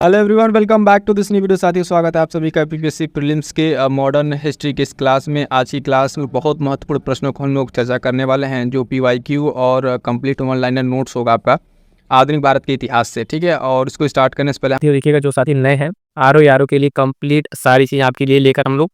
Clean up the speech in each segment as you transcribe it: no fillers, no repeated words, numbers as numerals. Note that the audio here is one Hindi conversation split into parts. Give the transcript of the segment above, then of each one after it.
Hello everyone, welcome back to this new video. साथियों, स्वागत है आप सभी का पीपीएससी प्रीलिम्स के मॉडर्न हिस्ट्री की इस क्लास में। आज की क्लास में बहुत महत्वपूर्ण प्रश्नों को हम लोग चर्चा करने वाले हैं, जो पीवाईक्यू और कंप्लीट वन लाइनर नोट्स होगा आपका आधुनिक भारत के इतिहास से। ठीक है, और इसको स्टार्ट करने से पहले देखिएगा, जो साथी नए हैं आर के लिए कंप्लीट सारी चीज़ें आपके लिए लेकर हम लोग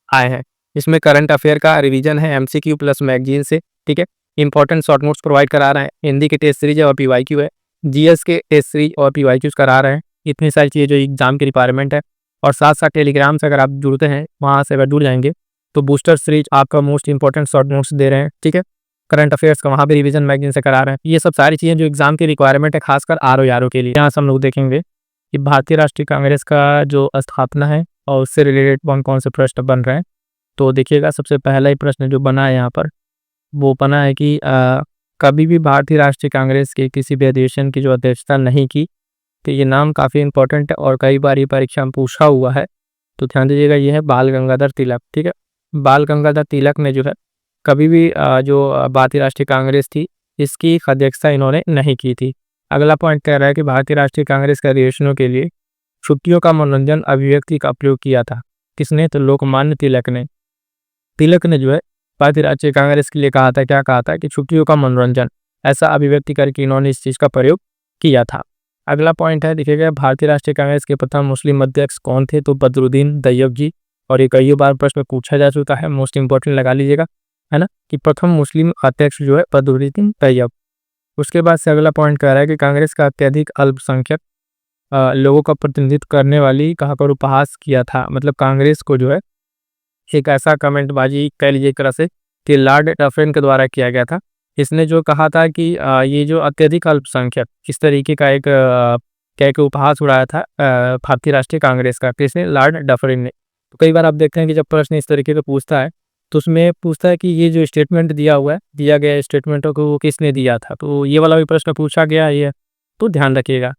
आए हैं। इसमें करंट अफेयर का रिवीजन है एमसीक्यू प्लस मैगजीन से। ठीक है, इंपॉर्टेंट शॉर्ट नोट्स प्रोवाइड करा रहे हैं। हिंदी के टेस्ट सीरीज और पीवाईक्यू है, जीएस के टेस्ट सीरीज और पीवाईक्यूज करा रहे हैं। इतनी सारी चीज़ें जो एग्जाम की रिक्वायरमेंट है, और साथ साथ टेलीग्राम से अगर आप जुड़ते हैं, वहाँ से अगर जुड़ जाएंगे तो बूस्टर सीरीज आपका मोस्ट इंपॉर्टेंट शॉर्ट नोट्स दे रहे हैं। ठीक है, करंट अफेयर्स का वहाँ भी रिवीजन मैगजीन से करा रहे हैं। ये सब सारी चीज़ें जो एग्जाम की रिक्वायरमेंट है, खासकर आर के लिए। यहाँ से हम लोग देखेंगे कि भारतीय राष्ट्रीय कांग्रेस का जो स्थापना है और उससे रिलेटेड कौन कौन से प्रश्न बन रहे हैं। तो देखिएगा, सबसे पहला ही प्रश्न जो बना है यहाँ पर, वो बना है कि कभी भी भारतीय राष्ट्रीय कांग्रेस के किसी भी अधिवेशन की जो अध्यक्षता नहीं की। तो ये नाम काफ़ी इंपॉर्टेंट है और कई बार ये परीक्षा में पूछा हुआ है, तो ध्यान दीजिएगा। ये है बाल गंगाधर तिलक। ठीक है, बाल गंगाधर तिलक ने जो है कभी भी जो भारतीय राष्ट्रीय कांग्रेस थी, इसकी अध्यक्षता इन्होंने नहीं की थी। अगला पॉइंट कह रहा है कि भारतीय राष्ट्रीय कांग्रेस के अधिवेशनों के लिए छुट्टियों का मनोरंजन अभिव्यक्ति का प्रयोग किया था। किसने? तो लोकमान्य तिलक ने। तिलक ने जो है भारतीय राष्ट्रीय कांग्रेस के लिए कहा था, क्या कहा था कि छुट्टियों का मनोरंजन, ऐसा अभिव्यक्ति करके इन्होंने इस चीज़ का प्रयोग किया था। अगला पॉइंट है, देखिएगा, भारतीय राष्ट्रीय कांग्रेस के प्रथम मुस्लिम अध्यक्ष कौन थे? तो बदरुद्दीन तैयब जी। और ये कई बार प्रश्न पूछा जा चुका है, मोस्ट इंपॉर्टेंट लगा लीजिएगा, है ना, कि प्रथम मुस्लिम अध्यक्ष जो है बदरुद्दीन तैयब। उसके बाद से अगला पॉइंट कह रहा है कि कांग्रेस का अत्यधिक अल्पसंख्यक लोगों का प्रतिनिधित्व करने वाली कहाँ पर उपहास किया था। मतलब कांग्रेस को जो है एक ऐसा कमेंटबाजी कह लीजिए एक तरह से कि लॉर्ड डफरिन के द्वारा किया गया था। इसने जो कहा था कि ये जो अत्यधिक अल्पसंख्यक, इस तरीके का एक कह के उपहास उड़ाया था भारतीय राष्ट्रीय कांग्रेस का। किसने? लॉर्ड डफरिन ने। तो कई बार आप देखते हैं कि जब प्रश्न इस तरीके का पूछता है, तो उसमें पूछता है कि ये जो स्टेटमेंट दिया हुआ है, दिया गया स्टेटमेंटों को वो किसने दिया था। तो ये वाला भी प्रश्न पूछा गया है, तो ध्यान रखिएगा।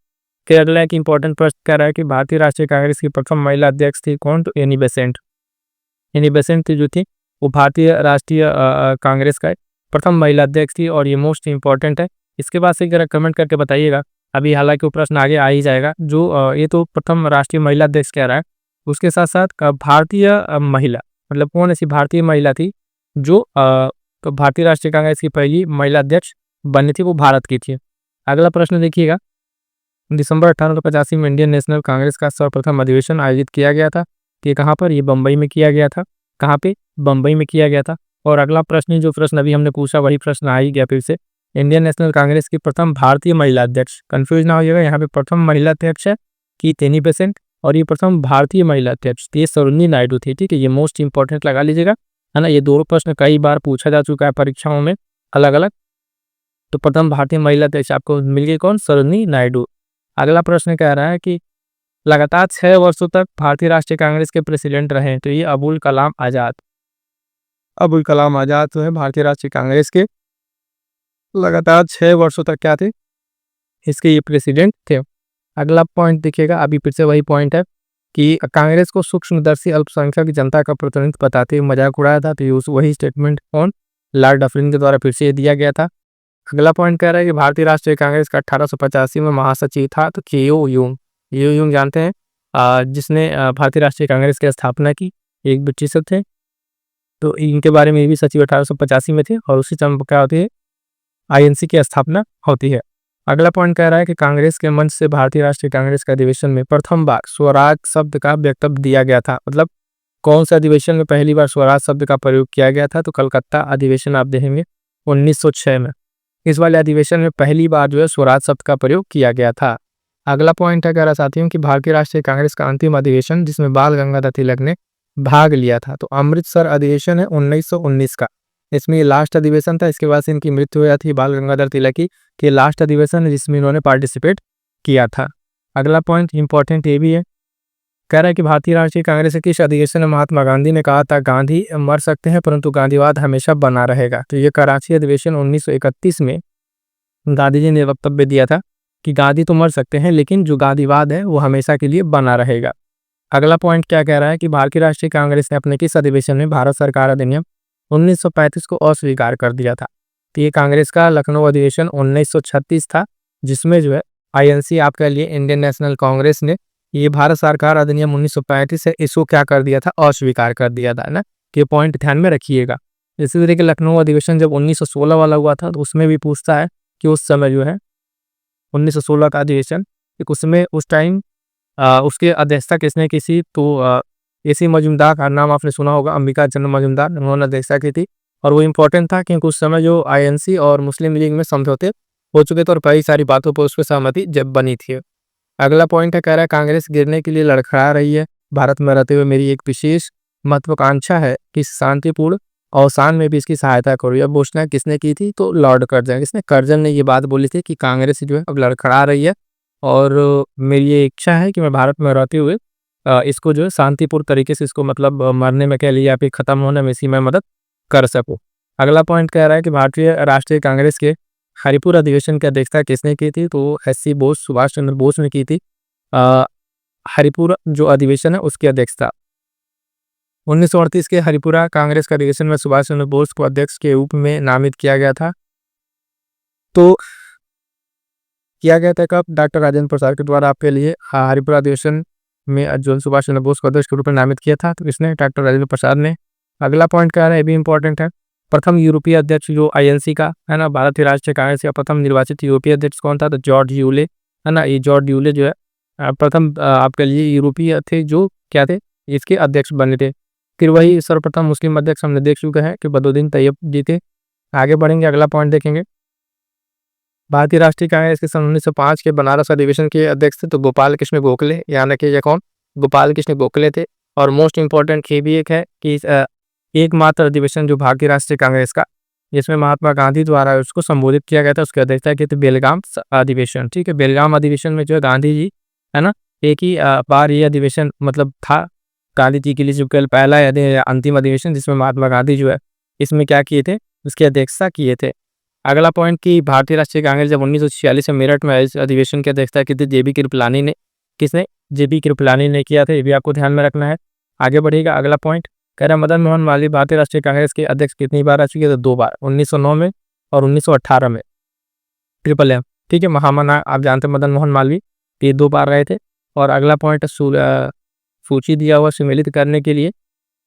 फिर अगला एक इंपॉर्टेंट प्रश्न कह रहा है कि भारतीय राष्ट्रीय कांग्रेस की प्रथम महिला अध्यक्ष थी कौन? तो एनी बेसेंट। एनी बेसेंट जो थी वो भारतीय राष्ट्रीय कांग्रेस का प्रथम महिला अध्यक्ष थी, और ये मोस्ट इंपॉर्टेंट है। इसके बाद से जरा कमेंट करके बताइएगा। अभी हालांकि वो प्रश्न आगे आ ही जाएगा। जो ये तो प्रथम राष्ट्रीय महिला अध्यक्ष कह रहा है, उसके साथ साथ भारतीय महिला, मतलब कौन ऐसी भारतीय महिला थी जो तो भारतीय राष्ट्रीय कांग्रेस की पहली महिला अध्यक्ष बनी थी, वो भारत की थी। अगला प्रश्न देखिएगा, दिसंबर 1885 में इंडियन नेशनल कांग्रेस का सर्वप्रथम अधिवेशन आयोजित किया गया था। ये कहाँ पर? ये बम्बई में किया गया था। कहाँ पे? बम्बई में किया गया था। और अगला प्रश्न, जो प्रश्न अभी हमने पूछा वही प्रश्न आ ही गया फिर से। इंडियन नेशनल कांग्रेस की प्रथम भारतीय महिला अध्यक्ष, कंफ्यूज ना होइएगा, यहाँ पे प्रथम महिला अध्यक्ष है कि एनी बेसेंट, और ये प्रथम भारतीय महिला अध्यक्ष ये सरोजिनी नायडू थी। ठीक है, ये मोस्ट इंपॉर्टेंट लगा लीजिएगा, है ना। ये दोनों प्रश्न कई बार पूछा जा चुका है परीक्षाओं में अलग अलग। तो प्रथम भारतीय महिला अध्यक्ष आपको मिल गई कौन? सरोजिनी नायडू। अगला प्रश्न कह रहा है कि लगातार 6 वर्षों तक भारतीय राष्ट्रीय कांग्रेस के प्रेसिडेंट रहे। तो ये अबुल कलाम आज़ाद। अबुल कलाम आज़ाद जो है भारतीय राष्ट्रीय कांग्रेस के लगातार 6 वर्षों तक क्या थे? इसके ये प्रेसिडेंट थे। अगला पॉइंट देखिएगा, अभी फिर से वही पॉइंट है कि कांग्रेस को सूक्ष्मदर्शी अल्पसंख्यक जनता का प्रतिनिधित्व बताते हुए मजाक उड़ाया था। तो ये वही स्टेटमेंट कौन? लॉर्ड डफरिन के द्वारा फिर से दिया गया था। अगला पॉइंट कह रहा है कि भारतीय राष्ट्रीय कांग्रेस का 1885 में महासचिव था। तो केओ यूंग जानते हैं, जिसने भारतीय राष्ट्रीय कांग्रेस की स्थापना की, एक ब्रिटिश थे। तो इनके बारे में भी सचिव 1885 में थे, और उसी समय क्या होती है? आईएनसी की स्थापना होती है। अगला पॉइंट कह रहा है कि कांग्रेस के मंच से भारतीय राष्ट्रीय कांग्रेस के अधिवेशन में प्रथम बार स्वराज शब्द का वक्तव्य दिया गया था। मतलब कौन सा अधिवेशन में पहली बार स्वराज शब्द का प्रयोग किया गया था? तो कलकत्ता अधिवेशन आप देखेंगे 1906 में। इस वाले अधिवेशन में पहली बार जो है स्वराज शब्द का प्रयोग किया गया था। अगला पॉइंट है, कह रहा साथियों कि भारतीय राष्ट्रीय कांग्रेस का अंतिम अधिवेशन जिसमें बाल गंगाधर तिलक ने भाग लिया था, तो अमृतसर अधिवेशन है 1919 का। इसमें ये लास्ट अधिवेशन था। इसके बाद से इनकी मृत्यु हो जाती है बाल गंगाधर तिलक की, कि लास्ट अधिवेशन है जिसमें इन्होंने पार्टिसिपेट किया था। अगला पॉइंट इंपॉर्टेंट ये भी है, कह रहा है कि भारतीय राष्ट्रीय कांग्रेस के किस अधिवेशन में महात्मा गांधी ने कहा था, गांधी मर सकते हैं परंतु गांधीवाद हमेशा बना रहेगा। तो ये कराची अधिवेशन 1931 में गांधी जी ने वक्तव्य दिया था कि गांधी तो मर सकते हैं लेकिन जो गांधीवाद है वो हमेशा के लिए बना रहेगा। अगला पॉइंट क्या कह रहा है कि भारतीय राष्ट्रीय कांग्रेस ने अपने किस अधिवेशन में भारत सरकार अधिनियम 1935 को अस्वीकार कर दिया था। तो ये कांग्रेस का लखनऊ अधिवेशन 1936 था, जिसमें जो है आईएनसी आप कह लिए इंडियन नेशनल कांग्रेस ने ये भारत सरकार अधिनियम 1935 है, इसको क्या कर दिया था, अस्वीकार कर दिया था ना, कि पॉइंट ध्यान में रखिएगा। इसी तरीके लखनऊ अधिवेशन जब 1916 वाला हुआ था तो उसमें भी पूछता है कि उस समय जो है 1916 का अधिवेशन, एक उसमें उस टाइम उसकी अध्यक्षता किसने की थी, तो एसी मजूमदार का नाम आपने सुना होगा, अंबिका चंद्र मजूमदार, उन्होंने अध्यक्षता की थी। और वो इम्पोर्टेंट था क्योंकि उस समय जो आईएनसी और मुस्लिम लीग में समझौते हो चुके थे और कई सारी बातों पर उस पर सहमति जब बनी थी। अगला पॉइंट है, कह रहा है कांग्रेस गिरने के लिए लड़खड़ा रही है, भारत में रहते हुए मेरी एक विशेष महत्वाकांक्षा है कि शांतिपूर्ण अवसान में भी इसकी सहायता करो। यह घोषणा किसने की थी, तो लॉर्ड कर्जन, किसने, कर्जन ने ये बात बोली थी कि कांग्रेस जो है अब लड़खड़ा रही है और मेरी ये इच्छा है कि मैं भारत में रहते हुए इसको जो है शांतिपूर्ण तरीके से इसको मतलब मरने में कह लिया या फिर खत्म होने में इसी में मदद कर सकूं। अगला पॉइंट कह रहा है कि भारतीय राष्ट्रीय कांग्रेस के हरिपुर अधिवेशन की अध्यक्षता किसने की थी, तो एससी बोस, सुभाष चंद्र बोस ने की थी। हरिपुर जो अधिवेशन है उसकी अध्यक्षता 1938 के हरिपुरा कांग्रेस के अधिवेशन में सुभाष चंद्र बोस को अध्यक्ष के रूप में नामित किया गया था। तो किया गया था कब, डॉक्टर राजेंद्र प्रसाद के द्वारा आपके लिए हरिपुरा अधिवेशन में जो सुभाष चंद्र बोस को अध्यक्ष के रूप में नामित किया था, तो इसने डॉक्टर राजेंद्र प्रसाद ने। अगला पॉइंट क्या है, ये भी इंपॉर्टेंट है, प्रथम यूरोपीय अध्यक्ष जो आईएनसी का है ना, भारतीय राष्ट्रीय कांग्रेस का प्रथम निर्वाचित यूरोपीय अध्यक्ष कौन था, तो जॉर्ज यूले है ना। ये जॉर्ज यूले जो है प्रथम आपके लिए यूरोपीय थे जो क्या थे, इसके अध्यक्ष बने थे। फिर वही सर्वप्रथम मुस्लिम अध्यक्ष हमने देख चुके हैं कि बदरुद्दीन तैयब जी थे। आगे बढ़ेंगे, अगला पॉइंट देखेंगे, भारतीय राष्ट्रीय कांग्रेस के सन 1905 के बनारस अधिवेशन के अध्यक्ष थे तो गोपाल कृष्ण गोखले, यानी कि ये कौन, गोपाल कृष्ण गोखले थे। और मोस्ट इंपॉर्टेंट ये भी एक है कि एकमात्र अधिवेशन जो भारतीय राष्ट्रीय कांग्रेस का, जिसमें महात्मा गांधी द्वारा उसको संबोधित किया गया था, उसकी अध्यक्षता की थी बेलगाम अधिवेशन। ठीक है, बेलगाम अधिवेशन में जो है गांधी जी है ना, एक ही बार ये अधिवेशन मतलब था गांधी जी के लिए, जो कल पहला अंतिम अधिवेशन जिसमें महात्मा गांधी जो है इसमें क्या किए थे, उसकी अध्यक्षता किए थे। अगला पॉइंट कि भारतीय राष्ट्रीय कांग्रेस जब 1946 में मेरठ में इस अधिवेशन की अध्यक्षता की थी जेबी कृपलानी ने, किसने, जेबी कृपलानी ने किया था, ये भी आपको ध्यान में रखना है। आगे बढ़ेगा, अगला पॉइंट कह रहा है मदन मोहन मालवीय भारतीय राष्ट्रीय कांग्रेस के अध्यक्ष कितनी बार रह चुके हैं, तो 2 बार, 1909 में और 1918 में, ट्रिपल एम। ठीक है, महामना आप जानते हैं मदन मोहन मालवीय, ये 2 बार रहे थे। और अगला पॉइंट सूची दिया हुआ सम्मिलित करने के लिए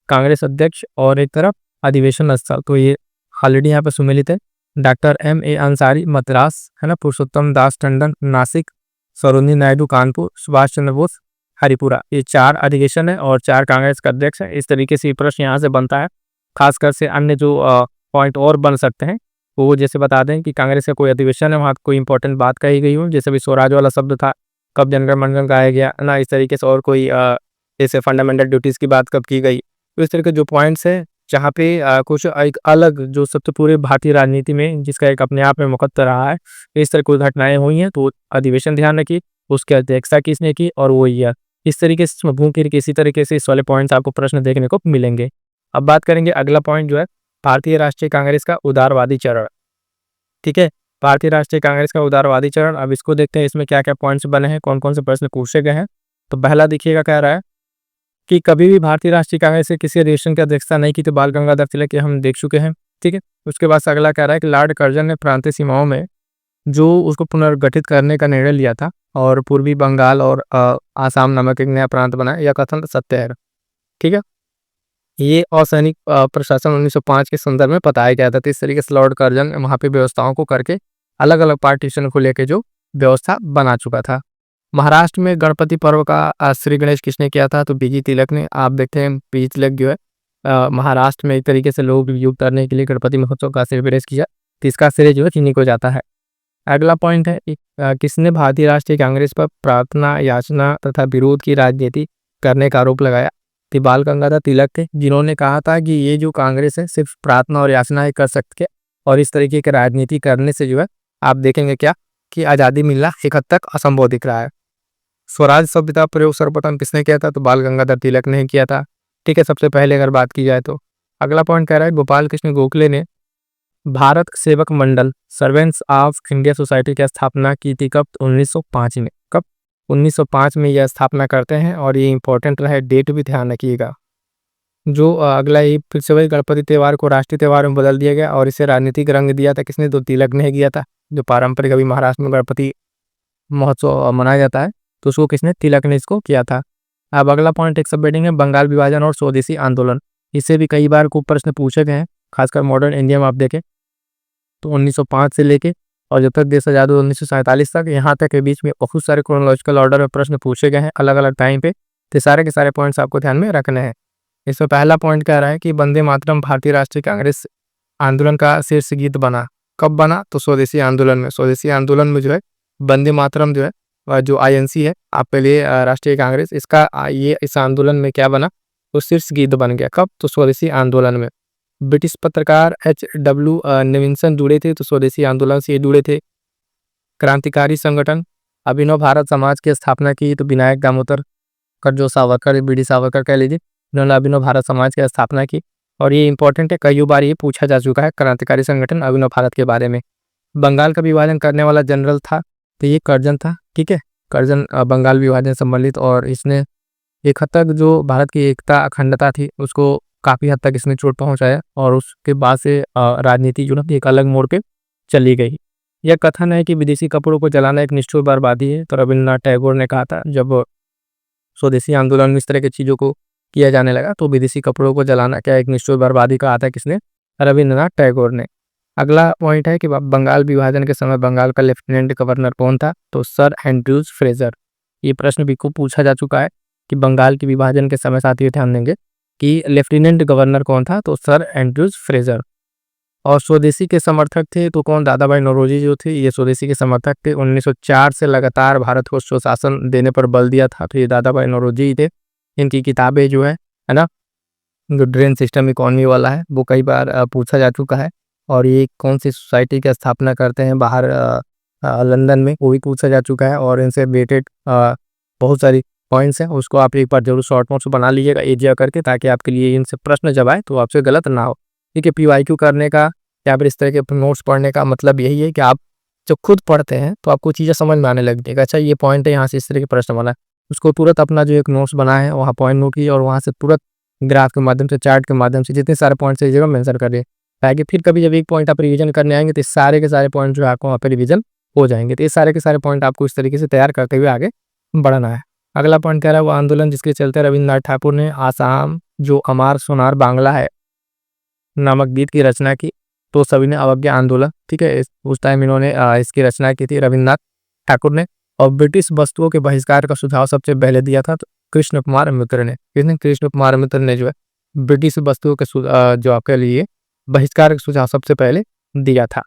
कांग्रेस अध्यक्ष और एक तरफ अधिवेशन स्थल, तो ये ऑलरेडी यहाँ पर सम्मिलित है। Doctor M.A. अंसारी मद्रास है ना, पुरुषोत्तम दास टंडन नासिक, सरोजिनी नायडू कानपुर, सुभाष चंद्र बोस हरिपुरा, ये 4 अधिवेशन है और 4 कांग्रेस का अध्यक्ष है। इस तरीके से प्रश्न यहाँ से बनता है। खासकर से अन्य जो पॉइंट और बन सकते हैं वो जैसे बता दें कि कांग्रेस का कोई अधिवेशन है वहाँ कोई इंपॉर्टेंट बात कही गई हो, जैसे भी स्वराज वाला शब्द था, कब जनगण मनगण गाया गया ना, इस तरीके से, और कोई जैसे फंडामेंटल ड्यूटीज़ की बात कब की गई, तो इस तरह के जो पॉइंट्स है जहाँ पे कुछ एक अलग जो सबसे पूरे भारतीय राजनीति में जिसका एक अपने आप में मुकद्दर रहा है, इस तरह कोई घटनाएं हुई हैं तो अधिवेशन ध्यान रखिए, उसकी अध्यक्षता किसने की और वो ये इस तरीके से घूम फिर के इसी तरीके से इस वाले पॉइंट्स आपको प्रश्न देखने को मिलेंगे। अब बात करेंगे अगला पॉइंट जो है भारतीय राष्ट्रीय कांग्रेस का उदारवादी चरण। ठीक है, भारतीय राष्ट्रीय कांग्रेस का उदारवादी चरण, अब इसको देखते हैं इसमें क्या क्या पॉइंट्स बने हैं, कौन कौन से प्रश्न पूछे गए हैं। तो पहला देखिएगा, कह रहा है कि कभी भी भारतीय राष्ट्रीय कांग्रेस से किसी अधिवेशन की अध्यक्षता नहीं की, तो बाल गंगाधर तिलक, हम देख चुके हैं। ठीक है, उसके बाद अगला कह रहा है कि लॉर्ड कर्जन ने प्रांतीय सीमाओं में जो उसको पुनर्गठित करने का निर्णय लिया था और पूर्वी बंगाल और आसाम नामक एक नया प्रांत बनाया, यह कथन सत्य है। ठीक है, ये असैनिक प्रशासन 1905 के संदर्भ में बताया गया था। तो इस तरीके से लॉर्ड कर्जन वहाँ पे व्यवस्थाओं को करके अलग अलग पार्टीशन को लेके जो व्यवस्था बना चुका था। महाराष्ट्र में गणपति पर्व का श्री गणेश किसने किया था, तो बीजी तिलक ने। आप देखते हैं बीजी तिलक जो है महाराष्ट्र में एक तरीके से लोग युक्त करने के लिए गणपति महोत्सव का सेलिब्रेट किया, तो इसका श्रेय जो है इन्हीं को जाता है। अगला पॉइंट है किसने भारतीय राष्ट्रीय कांग्रेस पर प्रार्थना, याचना तथा विरोध की राजनीति करने का आरोप लगाया, तो बाल गंगाधर तिलक थे, जिन्होंने कहा था कि ये जो कांग्रेस है सिर्फ प्रार्थना और याचना ही कर सकती है और इस तरीके की राजनीति करने से जो है आप देखेंगे क्या कि आज़ादी मिलना एक हद तक असंभव दिख रहा है। स्वराज शब्द का प्रयोग सर्वप्रथम किसने किया था, तो बाल गंगाधर तिलक ने किया था। ठीक है, सबसे पहले अगर बात की जाए तो अगला पॉइंट कह रहा है गोपाल कृष्ण गोखले ने भारत सेवक मंडल सर्वेंट्स ऑफ इंडिया सोसाइटी की स्थापना की थी कब, 1905 में। कब, 1905 में यह स्थापना करते हैं और ये इंपॉर्टेंट रहा है, डेट भी ध्यान रखिएगा। जो अगला ही फिर से वही गणपति त्यौहार को राष्ट्रीय त्यौहार में बदल दिया गया और इसे राजनीतिक रंग दिया था किसने, तो तिलक ने किया था। जो पारंपरिक अभी महाराष्ट्र में गणपति महोत्सव मनाया जाता है, तो उसको किसने, तिलक ने इसको किया था। अब अगला पॉइंट एक सब हेडिंग है बंगाल विभाजन और स्वदेशी आंदोलन। इससे भी कई बार को प्रश्न पूछे गए हैं, खासकर मॉडर्न इंडिया में आप देखें तो 1905 से लेके और जब तक देश आज़ाद हुआ 1947 तक, यहाँ तक के बीच में बहुत सारे क्रोनोलॉजिकल ऑर्डर में प्रश्न पूछे गए हैं अलग अलग टाइम पे। तो सारे के सारे पॉइंट्स आपको ध्यान में रखने हैं। इसमें पहला पॉइंट कह रहा है कि वंदे मातरम भारतीय राष्ट्रीय कांग्रेस आंदोलन का शीर्ष गीत बना। कब बना, तो स्वदेशी आंदोलन में। स्वदेशी आंदोलन में जो है वंदे मातरम जो है जो INC है आपके लिए राष्ट्रीय कांग्रेस, इसका ये इस आंदोलन में क्या बना, तो शीर्ष गीत बन गया। कब, तो स्वदेशी आंदोलन में। ब्रिटिश पत्रकार HW नेविंसन जुड़े थे, तो स्वदेशी आंदोलन से ये जुड़े थे। क्रांतिकारी संगठन अभिनव भारत समाज की स्थापना की, तो विनायक दामोदर कर जो सावरकर, BD सावरकर कह लीजिए, उन्होंने अभिनव भारत समाज की स्थापना की। और ये इंपॉर्टेंट है, कई बार ये पूछा जा चुका है क्रांतिकारी संगठन अभिनव भारत के बारे में। बंगाल का विभाजन करने वाला जनरल था, तो ये कर्जन था। ठीक है, कर्जन बंगाल विभाजन संबंधित, और इसने एक हद तक जो भारत की एकता अखंडता थी उसको काफ़ी हद तक इसने चोट पहुंचाया, और उसके बाद से राजनीति जो ना एक अलग मोड़ पे चली गई। यह कथन है कि विदेशी कपड़ों को जलाना एक निष्ठुर बर्बादी है, तो रविन्द्रनाथ टैगोर ने कहा था जब स्वदेशी आंदोलन में इस तरह की चीज़ों को किया जाने लगा, तो विदेशी कपड़ों को जलाना क्या एक निष्ठुर बर्बादी कहा था, किसने, रविन्द्रनाथ टैगोर ने। अगला पॉइंट है कि बंगाल विभाजन के समय बंगाल का लेफ्टिनेंट गवर्नर कौन था, तो सर एंड्रूज फ्रेजर। ये प्रश्न भी खूब पूछा जा चुका है कि बंगाल के विभाजन के समय, साथियों ध्यान देंगे कि लेफ्टिनेंट गवर्नर कौन था, तो सर एंड्रूज फ्रेजर। और स्वदेशी के समर्थक थे तो कौन, दादा भाई नौरोजी जो थे ये स्वदेशी के समर्थक थे। 1904 से लगातार भारत को स्वशासन देने पर बल दिया था, तो ये दादा भाई नौरोजी ही थे। इनकी किताबें जो है ना, जो ड्रेन सिस्टम इकोनॉमी वाला है, वो कई बार पूछा जा चुका है। और ये कौन सी सोसाइटी की स्थापना करते हैं बाहर लंदन में, वो भी पूछा जा चुका है। और इनसे रिलेटेड बहुत सारी पॉइंट्स हैं, उसको आप एक बार जरूर शॉर्ट नोट्स बना लीजिएगा एजिया करके, ताकि आपके लिए इनसे प्रश्न जब आए तो आपसे गलत ना हो। ठीक है, PYQ करने का या फिर इस तरह के नोट्स पढ़ने का मतलब यही है कि आप जब खुद पढ़ते हैं तो आपको चीज़ें समझ में आने लगती है। अच्छा ये पॉइंट है, यहाँ से इस तरह के प्रश्न बना है, उसको तुरंत अपना जो एक नोट्स बना है वहाँ पॉइंट नोट कीजिए, और वहाँ से तुरंत ग्राफ के माध्यम से, चार्ट के माध्यम से जितने सारे पॉइंट्स एक जगह मेंशन करिए, ताकि फिर कभी जब एक पॉइंट आप रिवीजन करने आएंगे तो सारे के सारे पॉइंट जो है आपको वहाँ पे रिवीजन हो जाएंगे। तो ये सारे के सारे पॉइंट आपको इस तरीके से तैयार करते हुए आगे बढ़ना है। अगला पॉइंट कह रहा है वो आंदोलन जिसके चलते रविन्द्रनाथ ठाकुर ने आसाम जो अमार सोनार बांग्ला है नामक गीत की रचना की, तो सभी ने अवज्ञा आंदोलन। ठीक है, उस टाइम इन्होंने इसकी रचना की थी रविन्द्रनाथ ठाकुर ने। और ब्रिटिश वस्तुओं के बहिष्कार का सुझाव सबसे पहले दिया था तो कृष्ण कुमार मित्र ने। किसने, कृष्ण कुमार मित्र ने जो है ब्रिटिश वस्तुओं के जो आपके लिए बहिष्कार का सुझाव सबसे पहले दिया था।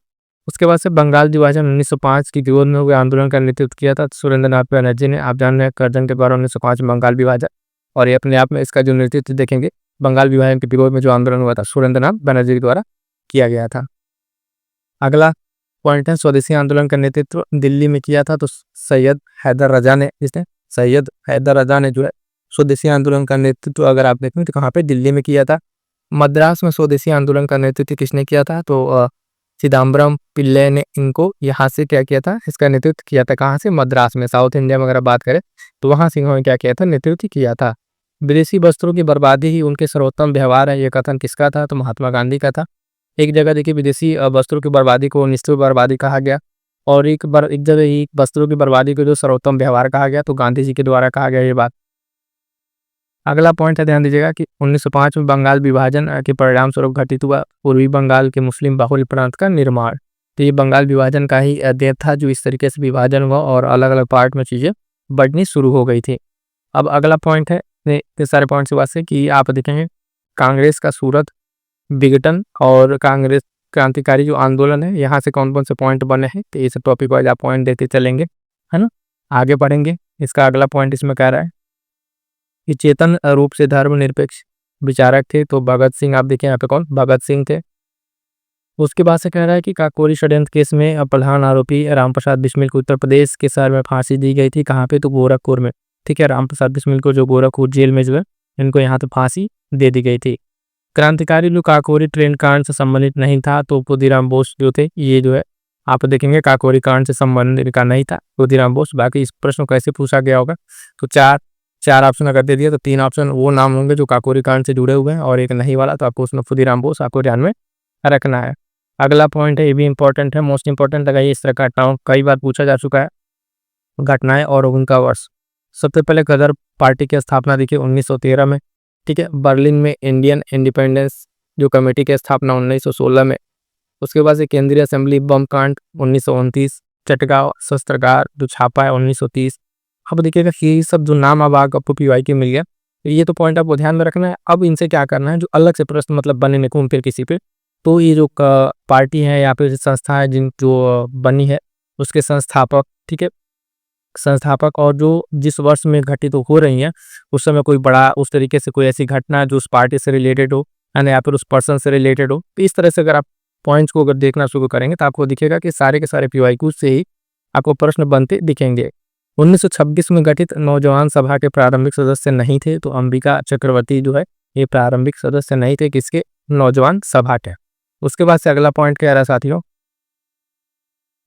उसके बाद से बंगाल विभाजन 1905 की विरोध में हुए आंदोलन का नेतृत्व किया था सुरेंद्रनाथ बनर्जी ने। आप जान रहे हैं कर्जन के द्वारा 1905 में बंगाल विभाजन, और ये अपने आप में इसका जो नेतृत्व देखेंगे बंगाल विभाजन के विरोध में जो आंदोलन हुआ था सुरेंद्रनाथ बनर्जी के द्वारा किया गया था। अगला पॉइंट है स्वदेशी आंदोलन का नेतृत्व दिल्ली में किया था, तो सैयद हैदर रजा ने। जिसने, सैयद हैदर रजा ने जो है स्वदेशी आंदोलन का नेतृत्व अगर आप देखें तो कहाँ पे, दिल्ली में किया था। मद्रास में स्वदेशी आंदोलन का नेतृत्व किसने किया था, तो चिदम्बरम पिल्ले ने इनको यहाँ से क्या किया था, इसका नेतृत्व किया था। कहाँ से, मद्रास में। साउथ इंडिया में अगर बात करें तो वहाँ से इन्होंने क्या किया था, नेतृत्व किया था। विदेशी वस्त्रों की बर्बादी ही उनके सर्वोत्तम व्यवहार है, ये कथन किसका था, तो महात्मा गांधी का था। एक जगह देखिए विदेशी वस्त्रों की बर्बादी को निष्ठुर बर्बादी कहा गया, और एक जगह ही वस्त्रों की बर्बादी को जो सर्वोत्तम व्यवहार कहा गया, तो गांधी जी के द्वारा कहा गया ये बात। अगला पॉइंट है, ध्यान दीजिएगा कि 1905 में बंगाल विभाजन के परिणाम स्वरूप घटित हुआ पूर्वी बंगाल के मुस्लिम बाहुल्य प्रांत का निर्माण। तो ये बंगाल विभाजन का ही देन था, जो इस तरीके से विभाजन हुआ और अलग अलग पार्ट में चीज़ें बढ़नी शुरू हो गई थी। अब अगला पॉइंट है, इतने सारे पॉइंट्स के बाद से कि आप देखेंगे कांग्रेस का सूरत विघटन और कांग्रेस क्रांतिकारी जो आंदोलन है, यहाँ से कौन कौन से पॉइंट बने हैं, तो ये सब टॉपिक वाइज आप पॉइंट देते चलेंगे, है ना। आगे बढ़ेंगे। इसका अगला पॉइंट इसमें कह रहा है कि चेतन रूप से धर्मनिरपेक्ष विचारक थे, तो भगत सिंह। आप देखें यहाँ पे कौन, भगत सिंह थे। उसके बाद से कह रहा है कि काकोरी षड्यंत्र केस में प्रधान आरोपी रामप्रसाद बिस्मिल को उत्तर प्रदेश के शहर में फांसी दी गई थी। कहाँ पे, तो गोरखपुर में। ठीक है, रामप्रसाद बिस्मिल को जो गोरखपुर जेल में जो है इनको यहाँ तो फांसी दे दी गई थी। क्रांतिकारी जो काकोरी ट्रेन कांड से संबंधित नहीं था, तो खुदीराम बोस जो थे ये जो है आप देखेंगे काकोरी कांड से संबंधित का नहीं था खुदीराम बोस। बाकी इस प्रश्न को कैसे पूछा गया होगा, तो चार ऑप्शन अगर दे दिया तो 3 ऑप्शन वो नाम होंगे जो काकोरी कांड से जुड़े हुए हैं, और एक नहीं वाला, तो आपको उसमें खुदीराम बोस आपको ध्यान में रखना है। अगला पॉइंट है, ये भी इंपॉर्टेंट है, मोस्ट इंपॉर्टेंट लगा, ये इस तरह का टाउन कई बार पूछा जा चुका है। घटनाएं और उनका वर्ष। सबसे पहले गदर पार्टी की स्थापना देखिए 1913 में, ठीक है। बर्लिन में इंडियन इंडिपेंडेंस जो कमेटी की स्थापना 1916 में। उसके बाद से केंद्रीय असेंबली बम कांड 1929, चटगांव शस्त्रागार जो छापा है 1930। अब देखिएगा ये सब जो नाम अब आपको पीवाई के मिल गया, ये तो पॉइंट आपको ध्यान में रखना है। अब इनसे क्या करना है, जो अलग से प्रश्न मतलब बने नहीं घूम फिर किसी पे, तो ये जो पार्टी है या फिर संस्था है जिन जो बनी है उसके संस्थापक, ठीक है, संस्थापक और जो जिस वर्ष में घटित हो रही हैं उस समय कोई बड़ा उस तरीके से कोई ऐसी घटना जो उस पार्टी से रिलेटेड हो या फिर उस पर्सन से रिलेटेड हो। तो इस तरह से अगर आप पॉइंट्स को अगर देखना शुरू करेंगे तो आपको दिखेगा कि सारे के सारे पीवाईक्यू से ही आपको प्रश्न बनते दिखेंगे। 1926 में गठित नौजवान सभा के प्रारंभिक सदस्य नहीं थे, तो अंबिका चक्रवर्ती जो है ये प्रारंभिक सदस्य नहीं थे किसके, नौजवान सभा के। उसके बाद से अगला पॉइंट क्या रहा साथियों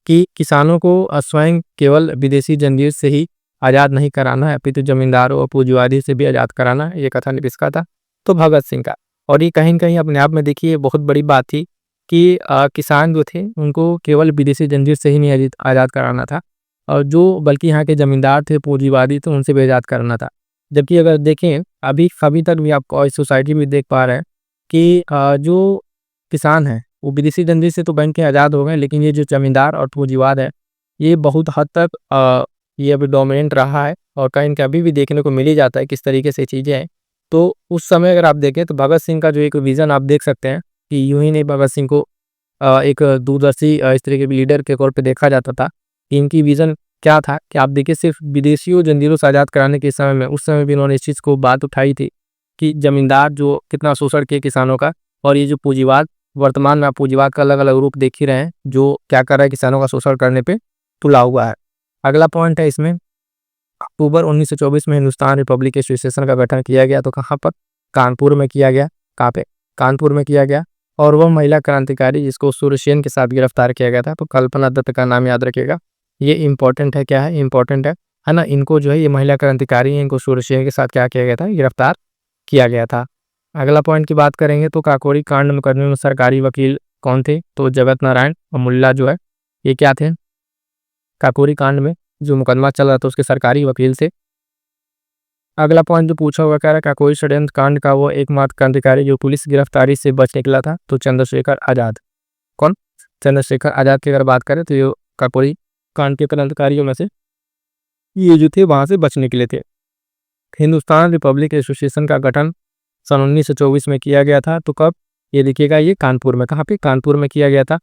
कि किसानों को स्वयं केवल विदेशी जंजीर से ही आज़ाद नहीं कराना है, अपितु जमींदारों और पूंजीवादी से भी आज़ाद कराना है। ये कथन किसका था, तो भगत सिंह का। और ये कहीं न कहीं अपने आप में देखिए बहुत बड़ी बात थी कि किसान जो थे उनको केवल विदेशी जंजीर से ही नहीं आज़ाद कराना था, और जो बल्कि यहाँ के ज़मींदार थे पूंजीवादी तो उनसे भी आज़ाद कराना था। जबकि अगर देखें अभी तक भी आप इस सोसाइटी में देख पा रहे हैं कि जो किसान हैं वो विदेशी जंजीर से तो बन के आज़ाद हो गए, लेकिन ये जो जमींदार और पूंजीवाद है ये बहुत हद तक ये अभी डोमिनेंट रहा है, और कहीं न अभी भी देखने को मिल ही जाता है किस तरीके से चीज़ें हैं। तो उस समय अगर आप देखें तो भगत सिंह का जो एक विज़न आप देख सकते हैं कि यूँ ही नहीं भगत सिंह को एक दूरदर्शी इस तरह के लीडर के तौर पे देखा जाता था कि इनकी विज़न क्या था कि आप देखिए सिर्फ विदेशियों जंजीरों से आज़ाद कराने के समय में उस समय भी इन्होंने इस चीज़ को बात उठाई थी कि जमींदार जो कितना शोषण किए किसानों का, और ये जो पूंजीवाद वर्तमान में आप पूंजीवाद का अलग अलग रूप देख ही रहे हैं जो क्या कर रहा है, किसानों का शोषण करने पे तुला हुआ है। अगला पॉइंट है इसमें, अक्टूबर 1924 में हिंदुस्तान रिपब्लिक एसोसिएशन का गठन किया गया, तो कहाँ पर, कानपुर में किया गया। कहाँ पे, कानपुर में किया गया। और वह महिला क्रांतिकारी जिसको सूर्यसेन के साथ गिरफ्तार किया गया था, तो कल्पना दत्त का नाम याद रखिएगा। ये इंपॉर्टेंट है, क्या है, इंपॉर्टेंट है ना। इनको जो है ये महिला क्रांतिकारी है, इनको सूर्यसेन के साथ क्या किया गया था, गिरफ्तार किया गया था। अगला पॉइंट की बात करेंगे तो काकोरी कांड मुकदमे में सरकारी वकील कौन थे, तो जगत नारायण और मुल्ला जो है ये क्या थे, काकोरी कांड में जो मुकदमा चल रहा था उसके सरकारी वकील थे। अगला पॉइंट जो पूछा हुआ कह रहा है काकोरी षड्यंत्र कांड का वो एकमात्र क्रांतिकारी जो पुलिस गिरफ्तारी से बच निकला था, तो चंद्रशेखर आजाद। कौन, चंद्रशेखर आजाद की अगर बात करें तो ये काकोरी कांड के क्रांतिकारियों में से ये जो थे वहां से बच निकले थे। हिंदुस्तान रिपब्लिक एसोसिएशन का गठन सन 1924 में किया गया था, तो कब, ये देखिएगा ये कानपुर में, कहाँ पे, कानपुर में किया गया था।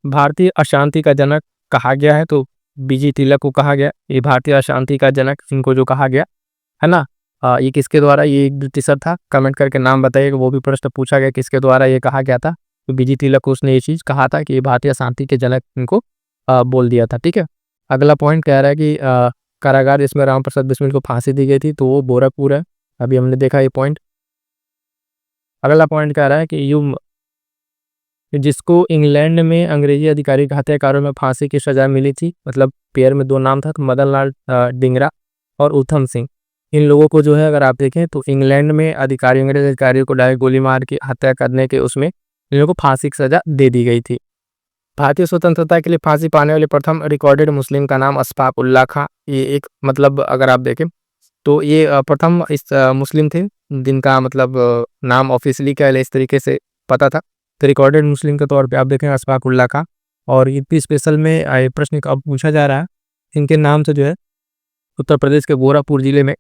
भारतीय अशांति का जनक कहा गया है, तो बीजी तिलक को कहा गया, ये भारतीय अशांति का जनक इनको जो कहा गया है ना। ये किसके द्वारा, ये एक ब्रिटिशर था, कमेंट करके नाम बताइएगा, वो भी प्रश्न पूछा गया किसके द्वारा ये कहा गया था, तो बीजी तिलक को उसने ये चीज़ कहा था कि ये भारतीय अशांति के जनक इनको बोल दिया था, ठीक है। अगला पॉइंट कह रहा है कि कारागार जिसमें राम प्रसाद बिस्मिल को फांसी दी गई थी, तो वो गोरखपुर है, अभी हमने देखा ये पॉइंट। अगला पॉइंट कह रहा है कि युम जिसको इंग्लैंड में अंग्रेजी अधिकारी हत्याकारों में फांसी की सजा मिली थी, मतलब पेयर में दो नाम था, तो मदन लाल डिंगरा और उधम सिंह। इन लोगों को जो है अगर आप देखें तो इंग्लैंड में अधिकारी अंग्रेज अधिकारियों को डायरेक्ट गोली मार के हत्या करने के उसमें इन लोगों को फांसी की सजा दे दी गई थी। भारतीय स्वतंत्रता के लिए फांसी पाने वाले प्रथम रिकॉर्डेड मुस्लिम का नाम अशफाक उल्लाह खां। ये एक मतलब अगर आप देखें तो ये प्रथम इस मुस्लिम थे जिनका मतलब नाम ऑफिशियली क्या है इस तरीके से पता था, तो रिकॉर्डेड मुस्लिम के तौर पे आप देखें अशफाक उल्लाह खां। और यूपी स्पेशल में प्रश्न अब पूछा जा रहा है, इनके नाम से जो है उत्तर प्रदेश के गोरखपुर जिले में,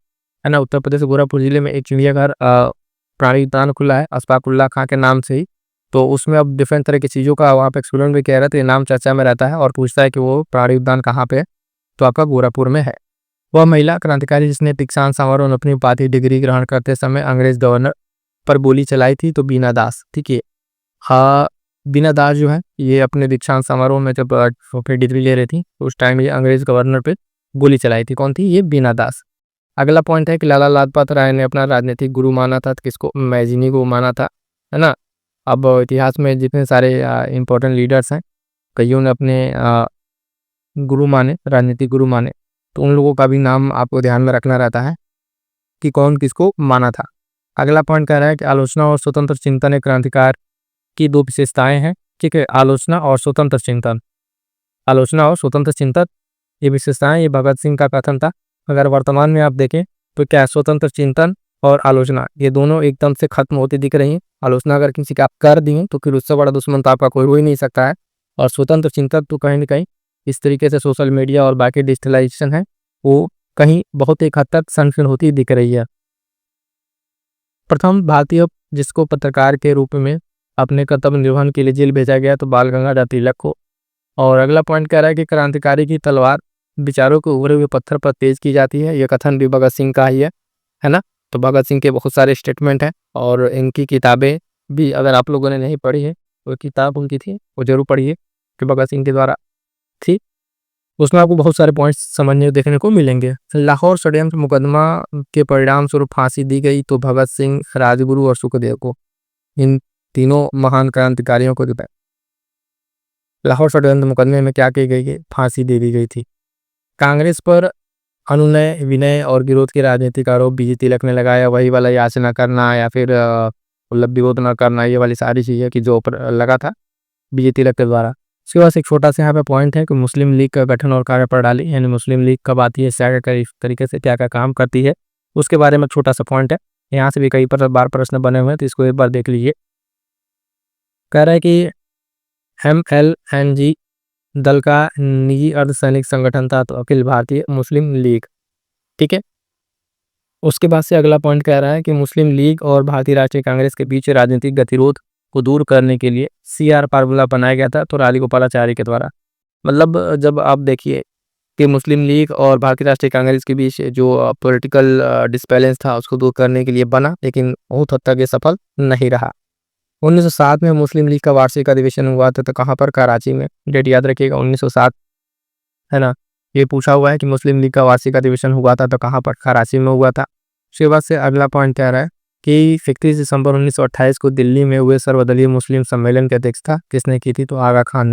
है ना, उत्तर प्रदेश के गोरखपुर जिले में एक चिड़ियाघर प्राणी उद्यान खुला है अशफाक उल्लाह खां के नाम से ही। तो उसमें अब डिफरेंट तरह की चीज़ों का वहाँ पे एक्सपेरिमेंट भी कह रहा है, तो ये नाम चर्चा में रहता है और पूछता है कि वो प्राणी उद्यान कहाँ पे है, तो आपका गोरखपुर में है। वह महिला क्रांतिकारी जिसने दीक्षांत समारोह में अपनी उपाधि डिग्री ग्रहण करते समय अंग्रेज गवर्नर पर गोली चलाई थी, तो बीना दास, ठीक है। हाँ, बीना दास जो है ये अपने दीक्षांत समारोह में जब अपनी डिग्री ले रही थी तो उस टाइम ये अंग्रेज गवर्नर पे गोली चलाई थी, कौन थी, ये बीना दास। अगला पॉइंट है कि लाला लाजपत राय ने अपना राजनीतिक गुरु माना था, तो किसको, मैजिनी को माना था, है ना। अब इतिहास में जितने सारे इम्पोर्टेंट लीडर्स हैं कईयों ने अपने गुरु माने, राजनीतिक गुरु माने, तो उन लोगों का भी नाम आपको ध्यान में रखना रहता है कि कौन किसको माना था। अगला पॉइंट कह रहा है कि आलोचना और स्वतंत्र चिंतन एक क्रांतिकार की दो विशेषताएं हैं, ठीक है। आलोचना और स्वतंत्र चिंतन, आलोचना और स्वतंत्र चिंतन ये विशेषताएं, ये भगत सिंह का कथन था। अगर वर्तमान में आप देखें तो क्या स्वतंत्र चिंतन और आलोचना ये दोनों एकदम से खत्म होती दिख रही हैं। आलोचना अगर किसी की आप कर दी तो फिर उससे बड़ा दुश्मन तो आपका कोई हो ही नहीं सकता है। और स्वतंत्र चिंतन तो कहीं ना कहीं इस तरीके से सोशल मीडिया और बाकी डिजिटलाइजेशन है वो कहीं बहुत एक हद तक संकीर्ण होती दिख रही है। प्रथम भारतीय जिसको पत्रकार के रूप में अपने कर्तव्य निर्वहन के लिए जेल भेजा गया तो बाल गंगाधर तिलक को। और अगला पॉइंट कह रहा है कि क्रांतिकारी की तलवार विचारों को उभरे हुए पत्थर पर तेज की जाती है। यह कथन भी भगत सिंह का ही है ना। तो भगत सिंह के बहुत सारे स्टेटमेंट हैं और इनकी किताबें भी अगर आप लोगों ने नहीं पढ़ी है वो किताब उनकी थी वो जरूर पढ़िए कि भगत सिंह के द्वारा थी। उसमें आपको बहुत सारे पॉइंट्स समझने देखने को मिलेंगे। लाहौर षड्यंत्र मुकदमा के परिणाम स्वरूप फांसी दी गई तो भगत सिंह, राजगुरु और सुखदेव को, इन तीनों महान क्रांतिकारियों को लाहौर षड्यंत्र मुकदमे में क्या की गई है, फांसी दे दी गई थी। कांग्रेस पर अनुनय, विनय और विरोध के राजनीतिक आरोप बीजे तिलक ने लगाया। वही वाला याचना करना या फिर मतलब विरोध न करना, ये वाली सारी चीज़ें कि जो लगा था बीजे तिलक के द्वारा। उसके बाद एक छोटा सा यहाँ पे पॉइंट है कि मुस्लिम लीग का गठन और कार्यप्रणाली, यानी मुस्लिम लीग कब आती है, क्या तरीके से क्या क्या काम करती है, उसके बारे में छोटा सा पॉइंट है। यहाँ से भी कई बार प्रश्न बने हुए हैं तो इसको एक बार देख लीजिए। कह रहा है कि MLNG दल का निजी अर्धसैनिक संगठन था तो अखिल भारतीय मुस्लिम लीग, ठीक है। उसके बाद से अगला पॉइंट कह रहा है कि मुस्लिम लीग और भारतीय राष्ट्रीय कांग्रेस के बीच राजनीतिक गतिरोध को दूर करने के लिए CR फार्मूला बनाया गया था तो राजगोपालाचारी के द्वारा। मतलब जब आप देखिए कि मुस्लिम लीग और भारतीय राष्ट्रीय कांग्रेस के बीच जो पॉलिटिकल डिस्बैलेंस था उसको दूर करने के लिए बना, लेकिन बहुत हद तक ये सफल नहीं रहा। 1907 में मुस्लिम लीग का वार्षिक अधिवेशन हुआ था तो कहाँ पर, कराची में। डेट याद रखिएगा 1907, है ना। ये पूछा हुआ है कि मुस्लिम लीग का वार्षिक अधिवेशन हुआ था तो कहाँ पर, कराची में हुआ था। उसके बाद से अगला पॉइंट कह रहा है कि 31 दिसंबर 1928 को दिल्ली में हुए सर्वदलीय मुस्लिम सम्मेलन की अध्यक्षता किसने की थी, तो आगा खान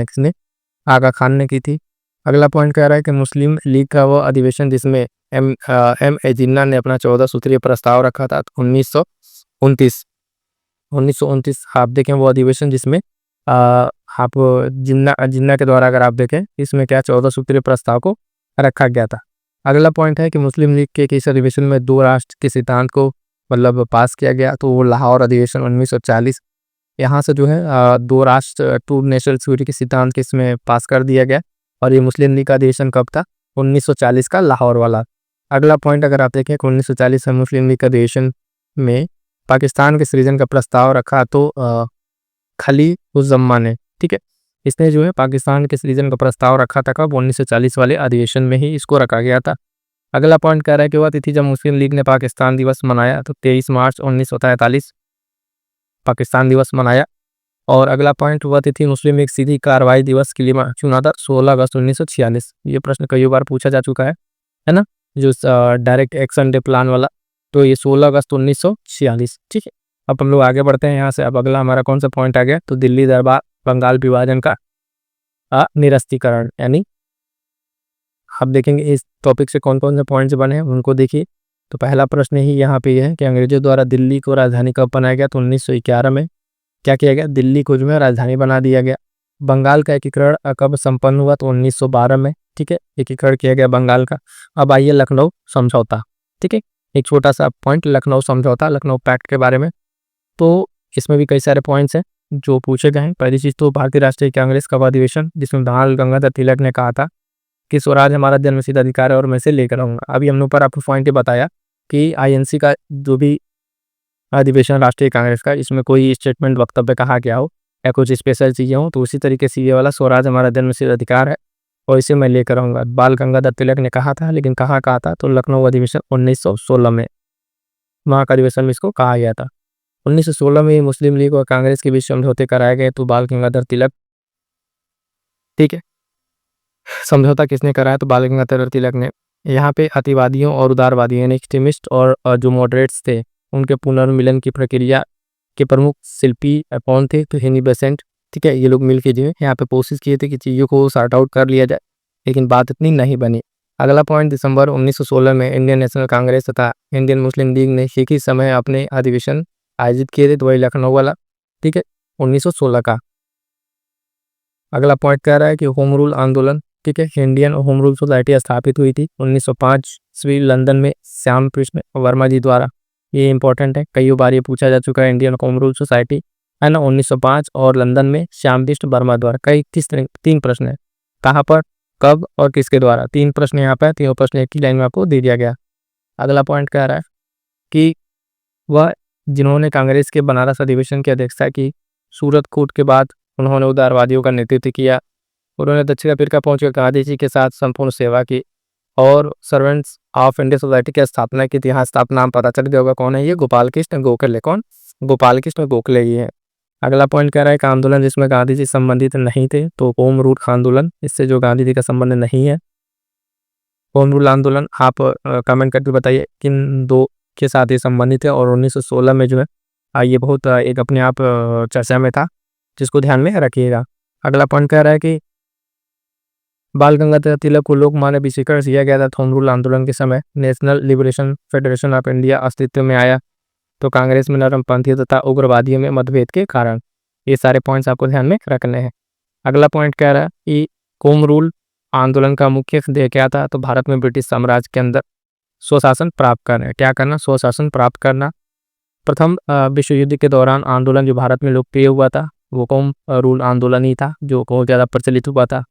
ने की थी। अगला पॉइंट कह रहा है कि मुस्लिम लीग का वो अधिवेशन जिसमें M.A. जिन्ना ने अपना 14 सूत्रीय प्रस्ताव रखा था 1929 आप देखें वो अधिवेशन जिसमें आप जिन्ना के द्वारा अगर आप देखें इसमें क्या 14 सूत्रीय प्रस्ताव को रखा गया था। अगला पॉइंट है कि मुस्लिम लीग के किस अधिवेशन में 2 राष्ट्र के सिद्धांत को मतलब पास किया गया, तो वो लाहौर अधिवेशन 1940। यहाँ से जो है 2 राष्ट्र, 2 नेशनल सिक्योरिटी के सिद्धांत के इसमें पास कर दिया गया। और ये मुस्लिम लीग का अधिवेशन कब था, 1940 का लाहौर वाला। अगला पॉइंट अगर आप देखें 1940 में मुस्लिम लीग का अधिवेशन में पाकिस्तान के सृजन का प्रस्ताव रखा तो खलीफुज़्ज़मान ने, ठीक है। इसने जो है पाकिस्तान के सृजन का प्रस्ताव रखा था कब, 1940 वाले अधिवेशन में ही इसको रखा गया था। अगला पॉइंट कह रहा है कि वह तिथि जब मुस्लिम लीग ने पाकिस्तान दिवस मनाया तो 23 मार्च 1943 पाकिस्तान दिवस मनाया। और अगला पॉइंट, वह तिथि मुस्लिम लीग सीधी कार्रवाई दिवस के लिए चुना था 16 अगस्त 1946। ये प्रश्न कई बार पूछा जा चुका है ना, जो डायरेक्ट एक्शन डे प्लान वाला, तो ये 16 अगस्त 1946, ठीक है। अब हम लोग आगे बढ़ते हैं यहाँ से। अब अगला हमारा कौन सा पॉइंट आ गया, तो दिल्ली दरबार बंगाल विभाजन का निरस्तीकरण, यानी आप देखेंगे इस टॉपिक से कौन कौन से पॉइंट्स बने हैं उनको देखिए। तो पहला प्रश्न ही यहाँ पे है कि अंग्रेजों द्वारा दिल्ली को राजधानी कब बनाया गया, तो 1911 में क्या किया गया, दिल्ली को जो है राजधानी बना दिया गया। बंगाल का एकीकरण कब संपन्न हुआ, तो 1912 में, ठीक है, एकीकरण किया गया बंगाल का। अब आइए लखनऊ समझौता, ठीक है, एक छोटा सा पॉइंट लखनऊ समझौता, लखनऊ पैक्ट के बारे में। तो इसमें भी कई सारे पॉइंट्स हैं जो पूछे गए हैं। पहली चीज़ तो भारतीय राष्ट्रीय कांग्रेस का अधिवेशन जिसमें बाल गंगाधर तिलक ने कहा था कि स्वराज हमारा जन्मसिद्ध अधिकार है और मैं इसे लेकर आऊँगा। अभी हमने ऊपर आपको पॉइंट बताया कि INC का जो भी अधिवेशन राष्ट्रीय कांग्रेस का, इसमें कोई स्टेटमेंट वक्तव्य कहा गया हो या कुछ स्पेशल चीज़ें हो, तो उसी तरीके से ये वाला स्वराज हमारा जन्मसिद्ध अधिकार है और इसे मैं लेकर आऊँगा, बाल गंगाधर तिलक ने कहा था। लेकिन कहाँ कहा था, तो लखनऊ अधिवेशन 1916 में, वहाँ का अधिवेशन में इसको कहा गया था। 1916 में मुस्लिम लीग और कांग्रेस के बीच समझौते कराए गए तो बाल गंगाधर तिलक, ठीक है। समझौता किसने कराया, तो बाल गंगाधर तिलक ने। यहाँ पे अतिवादियों और उदारवादियों यानी एक्सट्रीमिस्ट और जो मॉडरेट्स थे उनके पुनर्मिलन की प्रक्रिया के प्रमुख शिल्पी कौन थे, तो हेनी बेसेंट, ठीक है। ये लोग मिलकर जो है यहाँ पे कोशिश किए थे कि चीज़ों को सॉर्ट आउट कर लिया जाए, लेकिन बात इतनी नहीं बनी। अगला पॉइंट, दिसंबर 1916 में इंडियन नेशनल कांग्रेस तथा इंडियन मुस्लिम लीग ने एक ही समय अपने अधिवेशन आयोजित किए थे, तो वही लखनऊ वाला, ठीक है, 1916 का। अगला पॉइंट कह रहा है कि होम रूल आंदोलन ठीक है। इंडियन होम रूल सोसाइटी स्थापित हुई थी 1905 लंदन में श्याम कृष्ण वर्मा जी द्वारा। ये इंपॉर्टेंट है, कई बार ये पूछा जा चुका है। इंडियन होम रूल सोसाइटी है ना 1905 और लंदन में श्याम कृष्ण वर्मा द्वारा। कई तीन प्रश्न है, कहाँ पर, कब और किसके द्वारा। 3 प्रश्न यहाँ पर, तीनों प्रश्न एक ही लाइन में आपको दे दिया गया। अगला पॉइंट कह रहा है कि वह जिन्होंने कांग्रेस के बनारस अधिवेशन की अध्यक्षता की, सूरत कूट के बाद उन्होंने उदारवादियों का नेतृत्व किया। उन्होंने दक्षिण अफ्रीका पहुंचकर गांधी जी के साथ संपूर्ण सेवा की और सर्वेंट्स ऑफ इंडिया सोसाइटी की स्थापना की थी। यहाँ स्थापना नाम पता चल गया होगा कौन है ये, गोपाल कृष्ण गोखले। कौन? गोपाल कृष्ण गोखले ही है। अगला पॉइंट कह रहा है कि आंदोलन जिसमें गांधी जी संबंधित नहीं थे, तो होम रूल आंदोलन, इससे जो गांधी जी का संबंध नहीं है। होम रूल आंदोलन आप कमेंट करके बताइए किन दो के साथ ये संबंधित है। और 1916 में जो है ये बहुत एक अपने आप चर्चा में था, जिसको ध्यान में रखिएगा। अगला पॉइंट कह रहा है कि बाल गंगाधर तिलक को लोकमान्य अभिषेक किया गया था होम रूल आंदोलन के समय। National liberation federation of India अस्तित्व में आया तो कांग्रेस में नरमपंथी तथा उग्रवादियों में मतभेद के कारण। ये सारे पॉइंट्स आपको ध्यान में रखने हैं। अगला पॉइंट कह रहा है कि होम रूल आंदोलन का मुख्य ध्येय क्या था, तो भारत में ब्रिटिश साम्राज्य के अंदर स्वशासन प्राप्त करना। क्या करना? स्वशासन प्राप्त करना। प्रथम विश्व युद्ध के दौरान आंदोलन जो भारत में लोकप्रिय हुआ था वो होम रूल आंदोलन ही था, जो बहुत ज़्यादा प्रचलित हुआ था।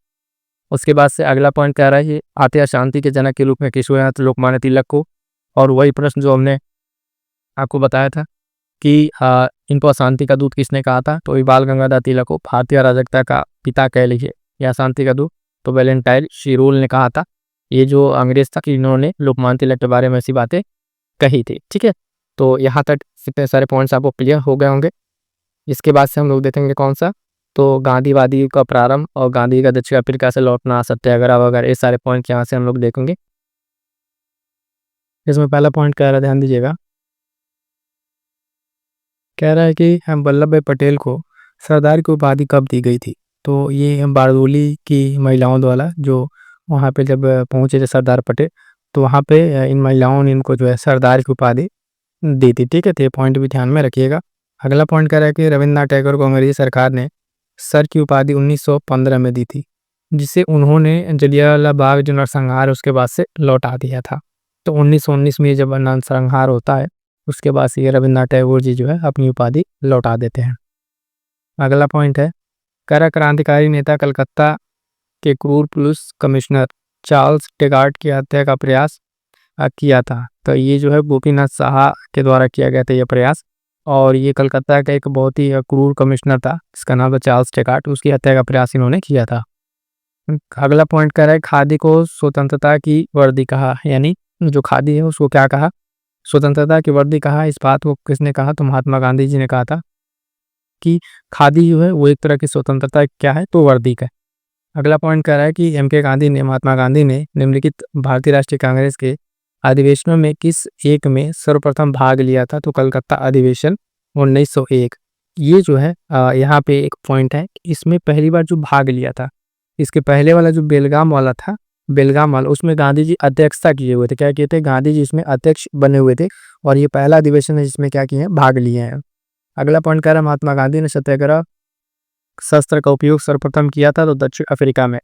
उसके बाद से अगला पॉइंट कह रहा है कि आर्थिक शांति के जनक के रूप में किस हुआ था, लोकमान्य तिलक को। और वही प्रश्न जो हमने आपको बताया था कि इनको अशांति का दूत किसने कहा था, तो बाल गंगाधर तिलक को भारतीय अराजकता का पिता कह लीजिए या शांति का दूत तो वैलेंटाइन शिरोल ने कहा था। ये जो अंग्रेज था कि इन्होंने लोकमान्य तिलक के बारे में ऐसी बातें कही थी। ठीक है, तो यहाँ तक इतने सारे पॉइंट्स आपको क्लियर हो गए होंगे। इसके बाद से हम लोग देखेंगे कौन सा, तो गांधीवादी का प्रारंभ और गांधी का दक्षिण अफ्रीका से लौटना, सत्याग्रह वगैरह, ये सारे पॉइंट यहाँ से हम लोग देखेंगे। इसमें पहला पॉइंट कह रहा है, ध्यान दीजिएगा, कह रहा है कि हम वल्लभ भाई पटेल को सरदार की उपाधि कब दी गई थी, तो ये बारदोली की महिलाओं द्वारा जो वहाँ पे जब पहुँचे थे सरदार पटेल, तो वहाँ पे इन महिलाओं ने इनको जो है सरदार की उपाधि दी थी। ठीक है, तो ये पॉइंट भी ध्यान में रखिएगा। अगला पॉइंट कह रहा है कि रविन्द्रनाथ टैगोर को अंग्रेजी सरकार ने सर की उपाधि 1915 में दी थी, जिसे उन्होंने जलियांवाला बाग जो नरसंहार उसके बाद से लौटा दिया था। तो 1919 में जब नरसंहार होता है उसके बाद से ये रविन्द्रनाथ टैगोर जी जो है अपनी उपाधि लौटा देते हैं। अगला पॉइंट है, करा क्रांतिकारी नेता कलकत्ता के क्रूर पुलिस कमिश्नर चार्ल्स टेगार्ट की हत्या का प्रयास किया था। तो ये जो है गोपीनाथ साहा के द्वारा किया गया था ये प्रयास। और ये कलकत्ता का एक बहुत ही क्रूर कमिश्नर था जिसका नाम था चार्ल्स टेगार्ट, उसकी हत्या का प्रयास इन्होंने किया था। अगला पॉइंट कह रहा है खादी को स्वतंत्रता की वर्दी कहा, यानी जो खादी है उसको क्या कहा, स्वतंत्रता की वर्दी कहा। इस बात को किसने कहा, तो महात्मा गांधी जी ने कहा था कि खादी जो है वो एक तरह की स्वतंत्रता क्या है, तो वर्दी का। अगला पॉइंट कह रहा है कि एम के गांधी ने, महात्मा गांधी ने निम्नलिखित भारतीय राष्ट्रीय कांग्रेस के अधिवेशनों में किस एक में सर्वप्रथम भाग लिया था, तो कलकत्ता अधिवेशन 1901। ये जो है यहाँ पे एक पॉइंट है, इसमें पहली बार जो भाग लिया था, इसके पहले वाला जो बेलगाम वाला था, बेलगाम वाला, उसमें गांधी जी अध्यक्षता किए हुए थे। क्या किए थे, गांधी जी इसमें अध्यक्ष बने हुए थे। और ये पहला अधिवेशन है जिसमें क्या किए हैं, भाग लिए हैं। अगला पॉइंट कह रहा है महात्मा गांधी ने सत्याग्रह शस्त्र का उपयोग सर्वप्रथम किया था, तो दक्षिण अफ्रीका में।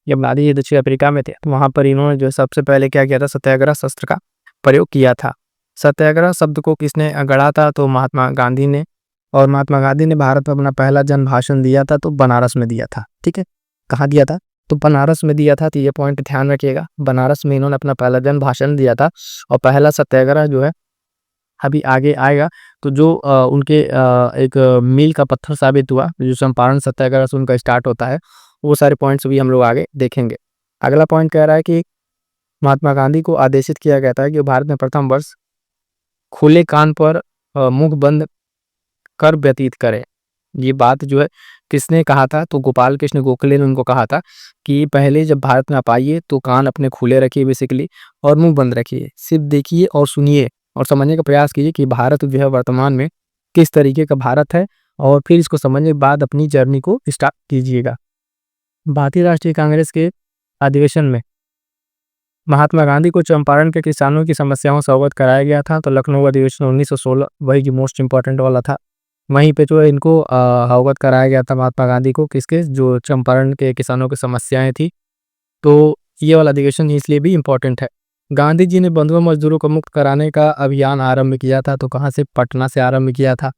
जब गांधी जी दक्षिण अफ्रीका में थे तो वहाँ पर इन्होंने जो सबसे पहले क्या किया था, सत्याग्रह शस्त्र का प्रयोग किया था। सत्याग्रह शब्द को किसने गढ़ा था, तो महात्मा गांधी ने। और महात्मा गांधी ने भारत में अपना पहला जन भाषण दिया था तो बनारस में दिया था। ठीक है, कहाँ दिया था, तो बनारस में दिया था। तो ये पॉइंट ध्यान रखिएगा, बनारस में इन्होंने अपना पहला जन भाषण दिया था। और पहला सत्याग्रह जो है अभी आगे आएगा, तो जो उनके एक मील का पत्थर साबित हुआ, जो चंपारण सत्याग्रह से उनका स्टार्ट होता है, वो सारे पॉइंट्स भी हम लोग आगे देखेंगे। अगला पॉइंट कह रहा है कि महात्मा गांधी को आदेशित किया गया था कि भारत में प्रथम वर्ष खुले कान पर मुख बंद कर व्यतीत करें। ये बात जो है किसने कहा था, तो गोपाल कृष्ण गोखले ने उनको कहा था कि पहले जब भारत में आप आइए तो कान अपने खुले रखिए बेसिकली, और मुंह बंद रखिए, सिर्फ देखिए और सुनिए और समझने का प्रयास कीजिए कि भारत जो है वर्तमान में किस तरीके का भारत है, और फिर इसको समझने के बाद अपनी जर्नी को स्टार्ट कीजिएगा। भारतीय राष्ट्रीय कांग्रेस के अधिवेशन में महात्मा गांधी को चंपारण के किसानों की समस्याओं से अवगत कराया गया था। तो लखनऊ अधिवेशन 1916 वही जो मोस्ट इंपॉर्टेंट वाला था, वहीं पे जो है इनको अवगत कराया गया था महात्मा गांधी को, किसके, जो चंपारण के किसानों की समस्याएं थी। तो ये वाला अधिवेशन इसलिए भी इम्पोर्टेंट है। गांधी जी ने बंधुआ मजदूरों को मुक्त कराने का अभियान आरंभ किया था, तो कहाँ से? पटना से आरंभ किया था।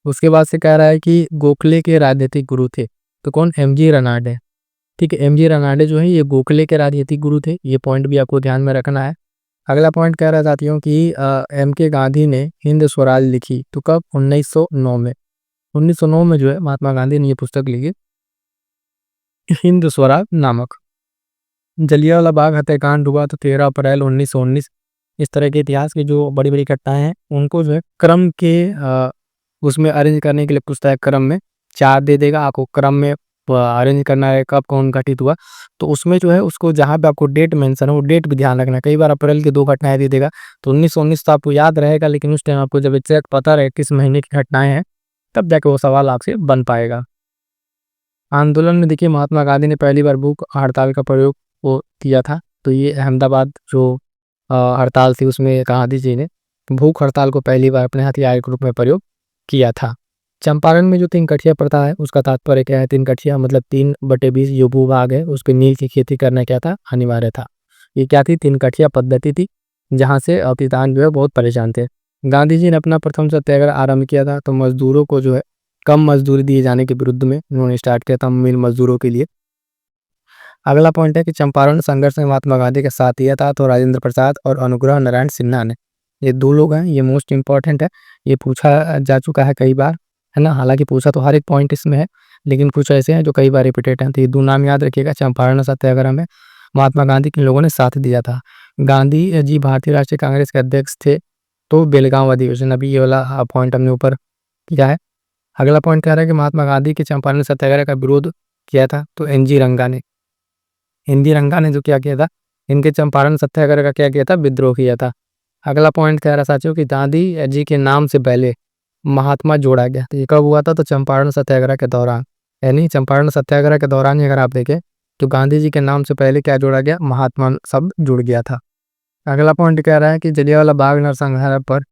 उसके बाद से कह रहा है कि गोखले के राजनीतिक गुरु थे, तो कौन? एमजी रनाडे। ठीक है, एमजी रनाडे जो है ये गोखले के राजनीतिक गुरु थे, ये पॉइंट भी आपको ध्यान में रखना है। अगला पॉइंट कह रहा है साथियों कि एम के गांधी ने हिंद स्वराज लिखी, तो कब? 1909 में। 1909 में जो है महात्मा गांधी ने ये पुस्तक लिखी, हिंद स्वराज नामक। जलियांवाला बाग हत्याकांड हुआ तो 13 अप्रैल 1919। इस तरह के इतिहास की जो बड़ी बड़ी घटनाएं हैं उनको जो है क्रम के उसमें अरेंज करने के लिए पूछता है। क्रम में 4 दे देगा आपको, क्रम में अरेंज करना है कब कौन घटित हुआ, तो उसमें जो है उसको जहाँ पे आपको डेट मेंशन है वो डेट भी ध्यान रखना है। कई बार अप्रैल की 2 घटनाएं दे देगा, तो 1919 तो आपको याद रहेगा, लेकिन उस टाइम आपको जब एग्जैक्ट पता रहे किस महीने की घटनाएं हैं तब जाके वो सवाल आपसे बन पाएगा। आंदोलन में देखिए महात्मा गांधी ने पहली बार भूख हड़ताल का प्रयोग वो किया था, तो ये अहमदाबाद जो हड़ताल थी उसमें गांधी जी ने भूख हड़ताल को पहली बार अपने हथियार के रूप में प्रयोग किया था। चंपारण में जो 3 कठिया प्रथा है उसका तात्पर्य क्या है? 3 कठिया मतलब 3/20 जो भूभाग है उसके नील की खेती करना क्या था? अनिवार्य था। ये क्या थी? 3 कठिया पद्धति थी, जहाँ से किसान जो है बहुत परेशान थे। गांधी जी ने अपना प्रथम सत्याग्रह आरंभ किया था, तो मजदूरों को जो है कम मजदूरी दिए जाने के विरुद्ध में उन्होंने स्टार्ट किया था, मिल मजदूरों के लिए। अगला पॉइंट है कि चंपारण संघर्ष में महात्मा गांधी का साथ दिया था, तो राजेंद्र प्रसाद और अनुग्रह नारायण सिन्हा ने। ये 2 लोग हैं, ये मोस्ट इंपॉर्टेंट है, ये पूछा जा चुका है कई बार, है ना। हालांकि पूछा तो हर एक पॉइंट इसमें है, लेकिन कुछ ऐसे हैं जो कई बार रिपीटेड हैं, तो ये 2 नाम याद रखिएगा। चंपारण सत्याग्रह में महात्मा गांधी किन लोगों ने साथ दिया था? गांधी जी भारतीय राष्ट्रीय कांग्रेस के अध्यक्ष थे, तो बेलगांव अधिवेशन, अभी ये वाला पॉइंट हमने ऊपर किया है। अगला पॉइंट कह रहा है कि महात्मा गांधी के चंपारण सत्याग्रह का विरोध किया था, तो एनजी रंगा ने। एनजी रंगा ने जो क्या किया था, इनके चंपारण सत्याग्रह का क्या किया था? विद्रोह किया था। अगला पॉइंट कह रहा साथियों कि गांधी जी के नाम से पहले महात्मा जोड़ा गया, तो ये कब हुआ था? तो चंपारण सत्याग्रह के दौरान, यानी चंपारण सत्याग्रह के दौरान ही अगर आप देखें तो गांधी जी के नाम से पहले क्या जोड़ा गया? महात्मा शब्द जुड़ गया था। अगला पॉइंट कह रहा है कि जलियांवाला बाग नरसंहार पर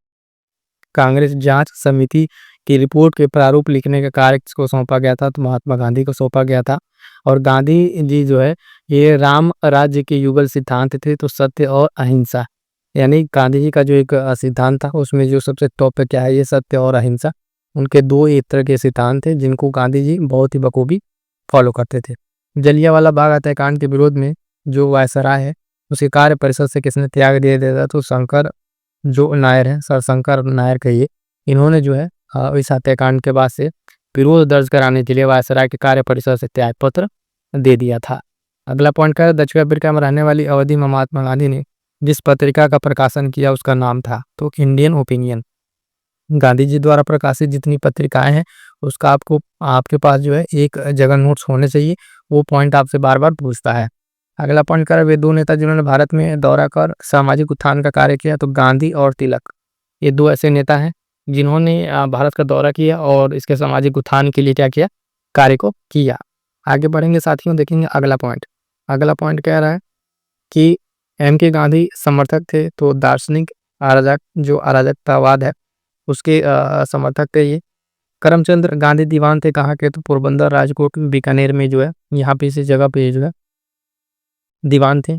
कांग्रेस जांच समिति की रिपोर्ट के प्रारूप लिखने का कार्य किसको सौंपा गया था? तो महात्मा गांधी को सौंपा गया था। और गांधी जी जो है ये राम राज्य के युगल सिद्धांत थे, तो सत्य और अहिंसा, यानी गांधी जी का जो एक सिद्धांत था उसमें जो सबसे टॉप पे क्या है? ये सत्य और अहिंसा। उनके 2 एक तरह के सिद्धांत थे जिनको गांधी जी बहुत ही बखूबी फॉलो करते थे। जलियांवाला बाग हत्याकांड के विरोध में जो वायसराय है उसके कार्य परिषद से किसने त्याग दे दिया था? तो शंकर जो नायर है, सर शंकर नायर कहिए, इन्होंने जो है इस हत्याकांड के बाद से विरोध दर्ज कराने के लिए वायसराय के कार्य परिषद से त्याग पत्र दे दिया था। अगला पॉइंट का दक्षिण अफ्रीका में रहने वाली अवधि में महात्मा गांधी ने जिस पत्रिका का प्रकाशन किया उसका नाम था, तो इंडियन ओपिनियन। गांधी जी द्वारा प्रकाशित जितनी पत्रिकाएं हैं उसका आपको आपके पास जो है एक जगह नोट्स होने चाहिए, वो पॉइंट आपसे बार बार पूछता है। अगला पॉइंट कर वे 2 नेता जिन्होंने भारत में दौरा कर सामाजिक उत्थान का कार्य किया, तो गांधी और तिलक। ये 2 ऐसे नेता हैं जिन्होंने भारत का दौरा किया और इसके सामाजिक उत्थान के लिए क्या किया? कार्य को किया। आगे बढ़ेंगे साथियों, देखेंगे अगला पॉइंट। अगला पॉइंट कह रहा है कि एम के गांधी समर्थक थे, तो दार्शनिक अराजक जो अराजकतावाद है उसके समर्थक थे ये। करमचंद गांधी दीवान थे कहाँ के? तो पोरबंदर, राजकोट, बीकानेर में जो है यहाँ पे इसी जगह पे जो है दीवान थे।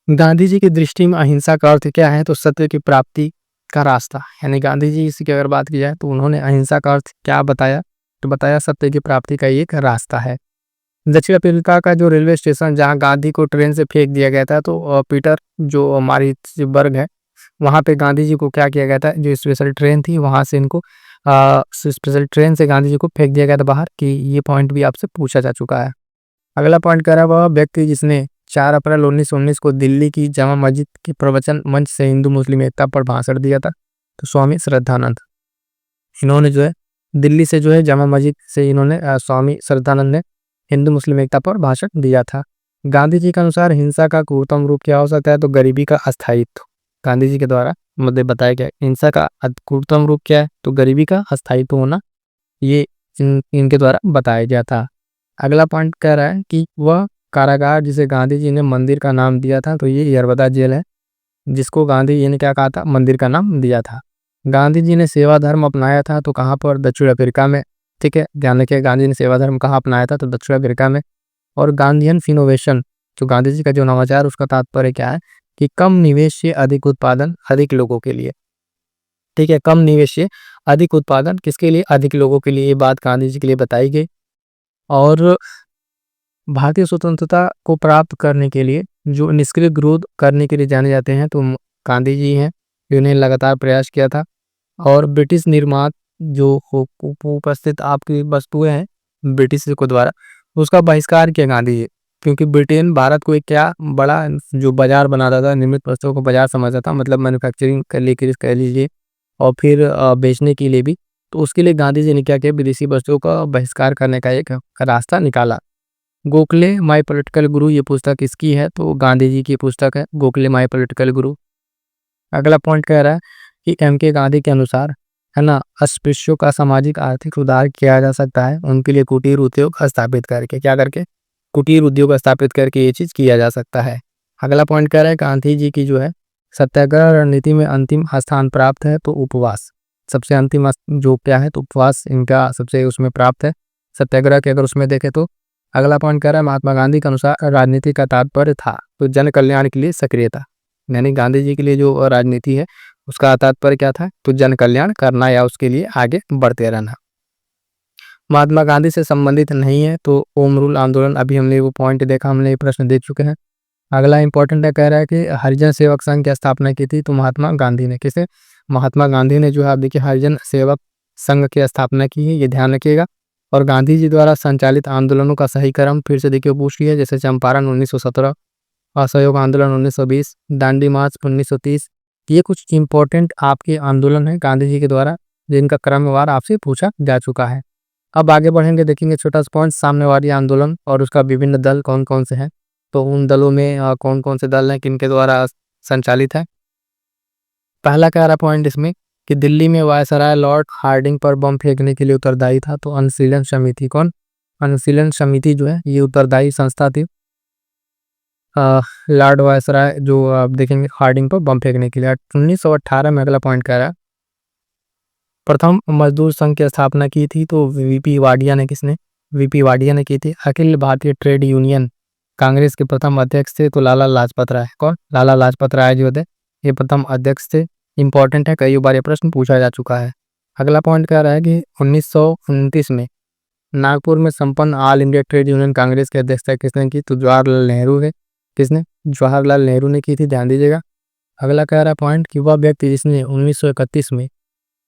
गांधी जी की दृष्टि में अहिंसा का अर्थ क्या है? तो सत्य की प्राप्ति का रास्ता, यानी गांधी जी इसकी अगर बात की जाए तो उन्होंने अहिंसा का अर्थ क्या बताया? तो बताया सत्य की प्राप्ति का एक रास्ता है। दक्षिण अफ्रीका का जो रेलवे स्टेशन जहां गांधी को ट्रेन से फेंक दिया गया था, तो पीटर जो मारिट्सबर्ग है वहां पे गांधी जी को क्या किया गया था? जो स्पेशल ट्रेन थी वहां से इनको स्पेशल ट्रेन से गांधी जी को फेंक दिया गया था बाहर, कि ये पॉइंट भी आपसे पूछा जा चुका है। अगला पॉइंट कह रहा है वह व्यक्ति जिसने 4 अप्रैल 1919 को दिल्ली की जामा मस्जिद के प्रवचन मंच से हिंदू मुस्लिम एकता पर भाषण दिया था, तो स्वामी श्रद्धानंद। इन्होंने जो है दिल्ली से जो है जामा मस्जिद से इन्होंने स्वामी श्रद्धानंद ने हिंदू मुस्लिम एकता पर भाषण दिया था। गांधी जी के अनुसार हिंसा का क्रूरतम रूप क्या हो सकता है? तो गरीबी का अस्थायित्व। गांधी जी के द्वारा मुद्दे बताया गया हिंसा का क्रूरतम रूप क्या है? तो गरीबी का अस्थायित्व होना, ये इनके द्वारा बताया गया था। अगला पॉइंट कह रहा है कि वह कारागार जिसे गांधी जी ने मंदिर का नाम दिया था, तो ये यरवदा जेल है जिसको गांधी जी ने क्या कहा था? मंदिर का नाम दिया था। गांधी जी ने सेवा धर्म अपनाया था, तो कहाँ पर? दक्षिण अफ्रीका में। ठीक है, ध्यान रखिए गांधी ने सेवा धर्म कहाँ अपनाया था? तो दक्षिण अफ्रीका में। और गांधीयन इनोवेशन तो गांधी जी का जो नवाचार उसका तात्पर्य क्या है कि कम निवेश से अधिक उत्पादन अधिक लोगों के लिए। ठीक है, कम निवेश से अधिक उत्पादन किसके लिए? अधिक लोगों के लिए। ये बात गांधी जी के लिए बताई गई। और भारतीय स्वतंत्रता को प्राप्त करने के लिए जो निष्क्रिय विरोध करने के लिए जाने जाते हैं तो गांधी जी हैं, जिन्होंने लगातार प्रयास किया था। और ब्रिटिश निर्मात जो उपस्थित आपकी वस्तुएं हैं ब्रिटिश के द्वारा, उसका बहिष्कार किया गांधी जी, क्योंकि ब्रिटेन भारत को एक क्या बड़ा जो बाजार बनाता था, निर्मित वस्तुओं को बाजार समझता था, मतलब मैन्युफैक्चरिंग कर लेकर कह लीजिए, और फिर बेचने के लिए भी। तो उसके लिए गांधी जी ने क्या किया, विदेशी वस्तुओं का बहिष्कार करने का एक रास्ता निकाला। गोखले माय पॉलिटिकल गुरु, ये पुस्तक किसकी है? तो गांधी जी की पुस्तक है, गोखले माय पॉलिटिकल गुरु। अगला पॉइंट कह रहा है कि एम के गांधी के अनुसार, है ना, अस्पृश्यों का सामाजिक आर्थिक सुधार किया जा सकता है उनके लिए कुटीर उद्योग स्थापित करके। क्या करके? कुटीर उद्योग स्थापित करके ये चीज किया जा सकता है। अगला पॉइंट कह रहा है गांधी जी की जो है सत्याग्रह रणनीति में अंतिम स्थान प्राप्त है तो उपवास। सबसे अंतिम जो क्या है तो उपवास इनका सबसे उसमें प्राप्त है सत्याग्रह के, अगर उसमें देखें तो। अगला पॉइंट कह रहा है महात्मा गांधी के अनुसार राजनीति का तात्पर्य था तो जन कल्याण के लिए सक्रियता। यानी गांधी जी के लिए जो राजनीति है उसका तात्पर्य क्या था? तो जन कल्याण करना या उसके लिए आगे बढ़ते रहना। महात्मा गांधी से संबंधित नहीं है तो होम रूल आंदोलन, अभी हमने वो पॉइंट देखा, हमने ये प्रश्न देख चुके हैं। अगला इंपॉर्टेंट है, कह रहा है कि हरिजन सेवक संघ की स्थापना की थी तो महात्मा गांधी ने। किसे? महात्मा गांधी ने जो है, आप देखिए, हरिजन सेवक संघ की स्थापना की है, ये ध्यान रखिएगा। और गांधी जी द्वारा संचालित आंदोलनों का सही क्रम फिर से देखिए पूछ लिया, जैसे चंपारण 1917, असहयोग आंदोलन 1920, दांडी मार्च 1930। ये कुछ इंपॉर्टेंट आपके आंदोलन है गांधी जी के द्वारा जिनका क्रमवार आपसे पूछा जा चुका है। अब आगे बढ़ेंगे, देखेंगे छोटा सा पॉइंट, साम्यवादी आंदोलन और उसका विभिन्न दल कौन कौन से हैं। तो उन दलों में कौन कौन से दल हैं, किनके द्वारा संचालित है। पहला कह रहा पॉइंट इसमें कि दिल्ली में वायसराय लॉर्ड हार्डिंग पर बम फेंकने के लिए उत्तरदायी था तो अनुशीलन समिति। कौन? अनुशीलन समिति जो है ये उत्तरदायी संस्था थी लॉर्ड वायसराय जो आप देखेंगे हार्डिंग पर बम फेंकने के लिए। 1918 में अगला पॉइंट कह रहा है प्रथम मजदूर संघ की स्थापना की थी तो वीपी वाडिया ने। किसने? वीपी वाडिया ने की थी। अखिल भारतीय ट्रेड यूनियन कांग्रेस के प्रथम अध्यक्ष थे तो लाला लाजपत राय। कौन? लाला लाजपत राय जो थे ये प्रथम अध्यक्ष थे। इंपॉर्टेंट है, कई बार ये प्रश्न पूछा जा चुका है। अगला पॉइंट कह रहा है कि 1929 में नागपुर में संपन्न all India trade union Congress की अध्यक्षता किसने की? तो जवाहरलाल नेहरू ने। किसने? जवाहरलाल नेहरू ने की थी, ध्यान दीजिएगा। अगला कह रहा है पॉइंट कि वह व्यक्ति जिसने 1931 में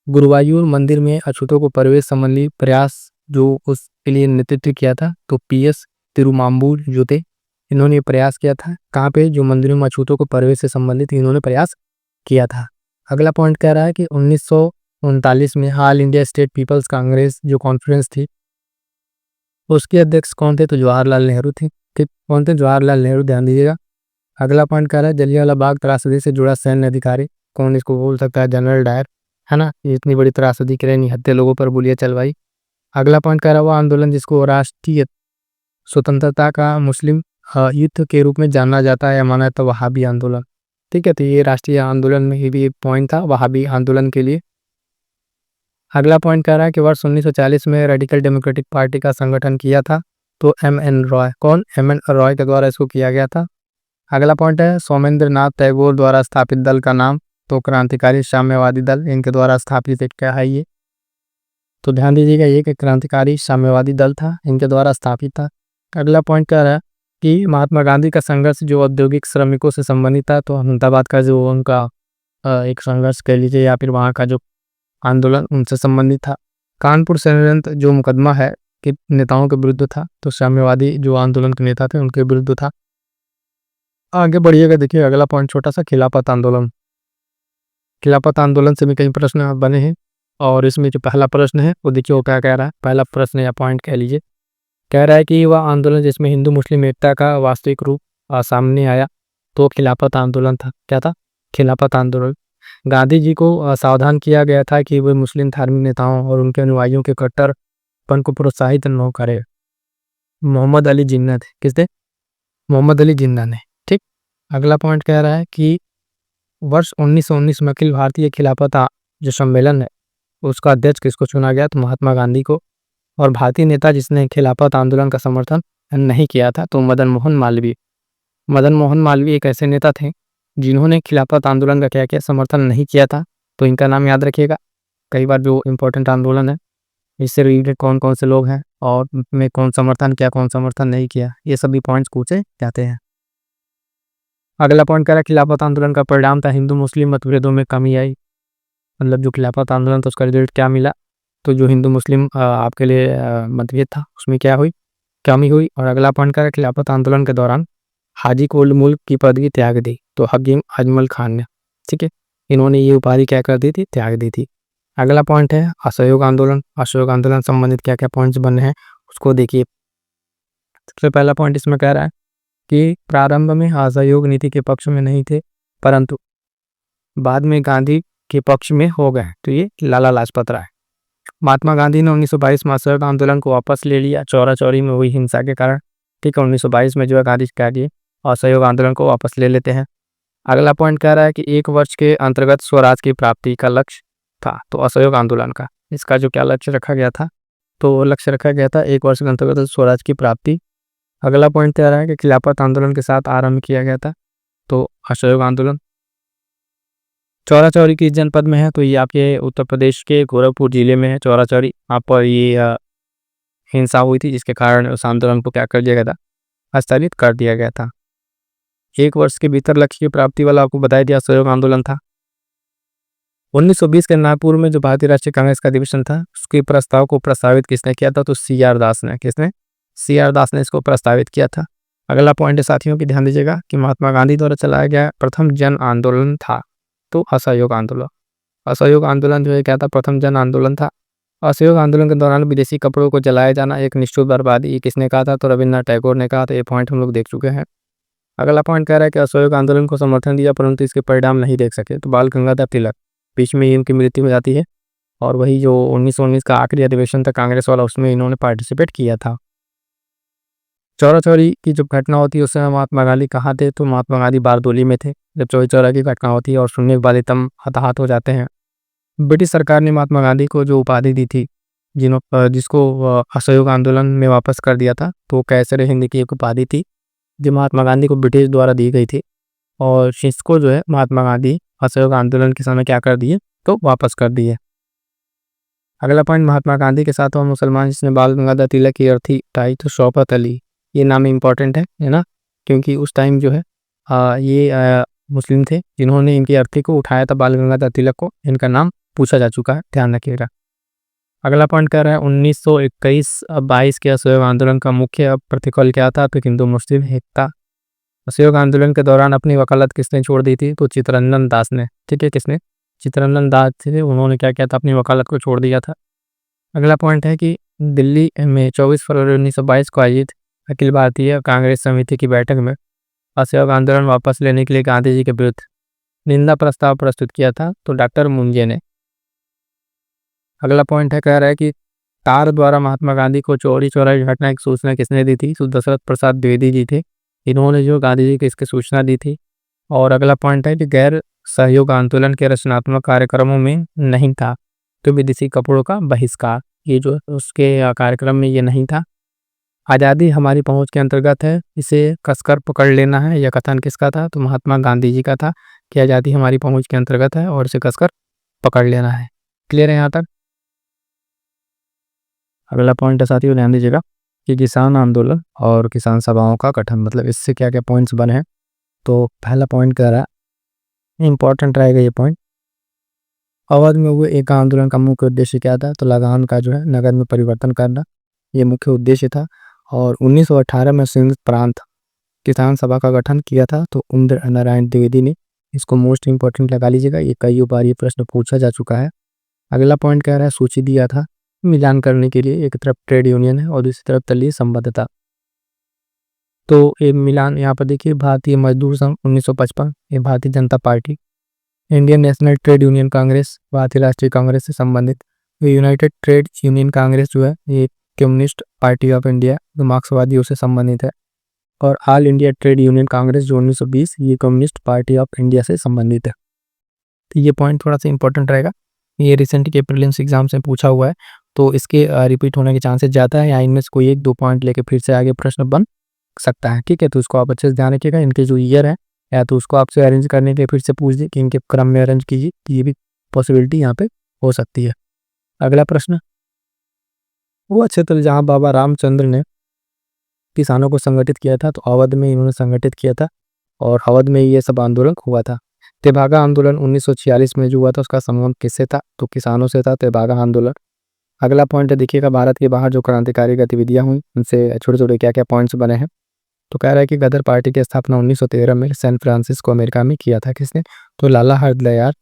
गुरुवायूर मंदिर में अछूतों को प्रवेश संबंधी प्रयास जो उसके लिए नेतृत्व किया था तो पीएस तिरुमाम्बूर जो थे, इन्होंने प्रयास किया था। कहाँ पे? जो मंदिरों में अछूतों को प्रवेश से संबंधित इन्होंने प्रयास किया था। अगला पॉइंट कह रहा है कि 1939 में all India state people's Congress जो कॉन्फ्रेंस थी उसके अध्यक्ष कौन थे? तो जवाहरलाल नेहरू थे। ठीक, कौन थे? जवाहरलाल नेहरू, ध्यान दीजिएगा। अगला पॉइंट कह रहा है जलियांवाला बाग त्रासदी से जुड़ा सैन्य अधिकारी कौन? इसको बोल सकता है जनरल डायर, है ना। ये इतनी बड़ी त्रासदी करे निहत्थे लोगों पर गोलियां चलवाई। अगला पॉइंट कह रहा है वो आंदोलन जिसको राष्ट्रीय स्वतंत्रता का मुस्लिम युद्ध के रूप में जाना जाता है या माना जाता है वहाबी आंदोलन। ठीक है, तो ये राष्ट्रीय आंदोलन में ही भी एक पॉइंट था वहाबी आंदोलन के लिए। अगला पॉइंट कह रहा है कि वर्ष 1940 में रेडिकल डेमोक्रेटिक पार्टी का संगठन किया था तो एम.एन. रॉय। कौन? एम.एन. रॉय के द्वारा इसको किया गया था। अगला पॉइंट है सोमेंद्र नाथ टैगोर द्वारा स्थापित दल का नाम तो क्रांतिकारी साम्यवादी दल, इनके द्वारा स्थापित एक क्या है ये, तो ध्यान दीजिएगा ये कि क्रांतिकारी साम्यवादी दल था, इनके द्वारा स्थापित था। अगला पॉइंट कह रहा है कि महात्मा गांधी का संघर्ष जो औद्योगिक श्रमिकों से संबंधित था तो अहमदाबाद का जो उनका एक संघर्ष कह लीजिए या फिर वहाँ का जो आंदोलन उनसे संबंधित था। कानपुर षड्यंत्र जो मुकदमा है कि नेताओं के विरुद्ध था तो साम्यवादी जो आंदोलन के नेता थे उनके विरुद्ध था। आगे बढ़िएगा, देखिए अगला पॉइंट छोटा सा खिलाफत आंदोलन। खिलाफत आंदोलन से भी कई प्रश्न बने हैं और इसमें जो पहला प्रश्न है वो देखिए वो क्या कह रहा है। पहला प्रश्न या पॉइंट कह लीजिए, कह रहा है कि वह आंदोलन जिसमें हिंदू मुस्लिम एकता का वास्तविक रूप सामने आया तो खिलाफत आंदोलन था। क्या था? खिलाफत आंदोलन। गांधी जी को सावधान किया गया था कि वे मुस्लिम धार्मिक नेताओं और उनके अनुयायियों के कट्टरपन को प्रोत्साहित न करे। मोहम्मद अली जिन्ना थे। किस थे? मोहम्मद अली जिन्ना ने। ठीक, अगला पॉइंट कह रहा है कि वर्ष 1919 में अखिल भारतीय खिलाफत जो सम्मेलन है उसका अध्यक्ष किसको चुना गया? तो महात्मा गांधी को। और भारतीय नेता जिसने खिलाफत आंदोलन का समर्थन नहीं किया था तो मदन मोहन मालवीय। मदन मोहन मालवीय एक ऐसे नेता थे जिन्होंने खिलाफत आंदोलन का क्या क्या समर्थन नहीं किया था, तो इनका नाम याद रखिएगा। कई बार जो इम्पोर्टेंट आंदोलन है इससे रिलेटेड कौन कौन से लोग हैं और में कौन समर्थन किया कौन समर्थन नहीं किया, ये सभी पॉइंट्स पूछे जाते हैं। अगला पॉइंट कह रहा है खिलाफत आंदोलन का परिणाम था हिंदू मुस्लिम मतभेदों में कमी आई। मतलब जो खिलाफत आंदोलन था उसका रिजल्ट क्या मिला, तो जो हिंदू मुस्लिम आपके लिए मतभेद था उसमें क्या हुई, कमी हुई। और अगला पॉइंट कह रहा है खिलाफत आंदोलन के दौरान हाजी को उल मुल्क की पदवी त्याग दी, तो हकीम अजमल खान ने, ठीक है, इन्होंने ये उपाधि क्या कर दी थी, त्याग दी थी। अगला पॉइंट है असहयोग आंदोलन। असहयोग आंदोलन संबंधित क्या क्या पॉइंट्स बने हैं उसको देखिए। सबसे पहला पॉइंट इसमें कह रहा है कि प्रारंभ में असहयोग नीति के पक्ष में नहीं थे, परंतु बाद में गांधी के पक्ष में हो गए, तो ये लाला लाजपत राय। महात्मा गांधी ने 1922 में असहयोग आंदोलन को वापस ले लिया चौरा चौरी में हुई हिंसा के कारण, ठीक है। 1922 में जो है गांधी कह दिए असहयोग आंदोलन को वापस ले लेते हैं। अगला पॉइंट कह रहा है कि 1 वर्ष के अंतर्गत स्वराज की प्राप्ति का लक्ष्य था, तो असहयोग आंदोलन का इसका जो क्या लक्ष्य रखा गया था, तो लक्ष्य रखा गया था 1 वर्ष के अंतर्गत स्वराज की प्राप्ति। अगला पॉइंट कह रहा है कि खिलाफत आंदोलन के साथ आरंभ किया गया था, तो असहयोग आंदोलन। चौरा चौरी किस जनपद में है, तो ये आपके उत्तर प्रदेश के गोरखपुर जिले में है चौरा चौरी। यहाँ पर ये हिंसा हुई थी जिसके कारण उस आंदोलन को क्या कर दिया गया था, स्थगित कर दिया गया था। 1 वर्ष के भीतर लक्ष्य की प्राप्ति वाला आपको बताया दिया असहयोग आंदोलन था। 1920 के नागपुर में जो भारतीय राष्ट्रीय कांग्रेस का अधिवेशन था उसके प्रस्ताव को प्रस्तावित किसने किया था, तो CR दास ने। किसने? CR दास ने इसको प्रस्तावित किया था। अगला पॉइंट है साथियों की ध्यान दीजिएगा कि महात्मा गांधी द्वारा चलाया गया प्रथम जन आंदोलन था, तो असहयोग आंदोलन। असहयोग आंदोलन जो है क्या था, प्रथम जन आंदोलन था। असहयोग आंदोलन के दौरान विदेशी कपड़ों को जलाया जाना एक निश्चित बर्बादी, ये किसने कहा था, तो रविन्द्रनाथ टैगोर ने कहा था। ये पॉइंट हम लोग देख चुके हैं। अगला पॉइंट कह रहा है कि असहयोग आंदोलन को समर्थन दिया परंतु इसके परिणाम नहीं देख सके, तो बाल गंगाधर तिलक, बीच में इनकी मृत्यु हो जाती है। और वही जो 1919 का आखिरी अधिवेशन था कांग्रेस वाला, उसमें इन्होंने पार्टिसिपेट किया था। चौरा चौरी की जब घटना होती है उस समय महात्मा गांधी कहाँ थे, तो महात्मा गांधी बारदोली में थे जब चौरी चौरा की घटना होती है और सुनने के बाद एकदम हताहत हो जाते हैं। ब्रिटिश सरकार ने महात्मा गांधी को जो उपाधि दी थी जिसको असहयोग आंदोलन में वापस कर दिया था, तो कैसर हिंद की एक उपाधि थी जो महात्मा गांधी को ब्रिटिश द्वारा दी गई थी, और इसको जो है महात्मा गांधी असहयोग आंदोलन के समय क्या कर दिए, तो वापस कर दिए। अगला पॉइंट महात्मा गांधी के साथ और मुसलमान जिसने बाल गंगाधर तिलक की अर्थी उठाई, तो शौकत अली। ये नाम इम्पोर्टेंट है ना, क्योंकि उस टाइम जो है ये मुस्लिम थे जिन्होंने इनकी अर्थी को उठाया था, बाल गंगाधर तिलक को। इनका नाम पूछा जा चुका है, ध्यान रखिएगा। अगला पॉइंट कह रहा है 1921-22 के असहयोग आंदोलन का मुख्य प्रतिकूल क्या था, तो हिंदू मुस्लिम एकता। असहयोग आंदोलन के दौरान अपनी वकालत किसने छोड़ दी थी, तो चित्तरंजन दास ने, ठीक है। किसने? चित्तरंजन दास थे, उन्होंने क्या किया था, अपनी वकालत को छोड़ दिया था। अगला पॉइंट है कि दिल्ली में 24 फरवरी 1922 को आयोजित अखिल भारतीय कांग्रेस समिति की बैठक में असहयोग आंदोलन वापस लेने के लिए गांधी जी के विरुद्ध निंदा प्रस्ताव प्रस्तुत किया था, तो डॉक्टर मुंजे ने। अगला पॉइंट है कह रहा है कि तार द्वारा महात्मा गांधी को चौरी चौरा की घटना की सूचना किसने दी थी, तो दशरथ प्रसाद द्विवेदी जी थे, इन्होंने जो गांधी जी को इसकी सूचना दी थी। और अगला पॉइंट है कि गैर सहयोग आंदोलन के रचनात्मक कार्यक्रमों में नहीं था, तो विदेशी कपड़ों का बहिष्कार, ये जो उसके कार्यक्रम में ये नहीं था। आज़ादी हमारी पहुंच के अंतर्गत है, इसे कसकर पकड़ लेना है, यह कथन किसका था, तो महात्मा गांधी जी का था कि आज़ादी हमारी पहुंच के अंतर्गत है और इसे कसकर पकड़ लेना है। क्लियर है यहाँ तक? अगला पॉइंट है साथियों ध्यान दीजिएगा कि किसान आंदोलन और किसान सभाओं का गठन, मतलब इससे क्या क्या पॉइंट्स बने हैं। तो पहला पॉइंट कह रहा है, इंपॉर्टेंट रहेगा ये पॉइंट, अवध में हुए एक आंदोलन का मुख्य उद्देश्य क्या था, तो लगान का जो है नगद में परिवर्तन करना, ये मुख्य उद्देश्य था। और 1918 में सिंध प्रांत किसान सभा का गठन किया था, तो इंद्र नारायण द्विवेदी ने। इसको मोस्ट इंपॉर्टेंट लगा लीजिएगा, ये कई बार ये प्रश्न पूछा जा चुका है। अगला पॉइंट कह रहा है सूची दिया था मिलान करने के लिए, एक तरफ ट्रेड यूनियन है और दूसरी तरफ दलीय संबद्धता। तो ये मिलान यहाँ पर देखिए, भारतीय मजदूर संघ 1955, ये Bharatiya Janata party, Indian national trade union Congress भारतीय राष्ट्रीय कांग्रेस से संबंधित, यूनाइटेड ट्रेड यूनियन कांग्रेस जो है ये कम्युनिस्ट पार्टी ऑफ इंडिया जो मार्क्सवादियों से संबंधित है, और all India trade union Congress जो 1920 ये कम्युनिस्ट पार्टी ऑफ इंडिया से संबंधित है। तो ये पॉइंट थोड़ा सा इंपॉर्टेंट रहेगा, ये रिसेंट के प्रीलिम्स एग्जाम से पूछा हुआ है, तो इसके रिपीट होने के चांसेस ज़्यादा है, या इनमें से कोई 1-2 पॉइंट लेके फिर से आगे प्रश्न बन सकता है, ठीक है। तो उसको आप अच्छे से ध्यान रखिएगा। इनके जो ईयर है या तो उसको आपसे अरेंज करने के लिए फिर से पूछ दे कि इनके क्रम में अरेंज कीजिए, ये भी पॉसिबिलिटी यहाँ पे हो सकती है। अगला प्रश्न, वो क्षेत्र जहाँ बाबा रामचंद्र ने किसानों को संगठित किया था, तो अवध में इन्होंने संगठित किया था और अवध में ये सब आंदोलन हुआ था। तेभागा आंदोलन 1946 में जो हुआ था उसका संबंध किससे था, तो किसानों से था तेभागा आंदोलन। अगला पॉइंट है, देखिएगा भारत के बाहर जो क्रांतिकारी गतिविधियां हुई उनसे छोटे छोटे क्या क्या पॉइंट्स बने हैं। तो कह रहा है कि गदर पार्टी की स्थापना 1913 में सैन फ्रांसिस्को अमेरिका में किया था। किसने, तो लाला हरदयाल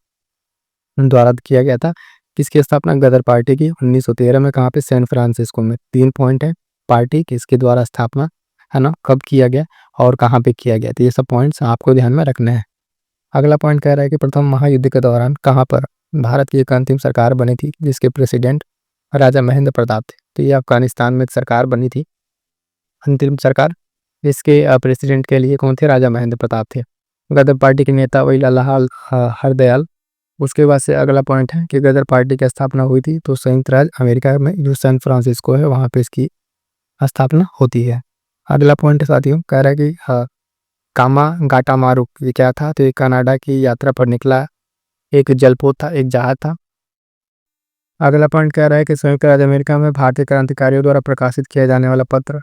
द्वारा किया गया था। किसकी स्थापना, गदर पार्टी की 1913 में। कहाँ पे, सैन फ्रांसिस्को में। 3 पॉइंट है, पार्टी किसके द्वारा स्थापना, है ना, कब किया गया और कहाँ पे किया गया, तो ये सब पॉइंट्स आपको ध्यान में रखने हैं। अगला पॉइंट कह रहा है कि प्रथम महायुद्ध के दौरान कहाँ पर भारत की एक अंतिम सरकार बनी थी जिसके प्रेसिडेंट राजा महेंद्र प्रताप थे। तो ये अफगानिस्तान में एक सरकार बनी थी अंतिम सरकार, इसके प्रेसिडेंट के लिए कौन थे, राजा महेंद्र प्रताप थे। गदर पार्टी के नेता वही लाला हरदयाल। उसके बाद से अगला पॉइंट है कि गदर पार्टी की स्थापना हुई थी तो संयुक्त राज्य अमेरिका में जो सैन फ्रांसिस्को है वहाँ पे इसकी स्थापना होती है। अगला पॉइंट साथियों कह रहा है कि कामा गाटामारू ये क्या था, तो ये कनाडा की यात्रा पर निकला एक जलपोत था, एक जहाज था। अगला पॉइंट कह रहा है कि संयुक्त राज्य अमेरिका में भारतीय क्रांतिकारियों द्वारा प्रकाशित किया जाने वाला पत्र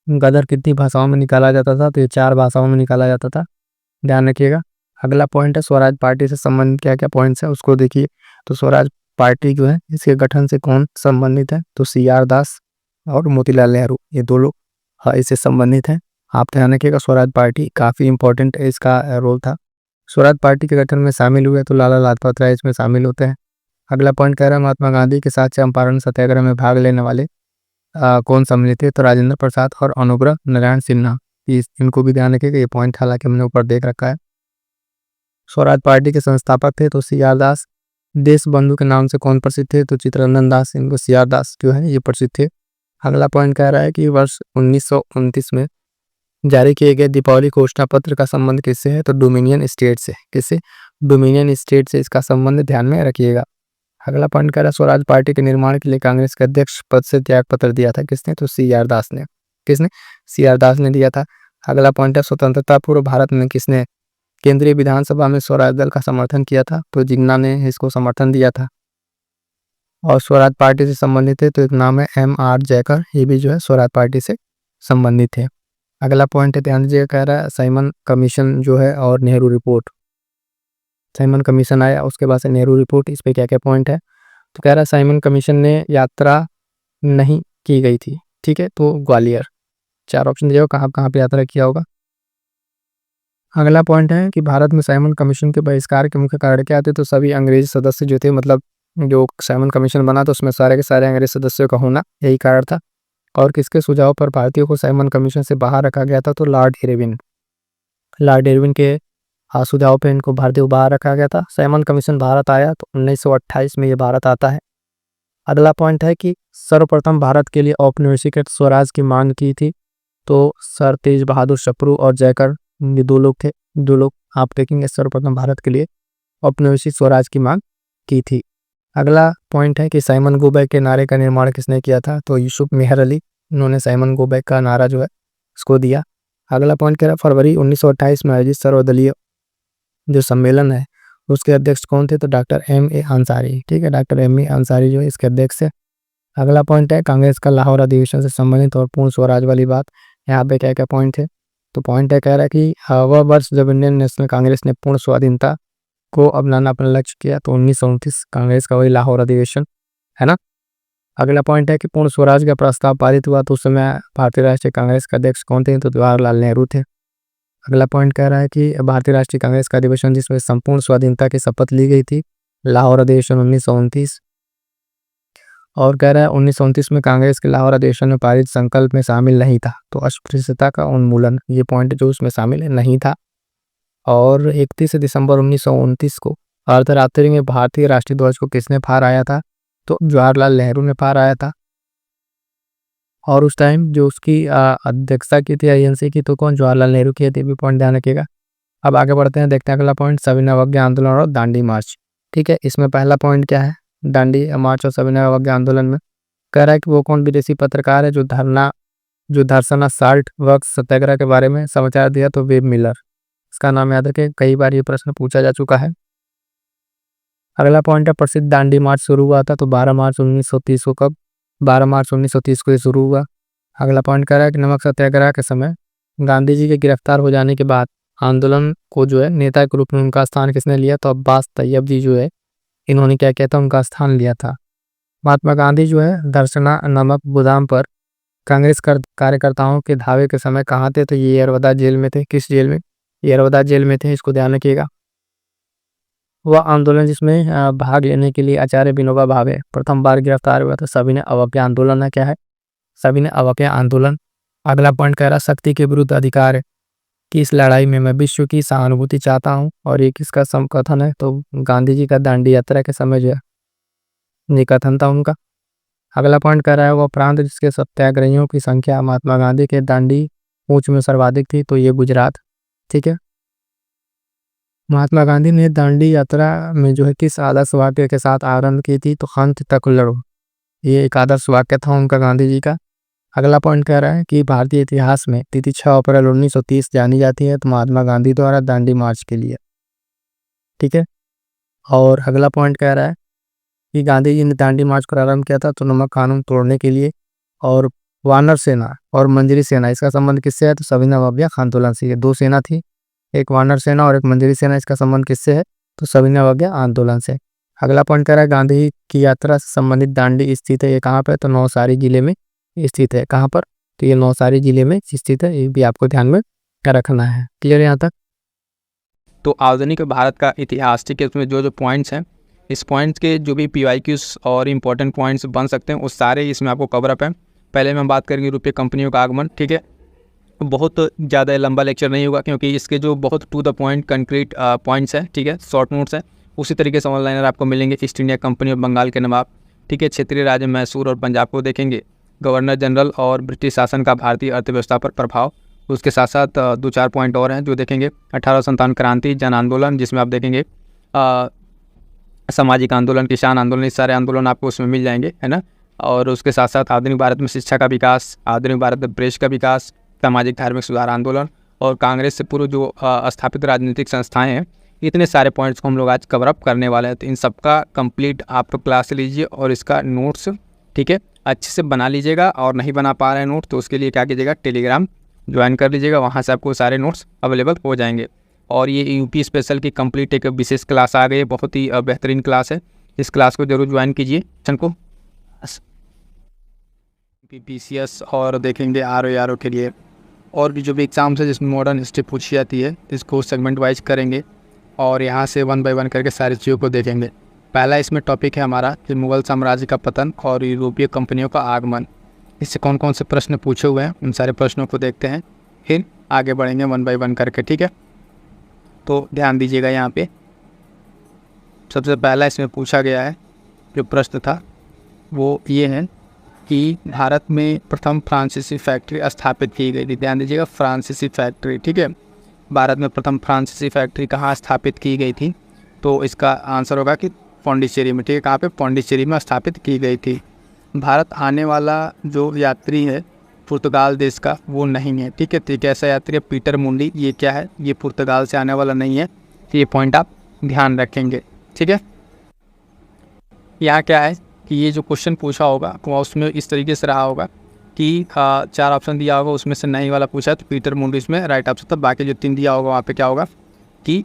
गदर कितनी भाषाओं में निकाला जाता था, तो ये 4 भाषाओं में निकाला जाता था, ध्यान रखिएगा। अगला पॉइंट है स्वराज पार्टी से संबंधित क्या क्या पॉइंट्स है उसको देखिए। तो स्वराज पार्टी जो है इसके गठन से कौन संबंधित है, तो CR दास और मोतीलाल नेहरू, ये 2 लोग इससे संबंधित हैं। आप ध्यान रखिएगा स्वराज पार्टी काफ़ी इंपॉर्टेंट इसका रोल था। स्वराज पार्टी के गठन में शामिल हुए तो लाला लाजपत राय इसमें शामिल होते हैं। अगला पॉइंट कह रहा है महात्मा गांधी के साथ चंपारण सत्याग्रह में भाग लेने वाले कौन सम्मिलित थे, तो राजेंद्र प्रसाद और अनुग्रह नारायण सिन्हा। इनको भी ध्यान रखिएगा, ये पॉइंट हालांकि हमने ऊपर देख रखा है। स्वराज पार्टी के संस्थापक थे तो CR दास। देश बंधु के नाम से कौन प्रसिद्ध थे, तो चित्तरंजन दास, इनको CR दास जो है ये प्रसिद्ध थे। अगला पॉइंट कह रहा है कि वर्ष 1929 में जारी किए गए दीपावली घोषणा पत्र का संबंध किससे है, तो डोमिनियन स्टेट से। किससे, डोमिनियन स्टेट से इसका संबंध ध्यान में रखिएगा। अगला पॉइंट कह रहा है स्वराज पार्टी के निर्माण के लिए कांग्रेस के अध्यक्ष पद से त्याग पत्र दिया था, किसने, तो CR दास ने। किसने, CR दास ने दिया था। अगला पॉइंट है स्वतंत्रता पूर्व भारत में किसने केंद्रीय विधानसभा में स्वराज दल का समर्थन किया था, तो जिन्ना ने इसको समर्थन दिया था। और स्वराज पार्टी से संबंधित है तो एक नाम है MR जयकर, ये भी जो है स्वराज पार्टी से संबंधित है। अगला पॉइंट है ध्यान दीजिएगा, कह रहा है साइमन कमीशन जो है और नेहरू रिपोर्ट। साइमन कमीशन आया उसके बाद से नेहरू रिपोर्ट, इस पे क्या क्या पॉइंट है, तो कह रहा है साइमन कमीशन ने यात्रा नहीं की गई थी, ठीक है, तो ग्वालियर। 4 ऑप्शन दिया कहाँ कहाँ पे यात्रा किया होगा। अगला पॉइंट है कि भारत में साइमन कमीशन के बहिष्कार के मुख्य कारण क्या थे, तो सभी अंग्रेजी सदस्य जो थे, मतलब जो साइमन कमीशन बना तो उसमें सारे के सारे अंग्रेज सदस्यों का होना यही कारण था। और किसके सुझाव पर भारतीयों को साइमन कमीशन से बाहर रखा गया था, तो लॉर्ड इरविन। लॉर्ड इरविन के सुझाव पे इनको भारतीय को बाहर रखा गया था। साइमन कमीशन भारत आया तो 1928 में ये भारत आता है। अगला पॉइंट है कि सर्वप्रथम भारत के लिए औपनिवेशिक स्वराज की मांग की थी, तो सर तेज बहादुर सप्रू और जयकर, ये 2 लोग थे। 2 लोग आप देखेंगे सर्वप्रथम भारत के लिए औपनिवेशिक स्वराज की मांग की थी। अगला पॉइंट है कि साइमन गो बैक के नारे का निर्माण किसने किया था, तो यूसुफ मेहर अली, इन्होंने साइमन गो बैक का नारा जो है उसको दिया। अगला पॉइंट कह रहा है फरवरी 1928 में आयोजित सर्वदलीय जो सम्मेलन है उसके अध्यक्ष कौन थे, तो डॉक्टर MA अंसारी, ठीक है, डॉक्टर MA अंसारी जो है इसके अध्यक्ष है। अगला पॉइंट है कांग्रेस का लाहौर अधिवेशन से संबंधित और पूर्ण स्वराज वाली बात, यहाँ पे क्या क्या पॉइंट है, तो पॉइंट है कह रहा है कि वह वर्ष जब इंडियन नेशनल कांग्रेस ने पूर्ण स्वाधीनता को अपनाना अपना लक्ष्य किया, तो 1929 कांग्रेस का वही लाहौर अधिवेशन, है ना। अगला पॉइंट है कि पूर्ण स्वराज का प्रस्ताव पारित हुआ तो उस समय भारतीय राष्ट्रीय कांग्रेस के अध्यक्ष कौन थे, तो जवाहरलाल नेहरू थे। अगला पॉइंट कह रहा है कि भारतीय राष्ट्रीय कांग्रेस का अधिवेशन जिसमें संपूर्ण स्वाधीनता की शपथ ली गई थी, लाहौर अधिवेशन 1929। और कह रहा है 1929 में कांग्रेस के लाहौर अधिवेशन में पारित संकल्प में शामिल नहीं था, तो अस्पृश्यता का उन्मूलन, ये पॉइंट जो उसमें शामिल नहीं था। और 31 दिसंबर 1929 को अर्धरात्रि में भारतीय राष्ट्रीय ध्वज को किसने फहराया था, तो जवाहरलाल नेहरू ने फहराया था। और उस टाइम जो उसकी अध्यक्षता की थी INC की, तो कौन, जवाहरलाल नेहरू की थी, भी पॉइंट ध्यान रखिएगा। अब आगे बढ़ते हैं, देखते हैं अगला पॉइंट सविनय अवज्ञा आंदोलन और दांडी मार्च, ठीक है। इसमें पहला पॉइंट क्या है, दांडी मार्च और सविनय अवज्ञा आंदोलन में कह रहा है कि वो कौन विदेशी पत्रकार है जो धरना जो दर्शना साल्ट वर्क्स सत्याग्रह के बारे में समाचार दिया तो वेब मिलर, इसका नाम याद रखें, कई बार ये प्रश्न पूछा जा चुका है। अगला पॉइंट है प्रसिद्ध दांडी मार्च शुरू हुआ था तो 12 मार्च 1930 को। कब? 12 मार्च 1930 को ये शुरू हुआ। अगला पॉइंट कह रहा है कि नमक सत्याग्रह के समय गांधी जी के गिरफ्तार हो जाने के बाद आंदोलन को जो है नेता के रूप में उनका स्थान किसने लिया? तो अब्बास तैयब जी जो है इन्होंने क्या किया था, उनका स्थान लिया था। महात्मा गांधी जो है दर्शना नमक गोदाम पर कांग्रेस कार्यकर्ताओं के धावे के समय कहाँ थे? तो ये यरवदा जेल में थे। किस जेल में? यरवदा जेल में थे, इसको ध्यान रखिएगा। वह आंदोलन जिसमें भाग लेने के लिए आचार्य विनोबा भावे प्रथम बार गिरफ्तार हुआ था, सविनय अवज्ञा आंदोलन है। क्या है? सविनय अवज्ञा आंदोलन। अगला पॉइंट कह रहा शक्ति के विरुद्ध अधिकार की इस लड़ाई में मैं विश्व की सहानुभूति चाहता हूँ, और ये किसका कथन है? तो गांधी जी का दांडी यात्रा के समय जो है ये कथन था उनका। अगला पॉइंट कह रहा है वह प्रांत जिसके सत्याग्रहियों की संख्या महात्मा गांधी के दांडी कूच में सर्वाधिक थी, तो ये गुजरात। ठीक है। महात्मा गांधी ने दांडी यात्रा में जो है किस आदर्श वाक्य के साथ आरंभ की थी? तो अंत तक लड़ो, ये एक आदर्श वाक्य था उनका, गांधी जी का। अगला पॉइंट कह रहा है कि भारतीय इतिहास में तिथि 6 अप्रैल 1930 जानी जाती है तो महात्मा गांधी द्वारा दांडी मार्च के लिए। ठीक है। और अगला पॉइंट कह रहा है कि गांधी जी ने दांडी मार्च प्रारंभ किया था तो नमक कानून तोड़ने के लिए। और वानर सेना और मंजरी सेना, इसका संबंध किससे है? तो सविनय अवज्ञा आंदोलन से। ये दो सेना थी, एक वानर सेना और एक मंजरी सेना, इसका संबंध किससे है? तो सविनय अवज्ञा आंदोलन से। अगला पॉइंट कह रहा है गांधी की यात्रा से संबंधित दांडी स्थित है, ये कहाँ पर? तो नौसारी जिले में स्थित है। कहाँ पर? तो ये नौसारी जिले में स्थित है, ये भी आपको ध्यान में रखना है। क्लियर यहाँ तक? तो आधुनिक भारत का इतिहास, ठीक है, उसमें जो जो पॉइंट्स हैं, इस पॉइंट्स के जो भी PYQs और इम्पोर्टेंट पॉइंट्स बन सकते हैं, वो सारे इसमें आपको कवर अप हैं। पहले में हम बात करेंगे यूरोपीय कंपनियों का आगमन। ठीक है, बहुत ज़्यादा लंबा लेक्चर नहीं होगा क्योंकि इसके जो बहुत to the point concrete points हैं, ठीक है, शॉर्ट नोट्स हैं। उसी तरीके से ऑनलाइनर आपको मिलेंगे। East India Company of Bengal के नवाब, ठीक है, क्षेत्रीय राज्य मैसूर और पंजाब को देखेंगे। गवर्नर जनरल और ब्रिटिश शासन का भारतीय अर्थव्यवस्था पर प्रभाव। उसके साथ साथ 2-4 पॉइंट और हैं जो देखेंगे। 1857 क्रांति, जन आंदोलन, जिसमें आप देखेंगे सामाजिक आंदोलन, किसान आंदोलन, इस सारे आंदोलन आपको उसमें मिल जाएंगे, है ना। और उसके साथ साथ आधुनिक भारत में शिक्षा का विकास, आधुनिक भारत में प्रेस का विकास, सामाजिक धार्मिक सुधार आंदोलन और कांग्रेस से पूर्व जो स्थापित राजनीतिक संस्थाएं हैं, इतने सारे पॉइंट्स को हम लोग आज कवर अप करने वाले हैं। तो इन सबका कंप्लीट आप क्लास लीजिए और इसका नोट्स, ठीक है, अच्छे से बना लीजिएगा। और नहीं बना पा रहे हैं नोट तो उसके लिए क्या कीजिएगा, टेलीग्राम ज्वाइन कर लीजिएगा, वहाँ से आपको सारे नोट्स अवेलेबल हो जाएंगे। और ये यूपी स्पेशल की कंप्लीट एक विशेष क्लास आ गई है, बहुत ही बेहतरीन क्लास है। इस क्लास को जरूर ज्वाइन कीजिए। को PCS और देखेंगे RO के लिए, और भी जो भी एग्ज़ाम्स है जिसमें मॉडर्न हिस्ट्री पूछी जाती है, इसको सेगमेंट वाइज करेंगे और यहाँ से 1 बाय 1 करके सारी चीज़ों को देखेंगे। पहला इसमें टॉपिक है हमारा कि मुग़ल साम्राज्य का पतन और यूरोपीय कंपनियों का आगमन। इससे कौन कौन से प्रश्न पूछे हुए हैं उन सारे प्रश्नों को देखते हैं, फिर आगे बढ़ेंगे 1 बाय 1 करके। ठीक है, तो ध्यान दीजिएगा। यहाँ पे सबसे पहला इसमें पूछा गया है जो प्रश्न था वो ये है कि भारत में प्रथम फ्रांसीसी फैक्ट्री स्थापित की गई थी। ध्यान दीजिएगा, फ्रांसीसी फैक्ट्री। ठीक है, भारत में प्रथम फ्रांसीसी फैक्ट्री कहाँ स्थापित की गई थी? तो इसका आंसर होगा कि पौंडीचेरी में। ठीक है, कहाँ पे? पौंडीचेरी में स्थापित की गई थी। भारत आने वाला जो यात्री है पुर्तगाल देश का, वो नहीं है। ठीक है, तो कैसा यात्री है? पीटर मुंडी। ये क्या है? ये पुर्तगाल से आने वाला नहीं है। तो ये पॉइंट आप ध्यान रखेंगे। ठीक है, यहाँ क्या है कि ये जो क्वेश्चन पूछा होगा वह उसमें इस तरीके से रहा होगा कि 4 ऑप्शन दिया होगा, उसमें से नहीं वाला पूछा है तो पीटर मुंडी इसमें राइट ऑप्शन था। बाकी जो 3 दिया होगा वहाँ पे क्या होगा कि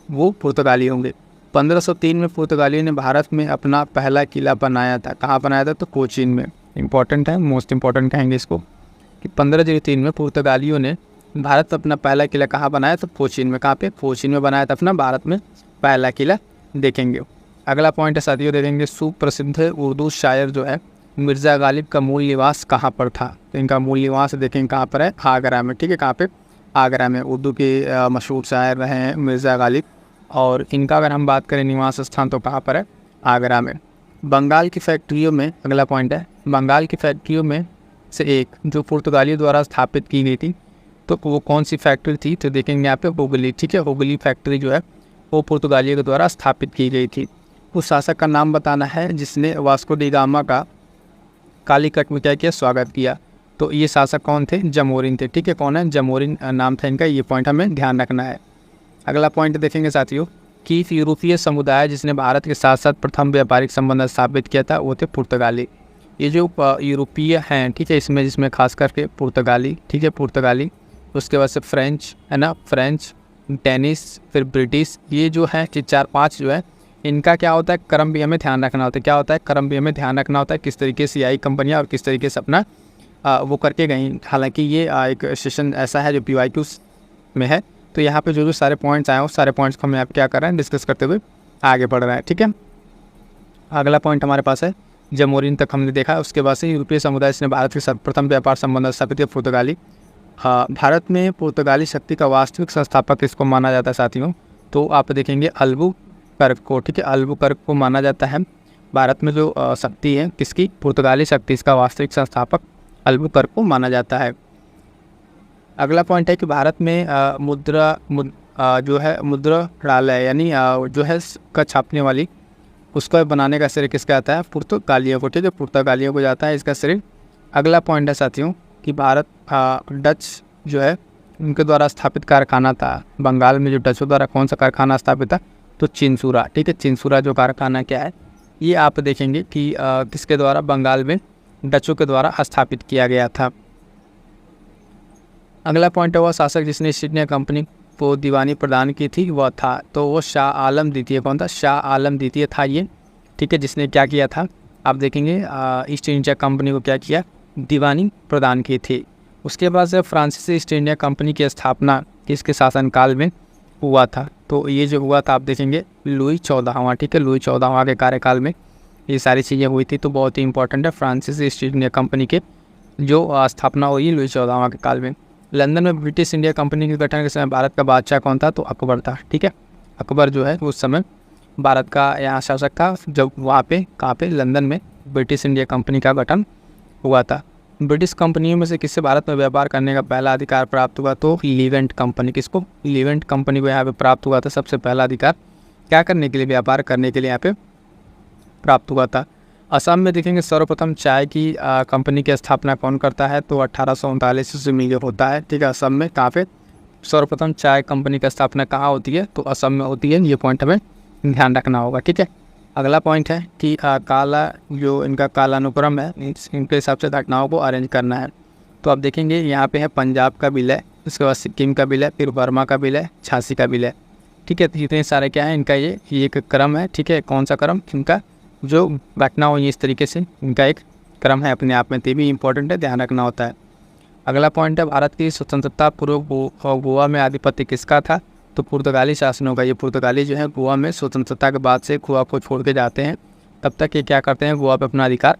वो पुर्तगाली होंगे। 1503 में पुर्तगालियों ने भारत में अपना पहला किला बनाया था। कहाँ बनाया था? तो कोचीन में। इंपॉर्टेंट है, मोस्ट इंपॉर्टेंट कहेंगे इसको कि 1503 में पुर्तगालियों ने भारत अपना पहला किला कहाँ बनाया? तो कोचीन में। कहाँ पे? कोचीन में बनाया था अपना भारत में पहला किला। देखेंगे अगला पॉइंट है साथियों, देखेंगे सुप्रसिद्ध उर्दू शायर जो है मिर्ज़ा गालिब का मूल निवास कहाँ पर था? तो इनका मूल निवास देखेंगे कहाँ पर है? आगरा में। ठीक है, कहाँ पे? आगरा में। उर्दू के मशहूर शायर रहे हैं मिर्ज़ा गालिब, और इनका अगर हम बात करें निवास स्थान तो कहाँ पर है? आगरा में। बंगाल की फैक्ट्रियों में, अगला पॉइंट है, बंगाल की फैक्ट्रियों में से एक जो पुर्तगालियों द्वारा स्थापित की गई थी तो वो कौन सी फैक्ट्री थी? तो देखेंगे यहाँ पे हुगली। ठीक है, हुगली फैक्ट्री जो है वो पुर्तगालियों के द्वारा स्थापित की गई थी। उस शासक का नाम बताना है जिसने वास्को डी गामा का कालीकट में क्या किया? स्वागत किया। तो ये शासक कौन थे? जमोरिन थे। ठीक है, कौन है? जमोरिन नाम था इनका। ये पॉइंट हमें ध्यान रखना है। अगला पॉइंट देखेंगे साथियों कि यूरोपीय समुदाय जिसने भारत के साथ साथ प्रथम व्यापारिक संबंध स्थापित किया था वो थे पुर्तगाली। ये जो यूरोपीय हैं, ठीक है, इसमें जिसमें खास करके पुर्तगाली, ठीक है, पुर्तगाली, उसके बाद से फ्रेंच है ना, फ्रेंच, डेनिश, फिर ब्रिटिश, ये जो है कि 4-5 जो है इनका क्या होता है, क्रम भी हमें ध्यान रखना होता है। क्या होता है? क्रम भी हमें ध्यान रखना होता है, किस तरीके से आई कंपनियाँ और किस तरीके से अपना वो करके गई। हालांकि ये एक सेशन ऐसा है जो PYQ में है, तो यहाँ पे जो सारे पॉइंट्स आए हैं उस सारे पॉइंट्स को हम यहाँ पे क्या कर रहे हैं, डिस्कस करते हुए आगे बढ़ रहे हैं। ठीक है, अगला पॉइंट हमारे पास है जमोरिन तक हमने देखा। उसके बाद से यूरोपीय समुदाय ने भारत के प्रथम व्यापार संबंध स्थापित किया, पुर्तगाली। भारत में पुर्तगाली शक्ति का वास्तविक संस्थापक किसको माना जाता है साथियों? तो आप देखेंगे अल्बुकर्क को। ठीक है, अल्बुकर्क को माना जाता है। भारत में जो शक्ति है किसकी? पुर्तगाली शक्ति, इसका वास्तविक संस्थापक अल्बुकर्क को माना जाता है। अगला पॉइंट है कि भारत में जो है मुद्रालय यानी जो है का छापने वाली, उसको बनाने का श्रेय किसका आता है? पुर्तगालियों को। ठीक है, पुर्तगालियों को जाता है इसका श्रेय। अगला पॉइंट है साथियों कि भारत डच जो है उनके द्वारा स्थापित कारखाना था बंगाल में, जो डचों द्वारा कौन सा कारखाना स्थापित था? तो चिंसूरा। ठीक है, चिंसूरा जो कारखाना क्या है, ये आप देखेंगे कि किसके द्वारा? बंगाल में डचों के द्वारा स्थापित किया गया था। अगला पॉइंट है वह शासक जिसने ईस्ट इंडिया कंपनी को दीवानी प्रदान की थी वह था, तो वो शाह आलम द्वितीय। कौन था? शाह आलम द्वितीय था ये। ठीक है, जिसने क्या किया था? आप देखेंगे ईस्ट इंडिया कंपनी को क्या किया? दीवानी प्रदान की थी। उसके बाद से फ्रांसीसी ईस्ट इंडिया कंपनी की स्थापना किसके शासनकाल में हुआ था? तो ये जो हुआ था आप देखेंगे लुई 14वां। ठीक है, लुई 14वां के कार्यकाल में ये सारी चीज़ें हुई थी। तो बहुत ही इंपॉर्टेंट है, फ्रांसीसी ईस्ट इंडिया कंपनी के जो स्थापना हुई लुई 14वां के काल में। लंदन में ब्रिटिश इंडिया कंपनी के गठन के समय भारत का बादशाह कौन था? तो अकबर था। ठीक है, अकबर जो है उस समय भारत का यहाँ शासक था, जब वहाँ पे कहाँ पे? लंदन में ब्रिटिश इंडिया कंपनी का गठन हुआ था। ब्रिटिश कंपनियों में से किससे भारत में व्यापार करने का पहला अधिकार प्राप्त हुआ? तो लीवेंट कंपनी। किसको? लीवेंट कंपनी को यहाँ पे प्राप्त हुआ था सबसे पहला अधिकार, क्या करने के लिए? व्यापार करने के लिए यहाँ पे प्राप्त हुआ था। असम में देखेंगे सर्वप्रथम चाय की कंपनी की स्थापना कौन करता है? तो 1839 ईस्वी में होता है। ठीक है, असम में कहाँ पे सर्वप्रथम चाय कंपनी की स्थापना कहाँ होती है? तो असम में होती है। ये पॉइंट हमें ध्यान रखना होगा। ठीक है, अगला पॉइंट है कि काला जो इनका कालानुक्रम है, इनके हिसाब से घटनाओं को अरेंज करना है। तो आप देखेंगे यहाँ पे है पंजाब का विलय, उसके बाद सिक्किम का विलय, फिर बर्मा का विलय, झांसी का विलय। ठीक है, तो इतने सारे क्या है इनका ये एक क्रम है। ठीक है, कौन सा क्रम? इनका जो घटना हुई इस तरीके से इनका एक क्रम है अपने आप में, तो भी इंपॉर्टेंट है, ध्यान रखना होता है। अगला पॉइंट है भारत की स्वतंत्रता पूर्व गोवा में आधिपत्य किसका था? तो पुर्तगाली शासनों का। ये पुर्तगाली जो है गोवा में स्वतंत्रता के बाद से गोवा को छोड़ के जाते हैं, तब तक ये क्या करते हैं? गोवा पे अपना अधिकार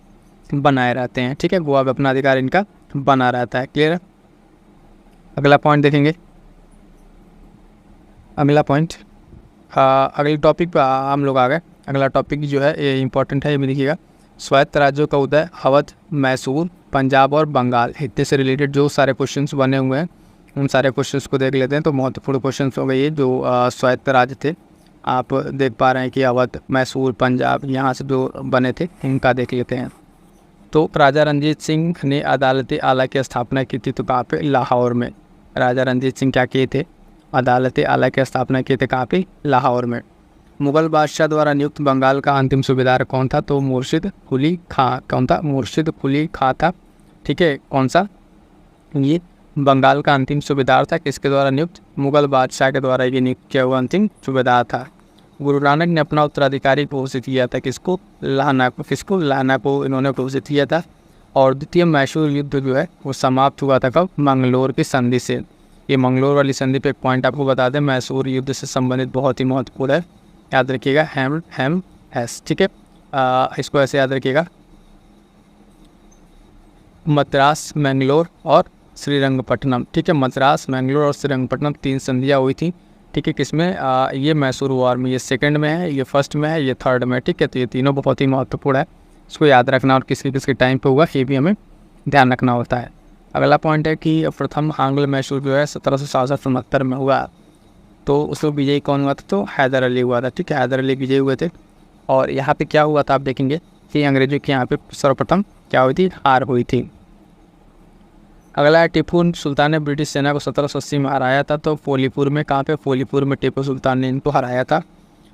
बनाए रहते हैं। ठीक है, गोवा पे अपना अधिकार इनका बना रहता है। क्लियर है? अगला पॉइंट देखेंगे। अगला पॉइंट अगले टॉपिक पर हम लोग आ गए। अगला टॉपिक जो है ये इंपॉर्टेंट है, ये भी देखिएगा। स्वायत्त राज्यों का उदय, अवध, मैसूर, पंजाब और बंगाल, इतने से रिलेटेड जो सारे क्वेश्चंस बने हुए हैं उन सारे क्वेश्चंस को देख लेते हैं। तो महत्वपूर्ण क्वेश्चंस हो गए ये जो स्वायत्त राज्य थे, आप देख पा रहे हैं कि अवध, मैसूर, पंजाब, यहाँ से जो बने थे उनका देख लेते हैं। तो राजा रणजीत सिंह ने अदालत आला की स्थापना की थी, तो कहाँ पे? लाहौर में। राजा रणजीत सिंह क्या किए थे? अदालत आला की स्थापना किए थे, कहाँ पे? लाहौर में। मुगल बादशाह द्वारा नियुक्त बंगाल का अंतिम सूबेदार कौन था? तो मुर्शिद कुली खां। कौन था? मुर्शिद कुली खां था। ठीक है, कौन सा? ये बंगाल का अंतिम सूबेदार था, किसके द्वारा नियुक्त? मुगल बादशाह के द्वारा ये नियुक्त किया हुआ अंतिम सूबेदार था। गुरु नानक ने अपना उत्तराधिकारी घोषित किया था, किसको? लाहना को। किसको? लाहना को इन्होंने घोषित किया था। और द्वितीय मैसूर युद्ध जो है वो समाप्त हुआ था कब? मंगलोर की संधि से। ये मंगलोर वाली संधि पे एक पॉइंट आपको बता दें, मैसूर युद्ध से संबंधित बहुत ही महत्वपूर्ण है, याद रखिएगा। हैम एस। ठीक है, इसको ऐसे याद रखिएगा, मद्रास, मैंगलोर और श्रीरंगपट्टनम। ठीक है, मद्रास, मैंगलोर और श्रीरंगपट्टनम 3 संधियाँ हुई थी। ठीक है, किसमें? ये मैसूर वॉर में। ये सेकंड में है, ये फर्स्ट में है, ये थर्ड में। ठीक है, तो ये तीनों बहुत ही महत्वपूर्ण है, इसको याद रखना। और किसके किसके टाइम पे हुआ ये भी हमें ध्यान रखना होता है। अगला पॉइंट है कि प्रथम आंग्ल मैसूर जो है 1767 में हुआ, तो उसको विजयी कौन हुआ था? तो हैदर अली हुआ था। ठीक है, हैदर अली विजयी हुए थे। और यहाँ पे क्या हुआ था आप देखेंगे कि अंग्रेजों के यहाँ पे सर्वप्रथम क्या हुई थी? हार हुई थी। अगला है टीपू सुल्तान ने ब्रिटिश सेना को 1780 में हराया था। तो फौलीपुर में, कहाँ पे? फौलीपुर में टीपू सुल्तान ने इनको हराया था।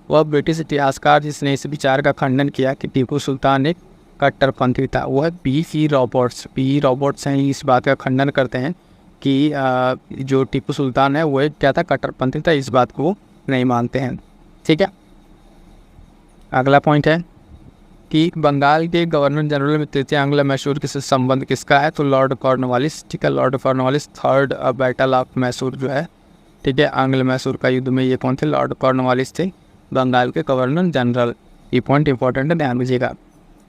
वह ब्रिटिश इतिहासकार जिसने इस विचार का खंडन किया कि टीपू सुल्तान एक कट्टरपंथी था, वो है पी रॉबर्ट्स। पी रॉबर्ट्स हैं, इस बात का खंडन करते हैं कि जो टीपू सुल्तान है वो एक क्या था? कट्टरपंथी था। इस बात को वो नहीं मानते हैं। ठीक है, अगला पॉइंट है कि बंगाल के गवर्नर जनरल में तृतीय एंग्लो मैसूर के संबंध किसका है? तो लॉर्ड कॉर्नवालिस। ठीक है, Lord Cornwallis. Third battle of Mysore जो है, ठीक है, एंग्लो मैसूर का युद्ध में ये कौन थे? लॉर्ड कॉर्नवालिस थे, बंगाल के गवर्नर जनरल। ये पॉइंट इंपॉर्टेंट है, ध्यान दीजिएगा।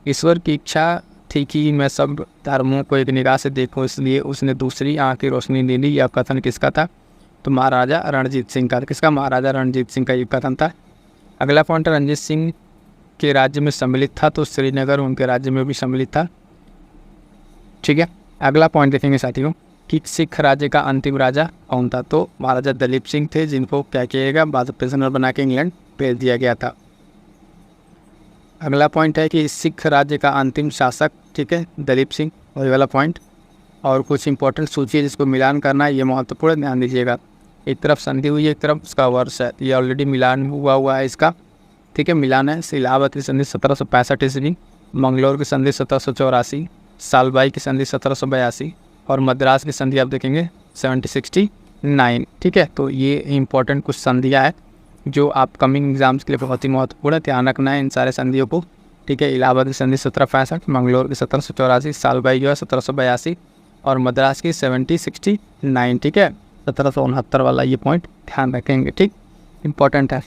ईश्वर की इच्छा थी कि मैं सब धर्मों को एक निगाह से देखूं, इसलिए उसने दूसरी आँख की रोशनी दे दी। यह कथन किसका था? तो महाराजा रणजीत सिंह का। किसका? महाराजा रणजीत सिंह का ये कथन था। अगला पॉइंट, रणजीत सिंह के राज्य में सम्मिलित था, तो श्रीनगर उनके राज्य में भी सम्मिलित था। ठीक है, अगला पॉइंट देखेंगे साथियों कि सिख राज्य का अंतिम राजा कौन था? तो महाराजा दलीप सिंह थे, जिनको क्या किया गया? बाद प्रिजनर बना के इंग्लैंड भेज दिया गया था। अगला पॉइंट है कि सिख राज्य का अंतिम शासक, ठीक है, दलीप सिंह। वही वाला पॉइंट। और कुछ इंपॉर्टेंट सूची है जिसको मिलान करना है, ये महत्वपूर्ण, ध्यान दीजिएगा। एक तरफ संधि हुई है, एक तरफ उसका वर्ष है। ये ऑलरेडी मिलान हुआ है इसका। ठीक है, मिलान है। इलाहाबाद की संधि 1765 ईस्वी, मंगलौर की संधि 1784, सालबाई की संधि 1782 और मद्रास की संधि आप देखेंगे 1769। ठीक है, तो ये इंपॉर्टेंट कुछ संधियाँ हैं जो आप कमिंग एग्जाम्स के लिए बहुत ही महत्वपूर्ण है, ध्यान रखना है इन सारे संधियों को। ठीक है, इलाहाबाद की संधि 1765, मंगलौर की 1784, सालबाई जो है 1782 और मद्रास की 1769। ठीक है, 1769 वाला ये पॉइंट ध्यान रखेंगे। ठीक, इंपॉर्टेंट है।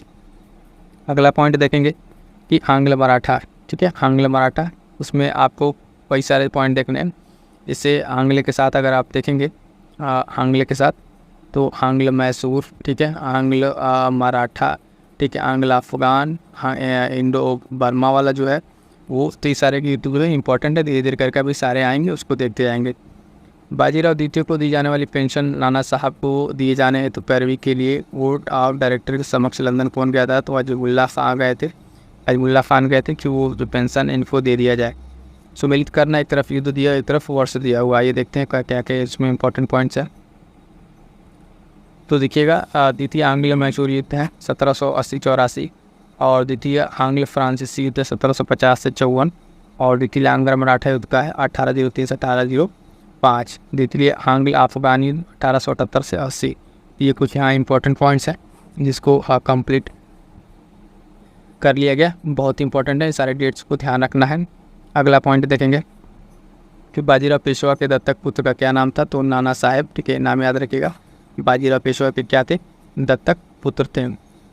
अगला पॉइंट देखेंगे कि आंग्ल मराठा। ठीक है, आंग्ल मराठा, उसमें आपको कई सारे पॉइंट देखने हैं। इससे आंग्ल के साथ अगर आप देखेंगे आंग्ल के साथ, तो आंग्ल मैसूर, ठीक है, आंग्ल मराठा, ठीक है, आंग्ल अफगान, इंडो बर्मा वाला जो है वो, तो सारे की युद्ध इंपॉर्टेंट है। धीरे धीरे करके अभी सारे आएंगे, उसको देखते जाएंगे। बाजीराव द्वितीय को दी जाने वाली पेंशन नाना साहब को दिए जाने हैं, तो पैरवी के लिए बोर्ड ऑफ डायरेक्टर के समक्ष लंदन कौन गया था? तो अजमुल्ला खान गए थे। अजमुल्ला खान गए थे कि वो जो पेंशन इनको दे दिया जाए। सुमिलित करना, एक तरफ युद्ध दिया, एक तरफ वर्ष दिया हुआ। ये देखते हैं क्या क्या इसमें इंपॉर्टेंट पॉइंट्स है। तो देखिएगा, द्वितीय आंग्ल मैसूर युद्ध है 1780-84 और द्वितीय आंग्ल फ्रांसीसी युद्ध है 1750 से 54 और द्वितीय आंग्ल मराठा युद्ध का है 1803 से 1805। द्वितीय आंग्ल अफगान युद्ध 1878 से 80। ये कुछ यहाँ इंपॉर्टेंट पॉइंट्स हैं जिसको कंप्लीट कर लिया गया। बहुत इंपॉर्टेंट है, सारे डेट्स को ध्यान रखना है। अगला पॉइंट देखेंगे कि बाजीराव पेशवा के दत्तक पुत्र का क्या नाम था? तो नाना साहेब। ठीक है, नाम याद रखिएगा। बाजीराव पेशवा के क्या थे? दत्तक पुत्र थे।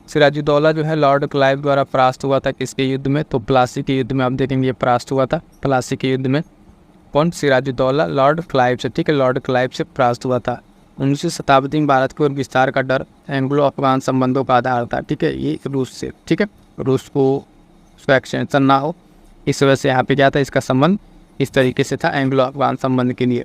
सिराजुद्दौला जो है लॉर्ड क्लाइव द्वारा परास्त हुआ था किसके युद्ध में? तो प्लासी के युद्ध में। आप देखेंगे ये परास्त हुआ था प्लासी के युद्ध में। कौन? सिराजुद्दौला लॉर्ड क्लाइव से। ठीक है, लॉर्ड क्लाइव से परास्त हुआ था। 19वीं शताब्दी में भारत की ओर विस्तार का डर एंग्लो अफगान संबंधों का आधार था। ठीक है, ये रूस से, ठीक है, रूस को उसका एक्सटेंशन ना हो, इस वजह से यहाँ पे क्या था? इसका संबंध इस तरीके से था एंग्लो अफगान संबंध के लिए।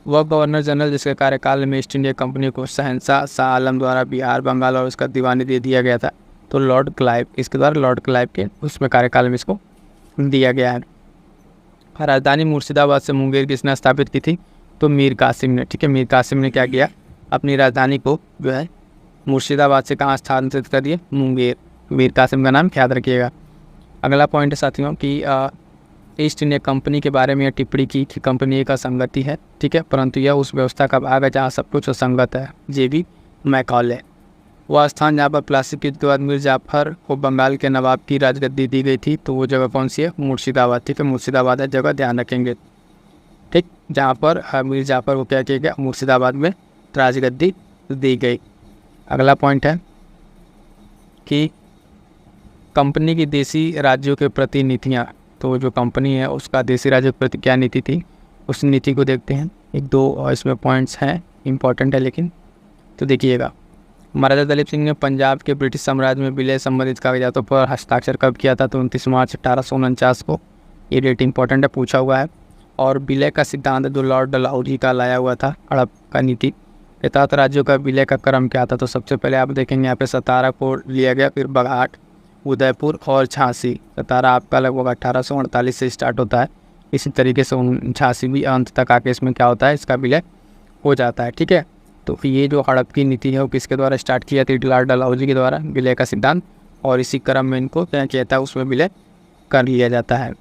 वह गवर्नर जनरल जिसके कार्यकाल में ईस्ट इंडिया कंपनी को शहंशाह शाह आलम द्वारा बिहार, बंगाल और उसका दीवानी दे दिया गया था, तो लॉर्ड क्लाइव, इसके द्वारा लॉर्ड क्लाइव के उसमें कार्यकाल में इसको दिया गया है। राजधानी मुर्शिदाबाद से मुंगेर किसने स्थापित की थी? तो मीर कासिम ने। ठीक है, मीर कासिम ने क्या किया? अपनी राजधानी को जो है मुर्शिदाबाद से कहाँ स्थानांतरित कर दिए? मुंगेर। मीर कासिम का नाम याद रखिएगा। अगला पॉइंट है साथियों कि ईस्ट इंडिया कंपनी के बारे में यह टिप्पणी की कि कंपनी एक असंगति है। ठीक है, परंतु यह उस व्यवस्था का भाग है जहाँ सब कुछ असंगत है। जे.बी. मैकॉले। वह स्थान जहाँ पर प्लासी युद्ध के बाद मीर जाफर को बंगाल के नवाब की राजगद्दी दी गई थी, तो वो जगह कौन सी है? मुर्शिदाबाद। ठीक है, मुर्शिदाबाद है जगह, ध्यान रखेंगे। ठीक, जहाँ पर मीर जाफर को क्या किया गया? मुर्शिदाबाद में राजगद्दी दी गई। अगला पॉइंट है कि कंपनी की देसी राज्यों के प्रति नीतियाँ, तो जो कंपनी है उसका देसी राज्यों के प्रति क्या नीति थी, उस नीति को देखते हैं। एक दो और इसमें पॉइंट्स हैं, इंपॉर्टेंट है लेकिन। तो देखिएगा, महाराजा दलीप सिंह ने पंजाब के ब्रिटिश साम्राज्य में विलय संबंधित कागजातों पर हस्ताक्षर कब किया था? तो 29 मार्च 1849 को। ये डेट इंपॉर्टेंट है, पूछा हुआ है। और विलय का सिद्धांत जो लॉर्ड डलहौजी का लाया हुआ था, हड़प का नीति के तहत राज्यों का विलय का क्रम क्या था? तो सबसे पहले आप देखेंगे यहाँ पे सतारा को लिया गया, फिर बघाट, उदयपुर और झांसी। सतारा आपका लगभग 1848 से स्टार्ट होता है। इसी तरीके से झांसी भी अंत तक आके इसमें क्या होता है? इसका विलय हो जाता है। ठीक है, तो ये जो हड़प की नीति है वो किसके द्वारा स्टार्ट किया थी? लॉर्ड डलहौजी के द्वारा, विलय का सिद्धांत, और इसी क्रम में इनको क्या कहता है उसमें विलय कर लिया जाता है।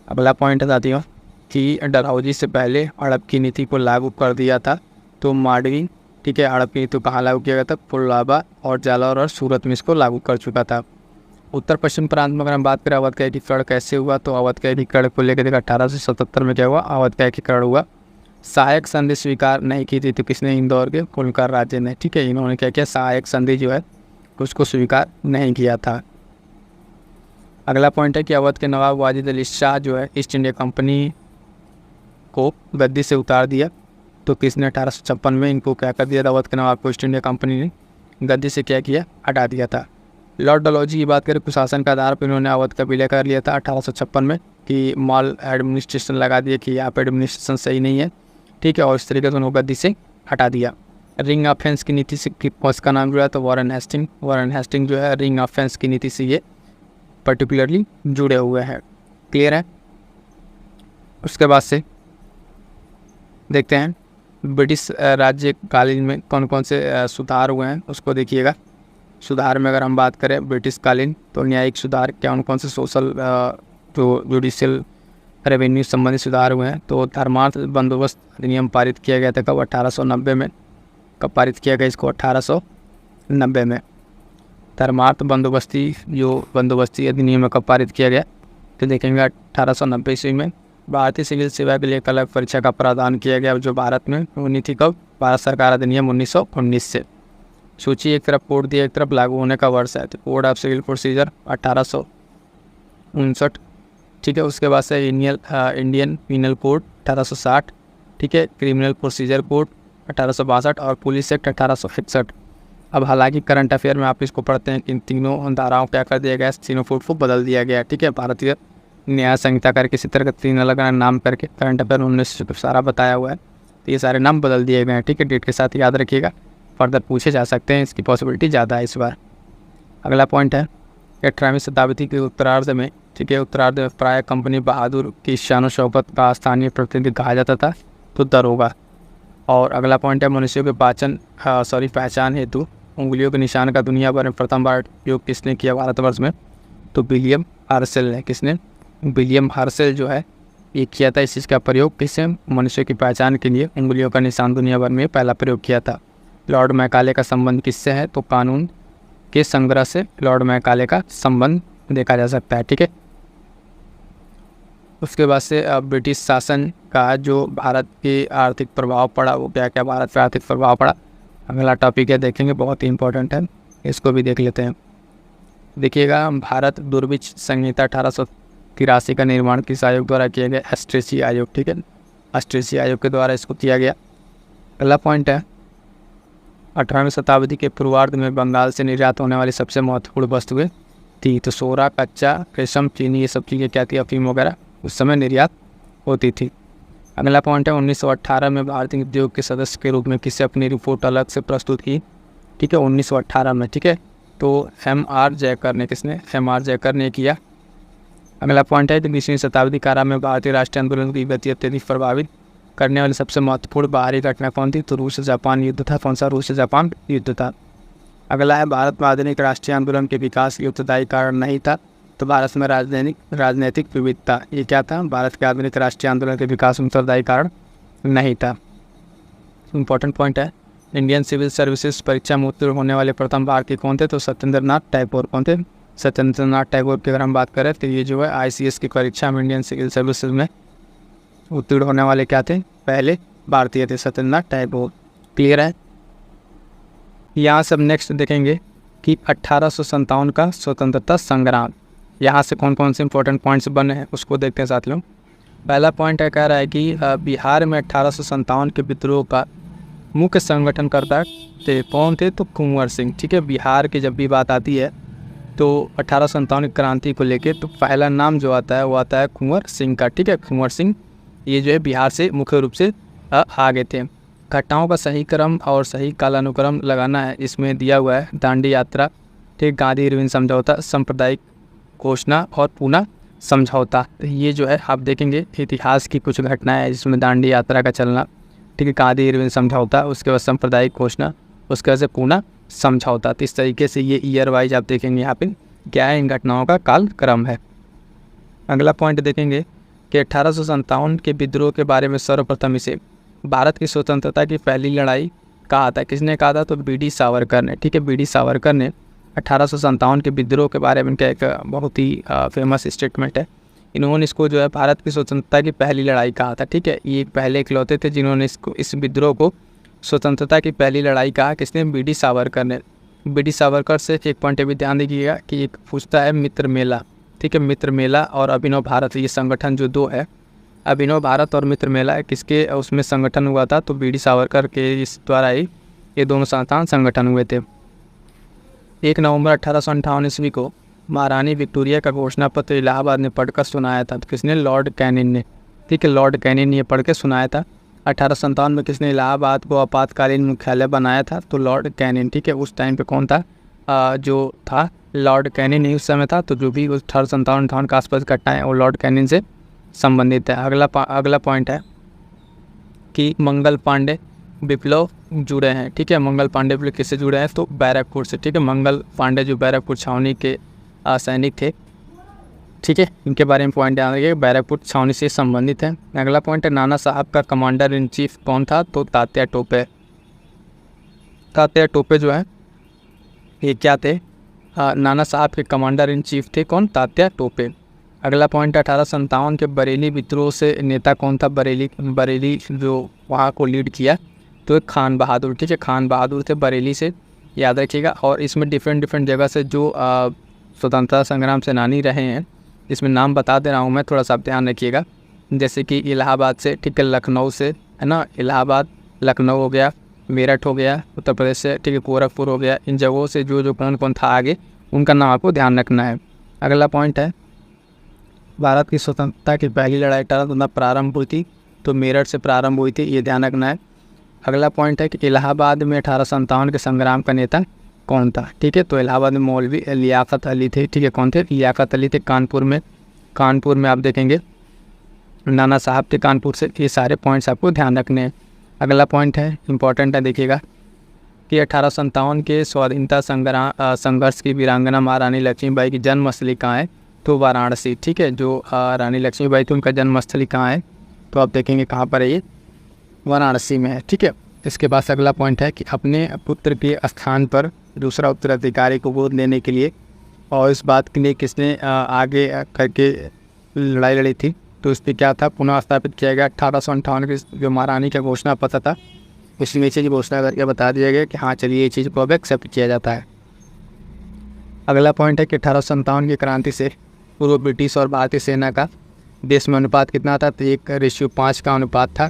अगला पॉइंट है साथियों कि डलहौजी से पहले हड़प की नीति को लागू कर दिया था तो मांडवी। ठीक है, हड़प की नीति को कहाँ लागू किया गया था? कोलाबा और जालौर और सूरत में इसको लागू कर चुका था। उत्तर पश्चिम प्रांत में अगर हम बात करें अवध का एकीकरण कैसे हुआ, तो अवध का एकीकरण को लेकर देखा 1877 में क्या हुआ? अवध का एकीकरण हुआ। सहायक संधि स्वीकार नहीं की थी तो किसने? इंदौर के होलकर राज्य ने। ठीक है, इन्होंने क्या किया? सहायक संधि जो है उसको स्वीकार नहीं किया था। अगला पॉइंट है कि अवध के नवाब वाजिद अली शाह जो है ईस्ट इंडिया कंपनी को गद्दी से उतार दिया, तो किसने? 1856 में इनको क्या कर दिया था? अवध के नवाब को ईस्ट इंडिया कंपनी ने गद्दी से क्या किया? हटा दिया था। लॉर्ड डलहौजी की बात करें, कुशासन का आधार पर इन्होंने अवध का विलय कर लिया था 1856 में कि मॉल एडमिनिस्ट्रेशन लगा दिया कि यहाँ पर एडमिनिस्ट्रेशन सही नहीं है। ठीक है, और इस तरीके से उनको गद्दी से हटा दिया। रिंग ऑफ फेंस की नीति से उसका नाम जुड़ा तो वॉरेन हेस्टिंग। वॉरेन हेस्टिंग जो है रिंग ऑफ फेंस की नीति से ये पर्टिकुलरली जुड़े हुए हैं। क्लियर है? उसके बाद से देखते हैं ब्रिटिश राज्य कालीन में कौन कौन से सुधार हुए हैं उसको देखिएगा। सुधार में अगर हम बात करें ब्रिटिश कालीन तो न्यायिक सुधार कौन कौन से सोशल तो जुडिशियल रेवेन्यू संबंधी सुधार हुए हैं। तो धर्मार्थ बंदोबस्त अधिनियम पारित किया गया था कब? 1890 में। कब पारित किया गया इसको? 1890 में। धर्मार्थ बंदोबस्ती अधिनियम कब पारित किया गया? तो देखेंगे 1890 ईस्वी में। भारतीय सिविल सेवा के लिए एक अलग परीक्षा का प्रावधान किया गया जो भारत में होनी थी कब? भारत सरकार अधिनियम 1919 से। सूची एक तरफ कोड दिया, एक तरफ लागू होने का वर्ष है। तो कोड ऑफ सिविल प्रोसीजर 1859। ठीक है, उसके बाद से इंडियन पीनल कोड 1860। ठीक है, क्रिमिनल प्रोसीजर कोड 1862 और पुलिस एक्ट 1861। अब हालांकि करंट अफेयर में आप इसको पढ़ते हैं कि इन तीनों धाराओं क्या कर दिया गया? तीनों कोड को बदल दिया गया। ठीक है, भारतीय न्याय संहिता करके इसी तरह के 3 अलग अलग नाम करके करंट अफेयर में सारा बताया हुआ है, तो ये सारे नाम बदल दिए गए हैं। ठीक है, डेट के साथ याद रखिएगा, फर्दर पूछे जा सकते हैं, इसकी पॉसिबिलिटी ज़्यादा है इस बार। अगला पॉइंट है 18वीं शताब्दी के उत्तरार्ध में, ठीक है, उत्तरार्ध में प्राय कंपनी बहादुर की शान शौकत का स्थानीय प्रतिनिधि कहा जाता था तो दरोगा। और अगला पॉइंट है मनुष्यों के पहचान हेतु उंगलियों के निशान का दुनिया भर में प्रथम बार उपयोग किसने किया भारतवर्ष में? तो विलियम हर्शल ने। किसने? विलियम हर्शल जो है ये किया था। इस चीज़ का प्रयोग किससे? मनुष्य की पहचान के लिए उंगलियों का निशान दुनिया भर में पहला प्रयोग किया था। लॉर्ड मैकाले का संबंध किससे है? तो कानून के संग्रह से लॉर्ड मैकाले का संबंध देखा जा सकता है। ठीक है, उसके बाद से ब्रिटिश शासन का जो भारत के आर्थिक प्रभाव पड़ा वो क्या क्या भारत पर आर्थिक प्रभाव पड़ा, अगला टॉपिक है, देखेंगे, बहुत ही इंपॉर्टेंट है, इसको भी देख लेते हैं। देखिएगा, भारत दुर्भिक्ष संहिता 1883 का निर्माण किस आयोग द्वारा किया गया? एस्ट्रेसी आयोग। ठीक है, एस्ट्रेसी आयोग के द्वारा इसको किया गया। अगला पॉइंट है 18वीं शताब्दी के पूर्वार्ध में बंगाल से निर्यात होने वाली सबसे महत्वपूर्ण वस्तुएं थी तो सोरा, कच्चा, रेशम, चीनी, ये सब चीज़ें क्या थी? अफीम वगैरह उस समय निर्यात होती थी। अगला पॉइंट है 1918 में भारतीय उद्योग के सदस्य के रूप में किससे अपनी रिपोर्ट अलग से प्रस्तुत की? ठीक है, 1918 में। ठीक है, तो M.R. जयकर ने। किसने? M.R. जयकर ने किया। अगला पॉइंट है 20वीं शताब्दी कारा में भारतीय राष्ट्रीय आंदोलन की गति अत्यधिक प्रभावित करने वाली सबसे महत्वपूर्ण बाहरी घटना कौन थी? तो रूस जापान युद्ध था। कौन सा? रूस जापान युद्ध था। अगला है भारत में आधुनिक राष्ट्रीय आंदोलन के विकास के उत्तरदायी कारण नहीं था तो भारत में राजनीतिक विविधता। ये क्या था? भारत के आधुनिक राष्ट्रीय आंदोलन के विकास में उत्तरदायी कारण नहीं था। इंपॉर्टेंट पॉइंट है इंडियन सिविल सर्विसेज परीक्षा में उत्तीर्ण होने वाले प्रथम भारतीय कौन थे? तो सत्येंद्र नाथ टैगोर। कौन थे? सत्येंद्र नाथ टैगोर की अगर हम बात करें तो ये जो है ICS की परीक्षा में इंडियन सिविल सर्विसेज में उत्तीर्ण होने वाले क्या थे? पहले भारतीय थे, सत्येंद्र नाथ टैगोर। क्लियर है? यहाँ सब नेक्स्ट देखेंगे कि 1857 का स्वतंत्रता संग्राम, यहाँ से कौन कौन से इंपॉर्टेंट पॉइंट्स बने हैं उसको देखते हैं साथियों। पहला पॉइंट है कह रहा है कि बिहार में 1857 के विद्रोह का मुख्य संगठनकर्ता थे। कौन थे? तो कुंवर सिंह। ठीक है, बिहार की जब भी बात आती है तो 1857 की क्रांति को लेके तो पहला नाम जो आता है वो आता है कुंवर सिंह का। ठीक है, कुंवर सिंह ये जो है बिहार से मुख्य रूप से आगे थे। घटनाओं का सही क्रम और सही कालानुक्रम लगाना है, इसमें दिया हुआ है दांडी यात्रा, ठीक, गांधी इरविन समझौता, सांप्रदायिक घोषणा और पूना समझौता। तो ये जो है आप देखेंगे इतिहास की कुछ घटनाएं हैं जिसमें दांडी यात्रा का चलना, ठीक है, कादी इरविन समझौता, उसके बाद सांप्रदायिक घोषणा, उसके बाद से पूना समझौता। तो इस तरीके से ये ईयर वाइज आप देखेंगे यहाँ पे क्या है, इन घटनाओं का कालक्रम है। अगला पॉइंट देखेंगे कि 1857 के विद्रोह के बारे में सर्वप्रथम इसे भारत की स्वतंत्रता की पहली लड़ाई कहा था। किसने कहा था? तो बी.डी. सावरकर ने। ठीक है, बी.डी. सावरकर ने 1857 के विद्रोह के बारे में इनका एक बहुत ही फेमस स्टेटमेंट है। इन्होंने इसको जो है भारत की स्वतंत्रता की पहली लड़ाई कहा था। ठीक है, ये पहले इकलौते थे जिन्होंने इस विद्रोह को स्वतंत्रता की पहली लड़ाई कहा। किसने? बी.डी. सावरकर ने। बी.डी. सावरकर से एक पॉइंट भी ध्यान दीजिएगा कि एक पूछता है मित्र मेला। ठीक है, मित्र मेला और अभिनव भारत, ये संगठन जो दो है, अभिनव भारत और मित्र मेला, किसके उसमें संगठन हुआ था? तो बी.डी. सावरकर के इस द्वारा ही ये दोनों संस्थान संगठन हुए थे। 1 नवंबर 1858 ईस्वी को महारानी विक्टोरिया का घोषणा पत्र इलाहाबाद ने पढ़कर सुनाया था। तो किसने? लॉर्ड कैनिंग ने। ठीक है, लॉर्ड कैनिंग ने ये पढ़ के सुनाया था। 1857 में किसने इलाहाबाद को आपातकालीन मुख्यालय बनाया था? तो लॉर्ड कैनिंग। ठीक है, उस टाइम पे कौन था? जो था लॉर्ड कैनिंग नहीं उस समय था। तो जो भी उस 1857-58 के आसपास घटनाएं वो लॉर्ड कैनिंग से संबंधित है। अगला पॉइंट है कि मंगल पांडे विप्लव जुड़े हैं। ठीक है, मंगल पांडे विप्लव किससे जुड़े हैं? तो बैरकपुर से। ठीक है, मंगल पांडे जो बैरकपुर छावनी के सैनिक थे। ठीक है, इनके बारे में पॉइंट ध्यान रखिए, बैरकपुर छावनी से संबंधित है। अगला पॉइंट है नाना साहब का कमांडर इन चीफ कौन था? तो तात्या टोपे। तात्या टोपे जो है ये क्या थे? नाना साहब के कमांडर इन चीफ थे। कौन? तात्या टोपे। अगला पॉइंट 1857 के बरेली विद्रोह से नेता कौन था? बरेली जो वहाँ को लीड किया तो खान बहादुर। ठीक है, खान बहादुर थे बरेली से, याद रखिएगा। और इसमें डिफरेंट जगह से जो स्वतंत्रता संग्राम सेनानी रहे हैं, इसमें नाम बता दे रहा हूँ मैं, थोड़ा सा ध्यान रखिएगा। जैसे कि इलाहाबाद से, ठीक है, लखनऊ से, है ना, इलाहाबाद लखनऊ हो गया, मेरठ हो गया उत्तर प्रदेश से, ठीक है, गोरखपुर हो गया। इन जगहों से जो कौन था आगे, उनका नाम आपको ध्यान रखना है। अगला पॉइंट है भारत की स्वतंत्रता की पहली लड़ाई प्रारंभ हुई थी, तो मेरठ से प्रारंभ हुई थी, ये ध्यान रखना है। अगला पॉइंट है कि इलाहाबाद में 1857 के संग्राम का नेता कौन था? ठीक है, तो इलाहाबाद में मौलवी लियाकत अली थे। ठीक है, कौन थे? लियाकत अली थे। कानपुर में आप देखेंगे नाना साहब थे कानपुर से। ये सारे पॉइंट्स आपको ध्यान रखने हैं। अगला पॉइंट है इंपॉर्टेंट है, देखिएगा कि 1857 के स्वाधीनता संघर्ष की वीरांगना महारानी लक्ष्मीबाई की जन्मस्थली कहाँ है? तो वाराणसी। ठीक है, जो रानी लक्ष्मीबाई थी उनका जन्मस्थली कहाँ है? तो आप देखेंगे कहाँ पर है, ये वाराणसी में है। ठीक है, इसके बाद अगला पॉइंट है कि अपने पुत्र के स्थान पर दूसरा उत्तराधिकारी को गोद लेने के लिए और इस बात के लिए किसने आगे करके लड़ाई लड़ी थी? तो इस पर क्या था? पुनः स्थापित किया गया 1858 की जो महारानी का घोषणा पत्र था, इसमें नीचे की घोषणा करके बता दिया गया कि हाँ चलिए ये चीज़ को अब एक्सेप्ट किया जाता है। अगला पॉइंट है कि 1857 की क्रांति से पूर्व ब्रिटिश और भारतीय सेना का देश में अनुपात कितना था? तो 1:5 का अनुपात था।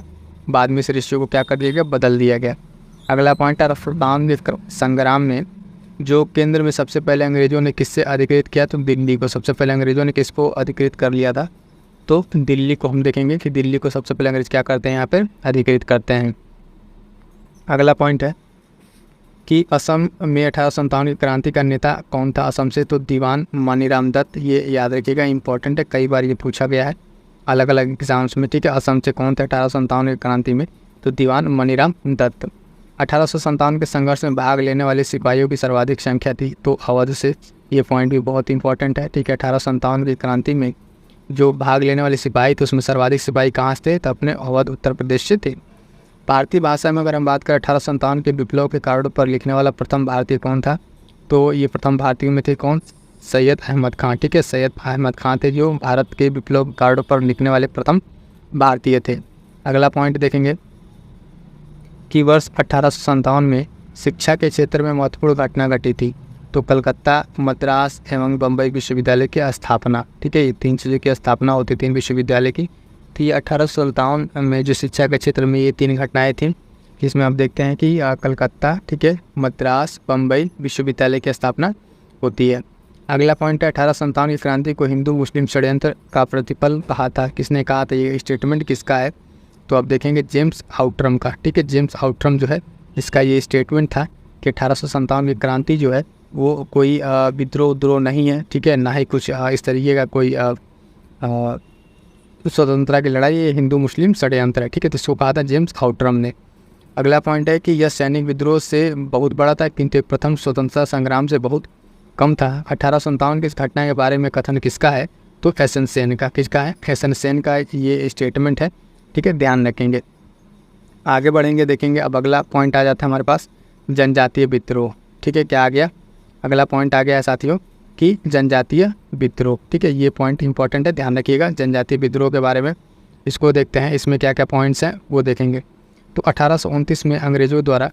बाद में इस रेशियो को क्या कर दिया गया? बदल दिया गया। अगला पॉइंट है रफतान संग्राम में जो केंद्र में सबसे पहले अंग्रेज़ों ने किससे अधिकृत किया? तो दिल्ली को। सबसे पहले अंग्रेज़ों ने किसको अधिकृत कर लिया था? तो दिल्ली को। हम देखेंगे कि दिल्ली को सबसे पहले अंग्रेज़ क्या करते हैं, यहाँ पर अधिकृत करते हैं। अगला पॉइंट है कि असम में 1857 की क्रांति का नेता कौन था असम से? तो दीवान मनीराम दत्त। ये याद रखिएगा, इंपॉर्टेंट है, कई बार ये पूछा गया है अलग अलग एग्जाम्स में। ठीक है, असम से कौन थे 1857 की क्रांति में? तो दीवान मनीराम दत्त। 1857 के संघर्ष में भाग लेने वाले सिपाहियों की सर्वाधिक संख्या थी तो अवध से। ये पॉइंट भी बहुत इंपॉर्टेंट है। ठीक है, 1857 की क्रांति में जो भाग लेने वाले सिपाही थे उसमें सर्वाधिक सिपाही कहाँ से थे? तो अपने अवध उत्तर प्रदेश से थे। भारतीय भाषा में अगर हम बात करें 1857 के विप्लव के कारणों पर लिखने वाला प्रथम भारतीय कौन था? तो ये प्रथम भारतीय में थे कौन? सैयद अहमद खान। ठीक है, सैयद अहमद खान थे जो भारत के विप्लव कारणों पर लिखने वाले प्रथम भारतीय थे। अगला पॉइंट देखेंगे कि वर्ष 1857 में शिक्षा के क्षेत्र में महत्वपूर्ण घटना घटी थी। तो कलकत्ता, मद्रास एवं बम्बई विश्वविद्यालय की स्थापना। ठीक है, ये 3 चीज़ों की स्थापना होती 3 विश्वविद्यालय की थी। 1857 में जो शिक्षा के क्षेत्र में ये 3 घटनाएं थीं, जिसमें आप देखते हैं कि कलकत्ता, ठीक है, मद्रास, बम्बई विश्वविद्यालय की स्थापना होती है। अगला पॉइंट है 1857 की क्रांति को हिंदू मुस्लिम षड्यंत्र का प्रतिफल कहा था। किसने कहा था? ये स्टेटमेंट किसका है? तो आप देखेंगे जेम्स आउट्रम का। ठीक है, जेम्स आउट्रम जो है इसका ये स्टेटमेंट था कि 1857 की क्रांति जो है वो कोई विद्रोह नहीं है। ठीक है, ना ही कुछ इस तरीके का कोई स्वतंत्रता की लड़ाई ये हिंदू मुस्लिम षड्यंत्र है, ठीक है। तो इसको कहा था जेम्स आउट्रम ने। अगला पॉइंट है कि यह सैनिक विद्रोह से बहुत बड़ा था किंतु प्रथम स्वतंत्रता संग्राम से बहुत कम था। 1857 की इस घटना के बारे में कथन किसका है? तो एसएन सेन का। किसका है? एसएन सेन का ये स्टेटमेंट है, ठीक है, ध्यान रखेंगे। आगे बढ़ेंगे, देखेंगे। अब अगला पॉइंट आ जाता है हमारे पास जनजातीय विद्रोह, ठीक है। क्या आ गया? अगला पॉइंट आ गया है साथियों कि जनजातीय विद्रोह, ठीक है। ये पॉइंट इंपॉर्टेंट है, ध्यान रखिएगा जनजातीय विद्रोह के बारे में। इसको देखते हैं, इसमें क्या क्या पॉइंट्स हैं वो देखेंगे। तो 1829 में अंग्रेज़ों द्वारा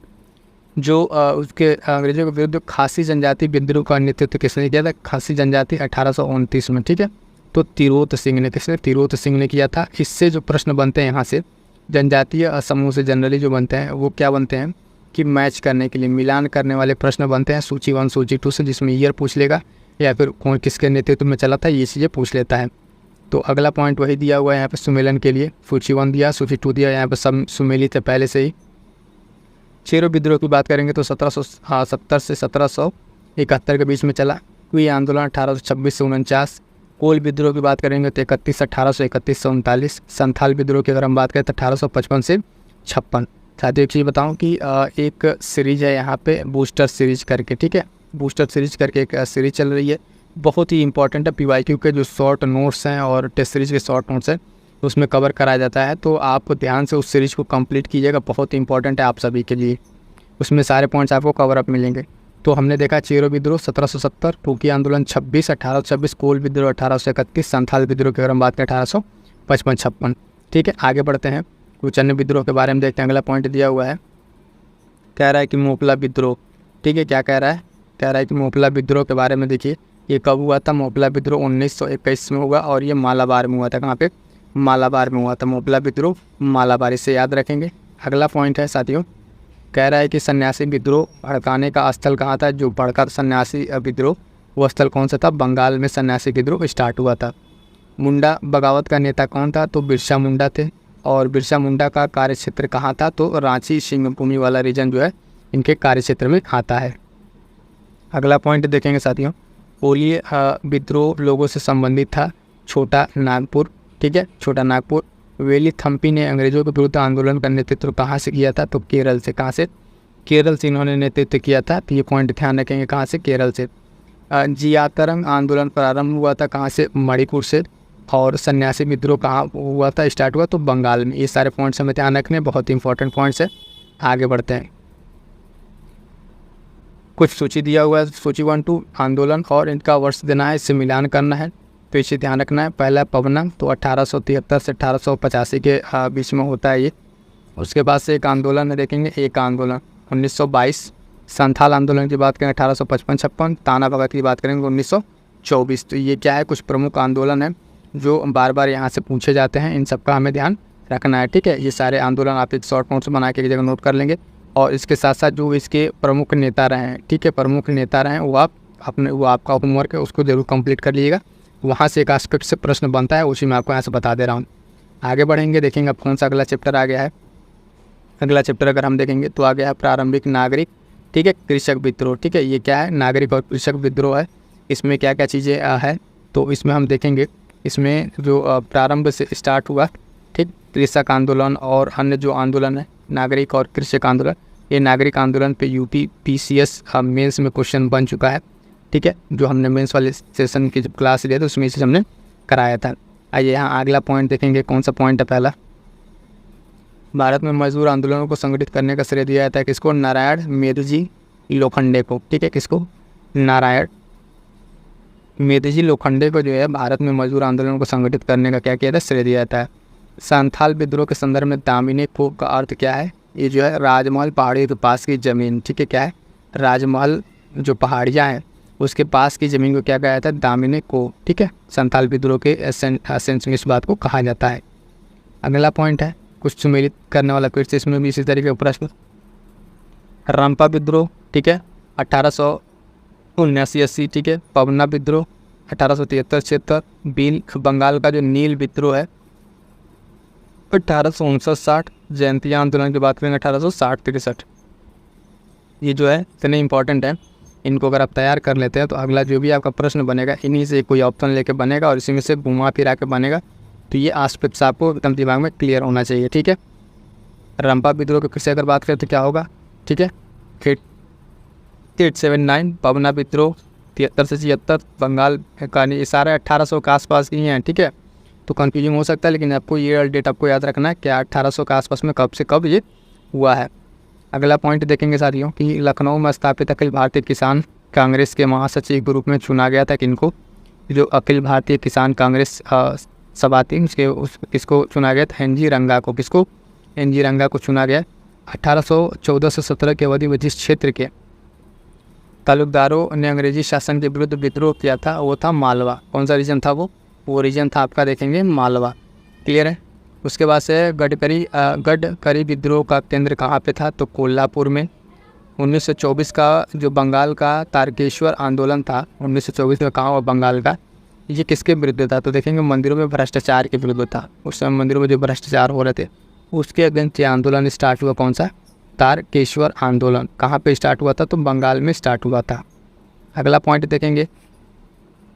जो उसके अंग्रेज़ों के विरुद्ध खासी जनजाति विद्रोह का नेतृत्व किसने किया था? खासी जनजाति 1829 में, ठीक है। तो तिरोत सिंह ने, किसने? तिरोत सिंह ने किया था। इससे जो प्रश्न बनते हैं यहाँ से जनजातीय समूह से जनरली जो बनते हैं वो क्या बनते हैं कि मैच करने के लिए मिलान करने वाले प्रश्न बनते हैं सूची 1 सूची 2 से, जिसमें ईयर पूछ लेगा या फिर कौन किसके नेतृत्व में चला था ये चीज़ें पूछ लेता है। तो अगला पॉइंट वही दिया हुआ है यहाँ पे सुमेलन के लिए। सूची 1 दिया, सूची 2 दिया, यहाँ पे सब सुमेलित है पहले से ही। चेरो विद्रोह की बात करेंगे तो 1770 से 1771 के बीच में चला। कोई आंदोलन 1826 से 49। कोल विद्रोह की बात करेंगे तो 1831 से 39। संथाल विद्रोह की अगर हम बात करें तो 1855 से 56। साथियों एक चीज़ बताऊँ कि एक सीरीज़ है यहाँ पे बूस्टर सीरीज करके, ठीक है। बूस्टर सीरीज करके एक सीरीज चल रही है, बहुत ही इंपॉर्टेंट है। पीवाईक्यू के जो शॉर्ट नोट्स हैं और टेस्ट सीरीज के शॉर्ट नोट्स हैं उसमें कवर कराया जाता है। तो आप ध्यान से उस सीरीज़ को कंप्लीट कीजिएगा, बहुत इंपॉर्टेंट है आप सभी के लिए। उसमें सारे पॉइंट्स आपको कवर अप मिलेंगे। तो हमने देखा चेरो विद्रोह 1770, टूकी आंदोलन 26 1826, कोल विद्रोह 1831, संथाल विद्रोह की अगर हम बात करें 1855-56, ठीक है। आगे बढ़ते हैं, कुछ अन्य विद्रोह के बारे में देखते हैं। अगला पॉइंट दिया हुआ है, कह रहा है कि मोपला विद्रोह, ठीक है। क्या कह रहा है? कह रहा है कि मोपला विद्रोह के बारे में देखिए, ये कब हुआ था? मोपला विद्रोह 1921 में हुआ और ये मालाबार में हुआ था। कहाँ पे? मालाबार में हुआ था मोपला विद्रोह, मालाबार, इसे याद रखेंगे। अगला पॉइंट है साथियों, कह रहा है कि सन्यासी विद्रोह भड़काने का स्थल कहाँ था? जो भड़का सन्यासी विद्रोह वो स्थल कौन सा था? बंगाल में सन्यासी विद्रोह स्टार्ट हुआ था। मुंडा बगावत का नेता कौन था? तो बिरसा मुंडा थे। और बिरसा मुंडा का कार्यक्षेत्र कहाँ था? तो रांची सिंहभूमि वाला रीजन जो है इनके कार्यक्षेत्र में आता है। अगला पॉइंट देखेंगे साथियों, कोलिय विद्रोह लोगों से संबंधित था, छोटा नागपुर, ठीक है, छोटा नागपुर। वेली थम्पी ने अंग्रेजों के विरुद्ध आंदोलन का नेतृत्व कहाँ से किया था? तो केरल से। कहाँ से? केरल से इन्होंने नेतृत्व किया था। तो ये पॉइंट ध्यान रखेंगे, कहाँ से? केरल से। जियातरंग आंदोलन प्रारंभ हुआ था कहाँ से? मणिपुर से। और सन्यासी विद्रोह कहाँ हुआ था, स्टार्ट हुआ? तो बंगाल में। ये सारे पॉइंट्स हमें ध्यान रखने, बहुत इंपॉर्टेंट पॉइंट्स है। आगे बढ़ते हैं, कुछ सूची दिया हुआ है, सूची 1 2 आंदोलन और इनका वर्ष देना है, इससे मिलान करना है, तो इसे ध्यान रखना है। पहला पवना, तो 1873 से 1885 के बीच में होता है ये। उसके बाद से एक आंदोलन है, देखेंगे एक आंदोलन 1922। संथाल आंदोलन की बात करें 1855-56। ताना भगत की बात करेंगे 1924। तो ये क्या है? कुछ प्रमुख आंदोलन है जो बार बार यहाँ से पूछे जाते हैं, इन सब का हमें ध्यान रखना है, ठीक है। ये सारे आंदोलन आप एक शॉर्ट नोट्स बना के एक जगह नोट कर लेंगे। और इसके साथ साथ जो इसके प्रमुख नेता रहे हैं, ठीक है, प्रमुख नेता रहे हैं, वो आपका होमवर्क है, उसको जरूर कंप्लीट कर लीजिएगा। वहाँ से एक एस्पेक्ट से प्रश्न बनता है, उसी मैं आपको यहाँ से बता दे रहा हूँ। आगे बढ़ेंगे, देखेंगे अब कौन सा अगला चैप्टर आ गया है। अगला चैप्टर अगर हम देखेंगे तो आ गया है प्रारंभिक नागरिक, ठीक है, कृषक विद्रोह, ठीक है। ये क्या है? नागरिक और कृषक विद्रोह है। इसमें क्या क्या चीज़ें है तो इसमें हम देखेंगे, इसमें जो प्रारंभ से स्टार्ट हुआ, ठीक, कृषक आंदोलन और अन्य जो आंदोलन है नागरिक और कृषक आंदोलन। ये नागरिक आंदोलन पे यूपी PCS मेंस में क्वेश्चन बन चुका है, ठीक है, जो हमने मेंस वाले सेशन की जब क्लास लिया था उसमें इसे हमने कराया था। आइए यहाँ अगला पॉइंट देखेंगे, कौन सा पॉइंट है? पहला, भारत में मजदूर आंदोलनों को संगठित करने का श्रेय दिया जाता है किसको? नारायण मेघजी लोखंडे को, ठीक है। किसको? नारायण मेघजी लोखंडे को जो है भारत में मजदूर आंदोलनों को संगठित करने का क्या किया था? श्रेय दिया जाता है। संथाल विद्रोह के संदर्भ में दामिनी को का अर्थ क्या है? ये जो है राजमहल पहाड़ी के पास की ज़मीन, ठीक है। क्या है? राजमहल जो पहाड़ियाँ हैं उसके पास की ज़मीन को क्या कहा जाता है? दामिनी को, ठीक है। संथाल विद्रोह के एसेंस में इस बात को कहा जाता है। अगला पॉइंट है कुछ सुमेलित करने वाला, फिर से इसमें भी इसी तरीके का प्रश्न। रंपा विद्रोह, ठीक है, 1879-80, ठीक है। पवना विद्रोह 1873-76। बिल बंगाल का जो नील विद्रोह है 1859-60। जयंतिया आंदोलन की बात करेंगे 1860-63। ये जो है इतने इंपॉर्टेंट है, इनको अगर आप तैयार कर लेते हैं तो अगला जो भी आपका प्रश्न बनेगा इन्हीं से कोई ऑप्शन लेके बनेगा और इसी में से घुमा फिरा के बनेगा। तो ये एस्पेक्ट्स आपको एकदम दिमाग में क्लियर होना चाहिए, ठीक है। रंपा विद्रोह की फिर से अगर बात करें तो क्या होगा, ठीक है, 879, पवना विद्रोह 73 से 76, बंगाल कहानी, ये सारे 1800 के आसपास ही हैं, ठीक है। तो कन्फ्यूजिंग हो सकता है, लेकिन आपको ये डेट आपको याद रखना है, क्या 1800 के आसपास में कब से कब ये हुआ है। अगला पॉइंट देखेंगे साथियों कि लखनऊ में स्थापित अखिल भारतीय किसान कांग्रेस के महासचिव के रूप में चुना गया था किनको, जो अखिल भारतीय किसान कांग्रेस सभा थी उसके किसको चुना गया था, एन.जी. रंगा को। किसको, एन.जी. रंगा को चुना गया। 1814 से 17 की अवधि में जिस क्षेत्र के तालुकदारों ने अंग्रेजी शासन के विरुद्ध विद्रोह किया था वो था मालवा। कौन सा रीजन था वो रीजन था आपका देखेंगे मालवा। क्लियर है। उसके बाद से गडकरी विद्रोह का केंद्र कहाँ पे था, तो कोल्हापुर में। 1924 का जो बंगाल का तारकेश्वर आंदोलन था 1924 में कहाँ हुआ, बंगाल का, ये किसके विरुद्ध था, तो देखेंगे मंदिरों में भ्रष्टाचार के विरुद्ध था। उस समय मंदिरों में जो भ्रष्टाचार हो रहे थे उसके अगेंस्ट ये आंदोलन स्टार्ट हुआ। कौन सा, तारकेश्वर आंदोलन। कहाँ पे स्टार्ट हुआ था, तो बंगाल में स्टार्ट हुआ था। अगला पॉइंट देखेंगे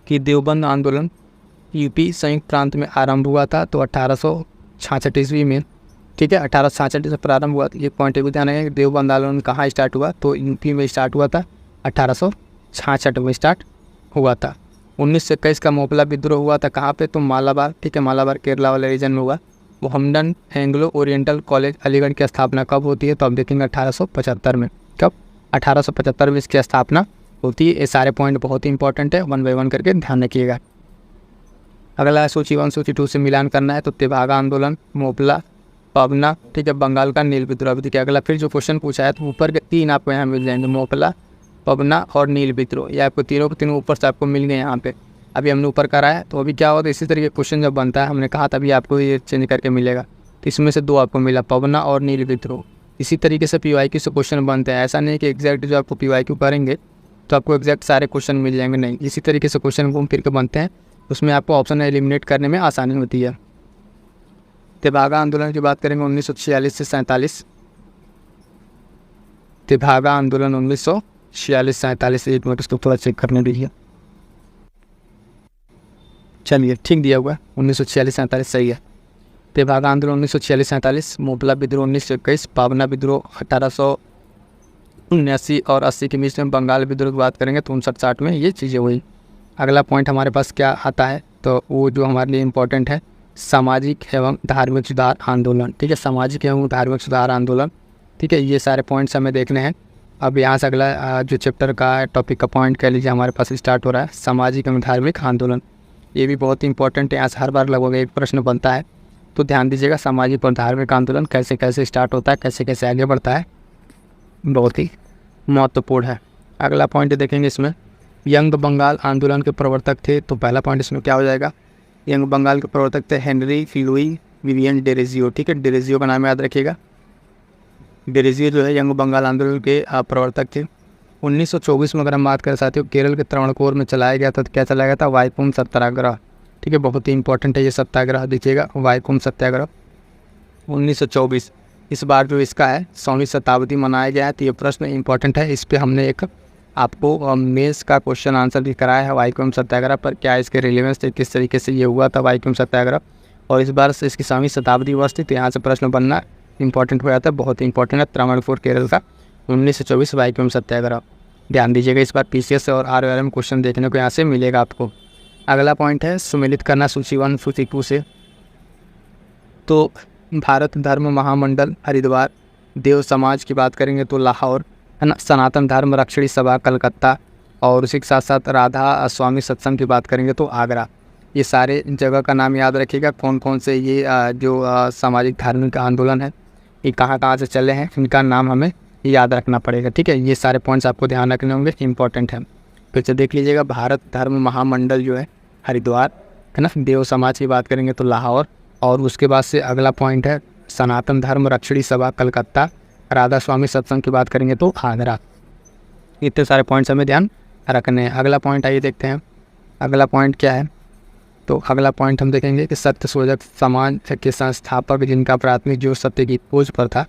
कि देवबंद आंदोलन यूपी संयुक्त प्रांत में आरंभ हुआ था, तो 1866 ईस्वी में, ठीक है, 1866 से प्रारंभ हुआ था। ये पॉइंट भी ध्यान रखें, देवबंद आंदोलन कहाँ स्टार्ट हुआ, तो यूपी में स्टार्ट हुआ था, 1866 में स्टार्ट हुआ था। 1921 का मोपला विद्रोह हुआ था कहाँ पे, तो मालाबार, ठीक है, मालाबार केरला वाले रीजन में हुआ। Mohammedan Anglo oriental college Aligarh की स्थापना कब होती है, तो अब देखेंगे 1875 में। कब, 1875 में इसकी स्थापना होती है। ये सारे पॉइंट बहुत ही इंपॉर्टेंट है, 1 बाय 1 करके ध्यान रखिएगा। अगला सूची 1 सूची 2 से मिलान करना है, तो तेभागा आंदोलन, मोपला, पवना, ठीक है, बंगाल का नील विद्रोह। अभी देखिए अगला फिर जो क्वेश्चन पूछा है तो ऊपर के 3 आपको यहाँ मिल जाएंगे, मोपला, पवना और नील विद्रोह। ये आपको तीनों के तीनों ऊपर से आपको मिल गए यहाँ पे। अभी हमने ऊपर करा है, तो अभी क्या होता है, इसी तरीके क्वेश्चन जब बनता है, हमने कहा तभी आपको ये चेंज करके मिलेगा। तो इसमें से 2 आपको मिला, पवना और नील विद्रोह। इसी तरीके से PYQ से क्वेश्चन बनते हैं। ऐसा नहीं कि एग्जैक्ट जो आपको PYQ करेंगे तो आपको एग्जैक्ट सारे क्वेश्चन मिल जाएंगे, नहीं, इसी तरीके से क्वेश्चन घूम फिर के बनते हैं। उसमें आपको ऑप्शन एलिमिनेट करने में आसानी होती है। तेभागा आंदोलन की बात करेंगे 1946 से 47। तेभागा आंदोलन 1946-47। एक मिनट इसको थोड़ा चेक करने दीजिए। चलिए ठीक दिया हुआ है, 1946-47 सही है। तेभागा आंदोलन 1946-47, मोपला विद्रोह 1921, पावना विद्रोह 1879 और 80 के बीच में, बंगाल विद्रोह की बात करेंगे तो 59-60 में ये चीज़ें हुई। अगला पॉइंट हमारे पास क्या आता है, तो वो जो हमारे लिए इम्पोर्टेंट है, सामाजिक एवं धार्मिक सुधार आंदोलन, ठीक है, सामाजिक एवं धार्मिक सुधार आंदोलन, ठीक है। ये सारे पॉइंट्स हमें देखने हैं। अब यहाँ से अगला जो चैप्टर का टॉपिक का पॉइंट कह लीजिए हमारे पास स्टार्ट हो रहा है, सामाजिक एवं धार्मिक आंदोलन। ये भी बहुत ही इंपॉर्टेंट है, यहाँ से हर बार लगभग एक प्रश्न बनता है, तो ध्यान दीजिएगा। सामाजिक और धार्मिक आंदोलन कैसे कैसे स्टार्ट होता है, कैसे कैसे आगे बढ़ता है, बहुत ही महत्वपूर्ण है। अगला पॉइंट देखेंगे इसमें, यंग बंगाल आंदोलन के प्रवर्तक थे, तो पहला पॉइंट इसमें क्या हो जाएगा, यंग बंगाल के प्रवर्तक थे हेनरी लुई विवियन डेरेजियो, ठीक है, डेरेजियो का नाम याद रखिएगा। डेरेजियो जो है यंग बंगाल आंदोलन के प्रवर्तक थे। 1924 में अगर हम बात करें साथियों, केरल के त्रावणकोर में चलाया गया था, तो क्या चलाया गया था, वाइकोम सत्याग्रह, ठीक है, बहुत ही इंपॉर्टेंट है ये सत्याग्रह, देखिएगा, वाइकोम सत्याग्रह 1924। इस बार जो इसका है 100वीं शताब्दी मनाया गया है, तो ये प्रश्न इंपॉर्टेंट है। इस पर हमने एक आपको मेंस का क्वेश्चन आंसर भी कराया है, वाइकोम सत्याग्रह पर क्या इसके रिलेवेंस थे, किस तरीके से ये हुआ था वाइकोम सत्याग्रह, और इस बार से इसकी 100वीं शताब्दी वर्ष थी, तो यहाँ से प्रश्न बनना इंपॉर्टेंट हो जाता है, बहुत ही इंपॉर्टेंट है। त्रावणकोर केरल का 1924 वाइकोम सत्याग्रह, ध्यान दीजिएगा। इस बार PCS और RRM क्वेश्चन देखने को यहाँ से मिलेगा आपको। अगला पॉइंट है सम्मिलित करना सूची 1 सूची 2 से, तो भारत धर्म महामंडल हरिद्वार, देव समाज की बात करेंगे तो लाहौर, है ना, सनातन धर्म रक्षणी सभा कलकत्ता, और उसी के साथ साथ राधा स्वामी सत्संग की बात करेंगे तो आगरा। ये सारे जगह का नाम याद रखिएगा, कौन कौन से ये जो सामाजिक धार्मिक आंदोलन है ये कहाँ से चले हैं, इनका नाम हमें याद रखना पड़ेगा, ठीक है। ये सारे पॉइंट्स आपको ध्यान रखने होंगे, इंपॉर्टेंट है। फिर से देख लीजिएगा, भारत धर्म महामंडल जो है हरिद्वार, है ना, देव समाज की बात करेंगे तो लाहौर, और उसके बाद से अगला पॉइंट है सनातन धर्म रक्षणी सभा कलकत्ता, राधा स्वामी सत्संग की बात करेंगे तो आगरा। इतने सारे पॉइंट्स हमें ध्यान रखने हैं। अगला पॉइंट आइए देखते हैं, अगला पॉइंट क्या है, तो अगला पॉइंट हम देखेंगे कि सत्य शोधक समाज के संस्थापक जिनका प्राथमिक जो सत्य की खोज पर था,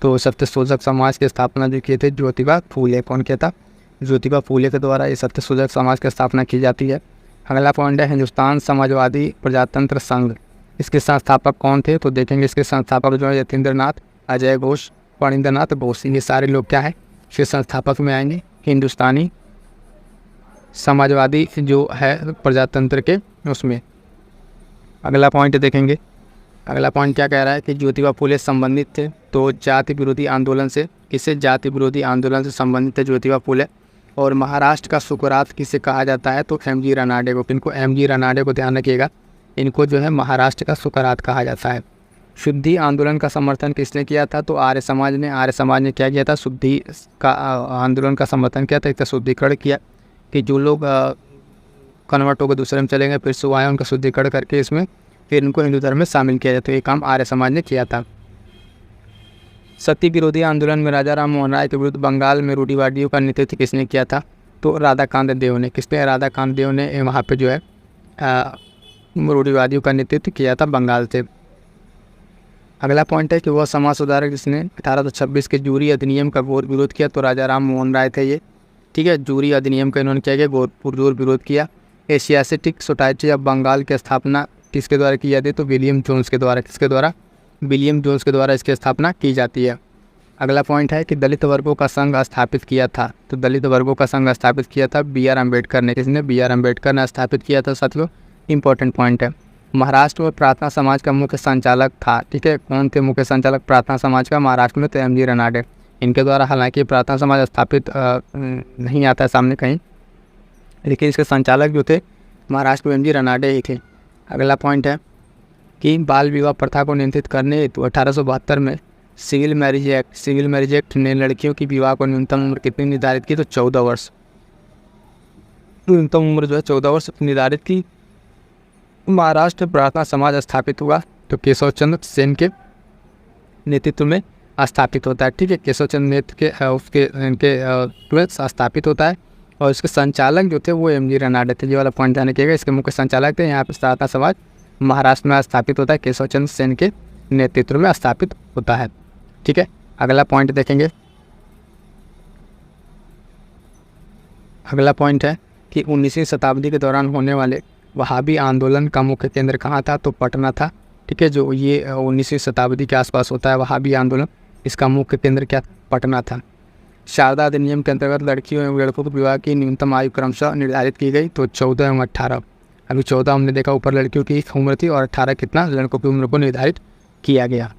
तो सत्य शोधक समाज की स्थापना जो किए थे ज्योतिबा फूले। कौन किया था, ज्योतिबा फूले के द्वारा ये सत्य शोधक समाज की स्थापना की जाती है। अगला पॉइंट है हिंदुस्तान समाजवादी प्रजातंत्र संघ, इसके संस्थापक कौन थे? तो देखेंगे इसके संस्थापक जो है यतीन्द्रनाथ, अजय घोष, फणींद्रनाथ बोस, ये सारे लोग क्या है इसके संस्थापक में आएंगे। हिंदुस्तानी समाजवादी जो है प्रजातंत्र के उसमें। अगला पॉइंट देखेंगे, अगला पॉइंट क्या कह रहा है कि ज्योतिबा फुले संबंधित थे तो जाति विरोधी आंदोलन से, किसे जाति विरोधी आंदोलन से संबंधित थे ज्योतिबा फुले। और महाराष्ट्र का सुकरात किसे कहा जाता है? तो एम जी रनाडे को। इनको एम जी रनाडे को ध्यान रखिएगा, इनको जो है महाराष्ट्र का सुकरात कहा जाता है। शुद्धि आंदोलन का समर्थन किसने किया था? तो आर्य समाज ने। आर्य समाज ने क्या किया था? शुद्धि का आंदोलन का समर्थन किया था, एक शुद्धिकरण किया कि जो लोग कन्वर्ट होकर दूसरे में चले गए फिर से आए, उनका शुद्धिकरण करके इसमें फिर इनको हिंदू धर्म में शामिल किया जाए, तो ये काम आर्य समाज ने किया था। सती विरोधी आंदोलन में राजा राम मोहन राय के विरुद्ध बंगाल में रूढ़िवादियों का नेतृत्व किसने किया था? तो राधाकांत देव ने। किसने? राधाकांत देव ने वहाँ पे जो है रूढ़िवादियों का नेतृत्व किया था बंगाल से। अगला पॉइंट है कि वह समाज सुधारक जिसने 1826 के जूरी अधिनियम का घोर विरोध किया, तो राजा राम मोहन राय थे ये। ठीक है, जूरी अधिनियम का इन्होंने क्या किया? पुरजोर विरोध किया। एशियाटिक सोसाइटी ऑफ बंगाल की स्थापना किसके द्वारा की जाती है? तो विलियम जोन्स के द्वारा। किसके द्वारा? विलियम जोन्स के द्वारा इसकी स्थापना की जाती है। अगला पॉइंट है कि दलित वर्गों का संघ स्थापित किया था, तो दलित वर्गों का संघ स्थापित किया था बी आर अम्बेडकर ने। किसने? बी आर अम्बेडकर ने स्थापित किया था साथियों, इंपॉर्टेंट पॉइंट है। महाराष्ट्र में प्रार्थना समाज का मुख्य संचालक था, ठीक है, कौन थे मुख्य संचालक प्रार्थना समाज का महाराष्ट्र में? तो एम जी रनाडे। इनके द्वारा हालांकि प्रार्थना समाज स्थापित नहीं आता है सामने कहीं, लेकिन इसके संचालक जो थे महाराष्ट्र में एम जी रनाडे ही थे। अगला पॉइंट है कि बाल विवाह प्रथा को नियंत्रित करने हेतु 1872 में सिविल मैरिज एक्ट ने लड़कियों की विवाह को न्यूनतम उम्र कितनी निर्धारित की? तो 14 वर्ष। न्यूनतम उम्र जो है 14 वर्ष निर्धारित की। महाराष्ट्र प्रार्थना समाज स्थापित हुआ तो केशव चंद्र सेन के नेतृत्व में स्थापित होता है। ठीक है, केशव चंद्र नेतृत्व के इनके स्थापित होता है और इसके संचालक जो थे वो एम जी रनाडे थे। ये वाला पॉइंट ध्यान रखिएगा, इसके मुख्य संचालक थे। यहाँ पर प्रार्थना समाज महाराष्ट्र में स्थापित होता है, केशव चंद्र सेन के नेतृत्व में स्थापित होता है। ठीक है, अगला पॉइंट देखेंगे। अगला पॉइंट है कि 19वीं शताब्दी के दौरान होने वाले वहाबी आंदोलन का मुख्य केंद्र कहाँ था? तो पटना था। ठीक है, जो ये 19वीं शताब्दी के आसपास होता है वहाबी आंदोलन, इसका मुख्य केंद्र क्या? पटना था। शारदा अधिनियम के अंतर्गत लड़कियों एवं लड़कों के विवाह की न्यूनतम आयु क्रमशः निर्धारित की गई, तो 14 एवं 18। अभी 14 हमने देखा ऊपर लड़कियों की उम्र थी और 18 कितना लड़कों की उम्र को निर्धारित किया गया।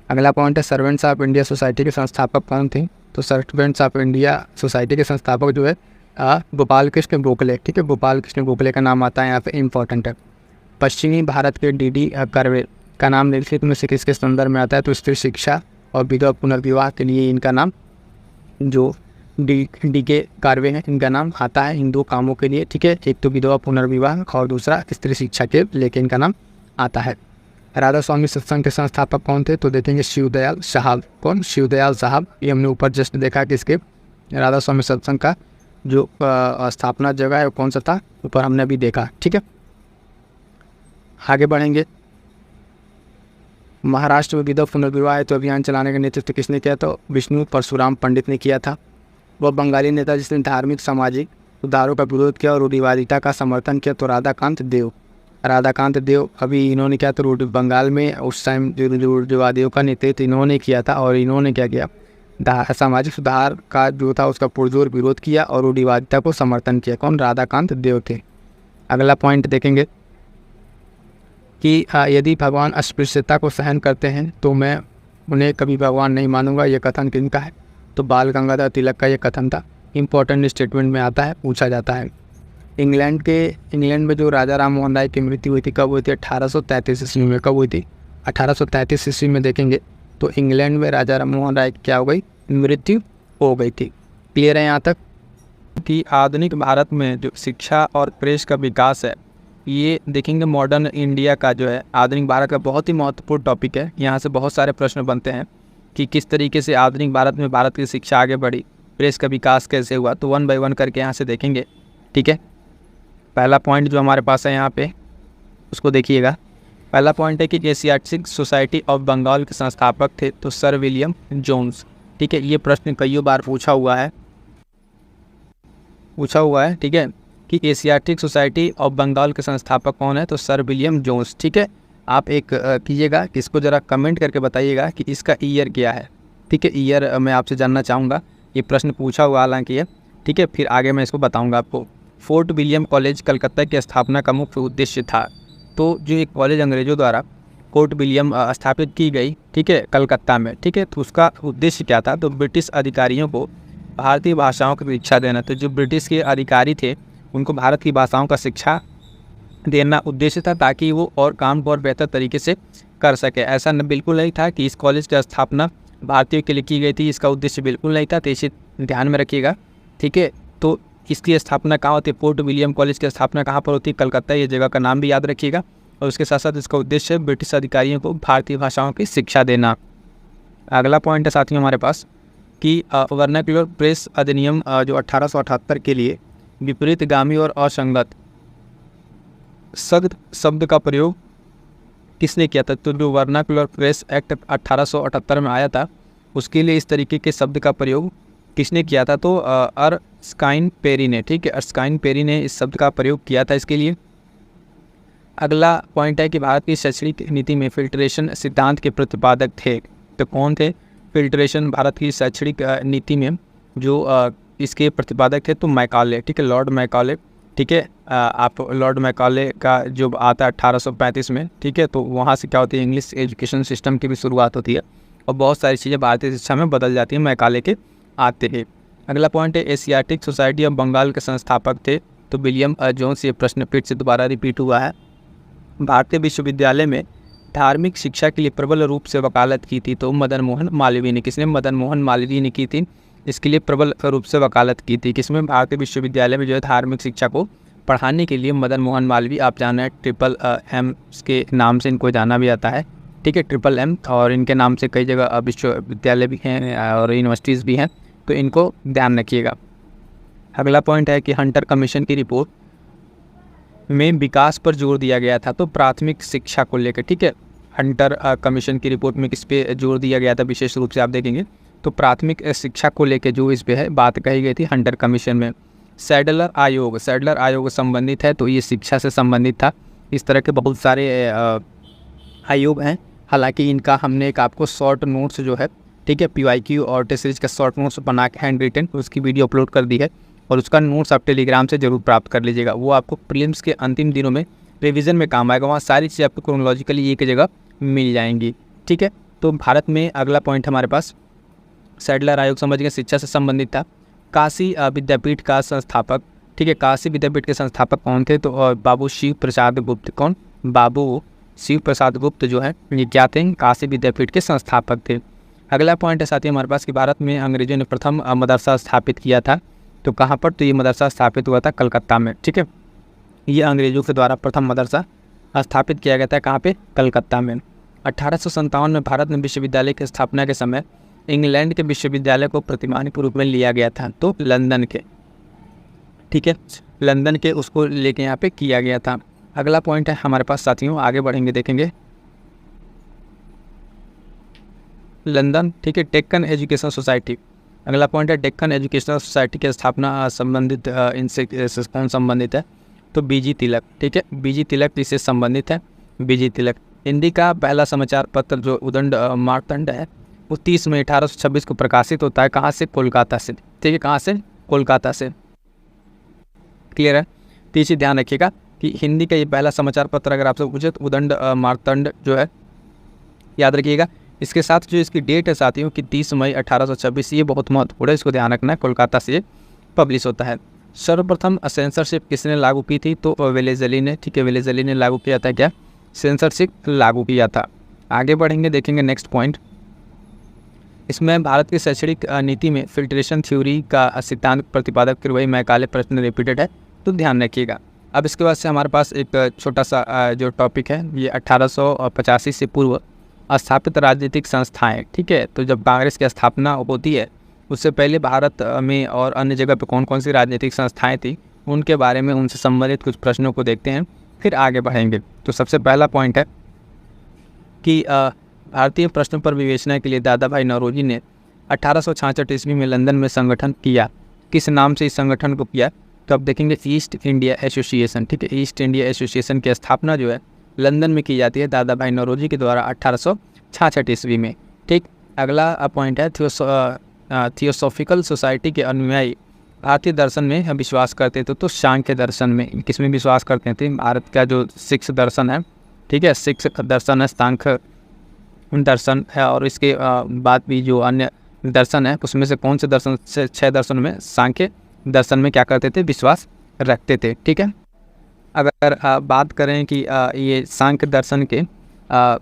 अगला पॉइंट है सर्वेंट्स ऑफ इंडिया सोसाइटी के संस्थापक कौन थे? तो सर्वेंट्स ऑफ इंडिया सोसाइटी के संस्थापक जो है गोपाल कृष्ण गोखले। ठीक है, गोपाल कृष्ण गोखले का नाम आता है यहाँ पे, इंपॉर्टेंट है। पश्चिमी भारत के डी कर्वे का नाम निम्नलिखित में से किसके संदर्भ में आता है? तो स्त्री शिक्षा और विधवा पुनर्विवाह के लिए इनका नाम जो डी के कार्वे हैं इनका नाम आता है इन दो कामों के लिए। ठीक है, एक तो विधवा पुनर्विवाह और दूसरा स्त्री शिक्षा के लेके इनका नाम आता है। राधा स्वामी सत्संग के संस्थापक कौन थे? तो देखेंगे शिवदयाल साहब। कौन? शिवदयाल साहब। ये हमने ऊपर जस्ट देखा कि इसके राधा स्वामी सत्संग का जो स्थापना जगह है वो कौन सा था, ऊपर हमने अभी देखा। ठीक है, आगे बढ़ेंगे। महाराष्ट्र में विधवा पुनर्विवाह हेतु अभियान चलाने का नेतृत्व किसने किया? तो विष्णु परशुराम पंडित ने किया था। वह बंगाली नेता जिसने धार्मिक सामाजिक सुधारों का विरोध किया और रूढ़िवादिता का समर्थन किया, तो राधाकांत देव। अभी इन्होंने क्या? तो बंगाल में उस टाइम जो रूढ़िवादियों का नेतृत्व इन्होंने किया था और इन्होंने क्या किया? सामाजिक सुधार का जो था उसका पुरजोर विरोध किया और रूढ़िवादिता को समर्थन किया। कौन? राधाकांत देव थे। अगला पॉइंट देखेंगे कि यदि भगवान अस्पृश्यता को सहन करते हैं तो मैं उन्हें कभी भगवान नहीं मानूंगा, ये कथन किनका है? तो बाल गंगाधर तिलक का ये कथन था। इंपॉर्टेंट स्टेटमेंट में आता है, पूछा जाता है। इंग्लैंड में जो राजा राम मोहन राय की मृत्यु हुई थी कब हुई थी? 1833 ईस्वी में। कब हुई थी? 1833 ईस्वी में देखेंगे तो इंग्लैंड में राजा राम मोहन राय की क्या हो गई? मृत्यु हो गई थी। क्लियर है यहाँ तक? कि आधुनिक भारत में जो शिक्षा और प्रेस का विकास है, ये देखेंगे मॉडर्न इंडिया का जो है आधुनिक भारत का बहुत ही महत्वपूर्ण टॉपिक है। यहाँ से बहुत सारे प्रश्न बनते हैं कि किस तरीके से आधुनिक भारत में भारत की शिक्षा आगे बढ़ी, प्रेस का विकास कैसे हुआ, तो 1 बाय 1 करके यहाँ से देखेंगे। ठीक है, पहला पॉइंट जो हमारे पास है यहाँ पे उसको देखिएगा। पहला पॉइंट है कि एशियाटिक सोसाइटी ऑफ बंगाल के संस्थापक थे, तो सर विलियम जोन्स। ठीक है, ये प्रश्न कई बार पूछा हुआ है। ठीक है, कि एशियाटिक सोसाइटी ऑफ बंगाल के संस्थापक कौन है? तो सर विलियम जोन्स। ठीक है, आप एक कीजिएगा कि इसको ज़रा कमेंट करके बताइएगा कि इसका ईयर क्या है। ठीक है, ईयर मैं आपसे जानना चाहूँगा। ये प्रश्न पूछा हुआ हालांकि है, ठीक है, फिर आगे मैं इसको बताऊँगा आपको। फोर्ट विलियम कॉलेज कलकत्ता की स्थापना का मुख्य उद्देश्य था। तो जो एक कॉलेज अंग्रेज़ों द्वारा फोर्ट विलियम स्थापित की गई, ठीक है, कलकत्ता में, ठीक है, तो उसका उद्देश्य क्या था? तो ब्रिटिश अधिकारियों को भारतीय भाषाओं की शिक्षा देना। तो जो ब्रिटिश के अधिकारी थे उनको भारत की भाषाओं का शिक्षा देना उद्देश्य था, ताकि वो और काम को और बेहतर तरीके से कर सके। ऐसा बिल्कुल नहीं था कि इस कॉलेज की स्थापना भारतीयों के लिए की गई थी, इसका उद्देश्य बिल्कुल नहीं था, तो इसे ध्यान में रखिएगा। ठीक है, तो इसकी स्थापना कहाँ होती है? फोर्ट विलियम कॉलेज की स्थापना कहाँ पर होती है? कलकत्ता। ये जगह का नाम भी याद रखिएगा। और उसके साथ साथ इसका उद्देश्य है ब्रिटिश अधिकारियों को भारतीय भाषाओं की शिक्षा देना। अगला पॉइंट है साथियों हमारे पास कि वर्नाक्युलर प्रेस अधिनियम जो 1878 के लिए विपरीतगामी और असंगत सख्त शब्द का प्रयोग किसने किया था? तो जो वर्नाक्युलर प्रेस एक्ट 1878 में आया था, उसके लिए इस तरीके के शब्द का प्रयोग किसने किया था? तो अर्स्काइन पेरी ने। ठीक है, अर्स्काइन पेरी ने इस शब्द का प्रयोग किया था इसके लिए। अगला पॉइंट है कि भारत की शैक्षणिक नीति में फिल्ट्रेशन सिद्धांत के प्रतिपादक थे। तो कौन थे? फिल्ट्रेशन भारत की शैक्षणिक नीति में जो इसके प्रतिपादक थे, तो मैकाले। ठीक है, लॉर्ड मैकाले। ठीक है, आप लॉर्ड मैकाले का जो आता है 1835 में, ठीक है, तो वहाँ से क्या होती है? इंग्लिश एजुकेशन सिस्टम की भी शुरुआत होती है और बहुत सारी चीज़ें भारतीय शिक्षा में बदल जाती हैं मैकाले के आते हैं। अगला पॉइंट है एशियाटिक सोसाइटी ऑफ बंगाल के संस्थापक थे, तो विलियम जोन्स। ये प्रश्न फिर से दोबारा रिपीट हुआ है। भारतीय विश्वविद्यालय में धार्मिक शिक्षा के लिए प्रबल रूप से वकालत की थी, तो मदन मोहन मालवीय ने। किसने? मदन मोहन मालवीय ने की थी। इसके लिए प्रबल रूप से वकालत की थी किसमें? भारतीय विश्वविद्यालय में जो है धार्मिक शिक्षा को पढ़ाने के लिए मदन मोहन मालवीय। आप जाना है ट्रिपल एम के नाम से इनको जाना भी आता है। ठीक है, ट्रिपल एम, और इनके नाम से कई जगह विश्वविद्यालय भी हैं और यूनिवर्सिटीज़ भी हैं, तो इनको ध्यान रखिएगा। अगला पॉइंट है कि हंटर कमीशन की रिपोर्ट में विकास पर जोर दिया गया था, तो प्राथमिक शिक्षा को लेकर। ठीक है, हंटर कमीशन की रिपोर्ट में किस पे जोर दिया गया था विशेष रूप से आप देखेंगे तो प्राथमिक शिक्षा को लेकर जो इस पे है बात कही गई थी हंटर कमीशन में। सैडलर आयोग संबंधित है, तो ये शिक्षा से संबंधित था। इस तरह के बहुत सारे आयोग हैं, हालांकि इनका हमने एक आपको शॉर्ट नोट्स जो है, ठीक है, PYQ और टेस्ट सीरीज का शॉर्ट नोट्स बना के हैंड रिटन उसकी वीडियो अपलोड कर दी है, और उसका नोट्स आप टेलीग्राम से जरूर प्राप्त कर लीजिएगा। वो आपको प्रीलिम्स के अंतिम दिनों में रिवीजन में काम आएगा। वहाँ सारी चीज़ें आपको क्रोनोलॉजिकली एक जगह मिल जाएंगी। ठीक है, तो भारत में अगला पॉइंट हमारे पास सैडलर आयोग समझ गए, शिक्षा से संबंधित था। काशी विद्यापीठ का संस्थापक, ठीक है, काशी विद्यापीठ के संस्थापक कौन थे? तो बाबू शिव प्रसाद गुप्त। कौन? बाबू शिव प्रसाद गुप्त जो है ये क्या थे? काशी विद्यापीठ के संस्थापक थे। अगला पॉइंट है साथी हमारे पास कि भारत में अंग्रेजों ने प्रथम मदरसा स्थापित किया था, तो कहाँ पर? तो ये मदरसा स्थापित हुआ था कलकत्ता में। ठीक है, ये अंग्रेजों के द्वारा प्रथम मदरसा स्थापित किया गया था, कहाँ पे? कलकत्ता में। 1857 में भारत में विश्वविद्यालय की स्थापना के समय इंग्लैंड के विश्वविद्यालय को प्रतिमानी के रूप में लिया गया था, तो लंदन के, ठीक है, लंदन के उसको लेके यहाँ पे किया गया था। अगला पॉइंट है हमारे पास साथियों, आगे बढ़ेंगे देखेंगे लंदन, ठीक है, डेक्कन एजुकेशन सोसाइटी। अगला पॉइंट है डेक्कन एजुकेशनल सोसाइटी की स्थापना संबंधित इनसे कौन संबंधित है? तो BG तिलक। ठीक है, BG तिलक इससे संबंधित है। BG तिलक हिंदी का पहला समाचार पत्र जो उदंड मार्तंड है वो 30 मई 1826 को प्रकाशित होता है। कहाँ से? कोलकाता से। ठीक है, कहाँ से? कोलकाता से। क्लियर है? तो इसे ध्यान रखिएगा कि हिंदी का ये पहला समाचार पत्र अगर आपसे पूछे तो उदंड मार्तंड जो है याद रखिएगा। इसके साथ जो इसकी डेट है साथियों कि 30 मई 1826, ये बहुत महत्वपूर्ण है, इसको ध्यान रखना है। कोलकाता से पब्लिश होता है। सर्वप्रथम सेंसरशिप किसने लागू की थी? तो वेलेज़ली ने। ठीक है, वेलेज़ली ने लागू किया था। क्या? सेंसरशिप लागू किया था। आगे बढ़ेंगे देखेंगे नेक्स्ट पॉइंट। इसमें भारत की शैक्षणिक नीति में फिल्ट्रेशन थ्योरी का सिद्धांत प्रतिपादक फिर वही मैकाले प्रश्न रिपीटेड है, तो ध्यान रखिएगा। अब इसके बाद से हमारे पास एक छोटा सा जो टॉपिक है ये 1885 से पूर्व स्थापित राजनीतिक संस्थाएं। ठीक है, तो जब कांग्रेस की स्थापना होती है उससे पहले भारत में और अन्य जगह पे कौन कौन सी राजनीतिक संस्थाएं थी उनके बारे में, उनसे संबंधित कुछ प्रश्नों को देखते हैं, फिर आगे बढ़ेंगे। तो सबसे पहला पॉइंट है कि भारतीय प्रश्नों पर विवेचना के लिए दादा भाई नौरोजी ने 1866 ईस्वी में लंदन में संगठन किया। किस नाम से इस संगठन को किया? तो अब देखेंगे ईस्ट इंडिया एसोसिएशन। ठीक है, ईस्ट इंडिया एसोसिएशन की स्थापना जो है लंदन में की जाती है दादा भाई नौरोजी के द्वारा 1866 ईस्वी में। ठीक, अगला पॉइंट है थियोसॉफिकल सोसाइटी के अनुयायी भारतीय दर्शन में विश्वास करते थे। तो सांख्य दर्शन में किसमें विश्वास करते थे? भारत का जो सिक्स दर्शन है, ठीक है, सिक्स दर्शन है, सांख्य दर्शन है, और इसके बाद भी जो अन्य दर्शन है उसमें से कौन से दर्शन से 6 दर्शन में सांख्य दर्शन में क्या करते थे? विश्वास रखते थे। ठीक है, अगर बात करें कि ये सांख्य दर्शन के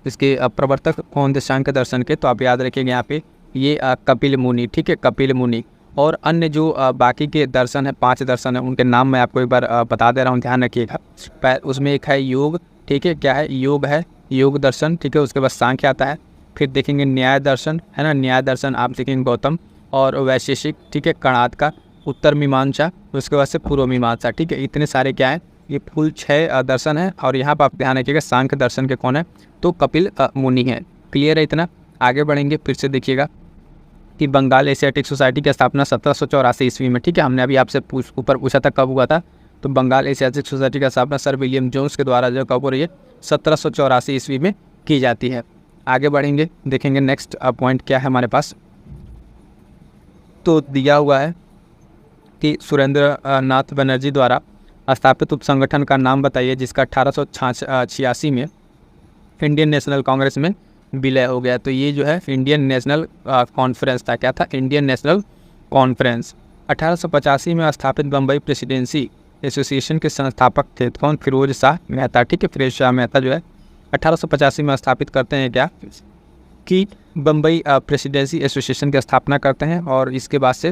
इसके प्रवर्तक कौन थे सांख्य दर्शन के, तो आप याद रखिएगा यहाँ पे ये कपिल मुनि। ठीक है, कपिल मुनि। और अन्य जो बाकी के दर्शन है, 5 दर्शन है, उनके नाम मैं आपको एक बार बता दे रहा हूँ, ध्यान रखिएगा। उसमें एक है योग, ठीक है, क्या है? योग है, योग दर्शन। ठीक है, उसके बाद सांख्य आता है, फिर देखेंगे न्याय दर्शन, है ना, न्याय दर्शन आप देखेंगे गौतम, और वैशेषिक, ठीक है, कणाद का, उत्तर मीमांसा, उसके बाद से पूर्व मीमांसा। ठीक है, इतने सारे क्या है? ये कुल 6 दर्शन है, और यहाँ पर आप ध्यान रखिएगा सांख्य दर्शन के कौन है? तो कपिल मुनि है। क्लियर है इतना? आगे बढ़ेंगे, फिर से देखिएगा कि बंगाल एशियाटिक सोसाइटी की स्थापना 1784 ईस्वी में। ठीक है, हमने अभी आपसे ऊपर पूछा था कब हुआ था, तो बंगाल एशियाटिक सोसाइटी की स्थापना सर विलियम जोन्स के द्वारा जो कब हो रही है? 1784 ईस्वी में की जाती है। आगे बढ़ेंगे, देखेंगे नेक्स्ट पॉइंट क्या है हमारे पास। तो दिया हुआ है कि सुरेंद्र नाथ बनर्जी द्वारा स्थापित उप संगठन का नाम बताइए जिसका 1886 में इंडियन नेशनल कांग्रेस में विलय हो गया। तो ये जो है इंडियन नेशनल कॉन्फ्रेंस था। क्या था? Indian national conference. 1885 में स्थापित बम्बई प्रेसिडेंसी एसोसिएशन के संस्थापक थे कौन? फिरोज शाह मेहता। ठीक है, फिरोज शाह मेहता जो है 1885 में स्थापित करते हैं क्या कि बम्बई प्रेसिडेंसी एसोसिएशन की स्थापना करते हैं, और इसके बाद से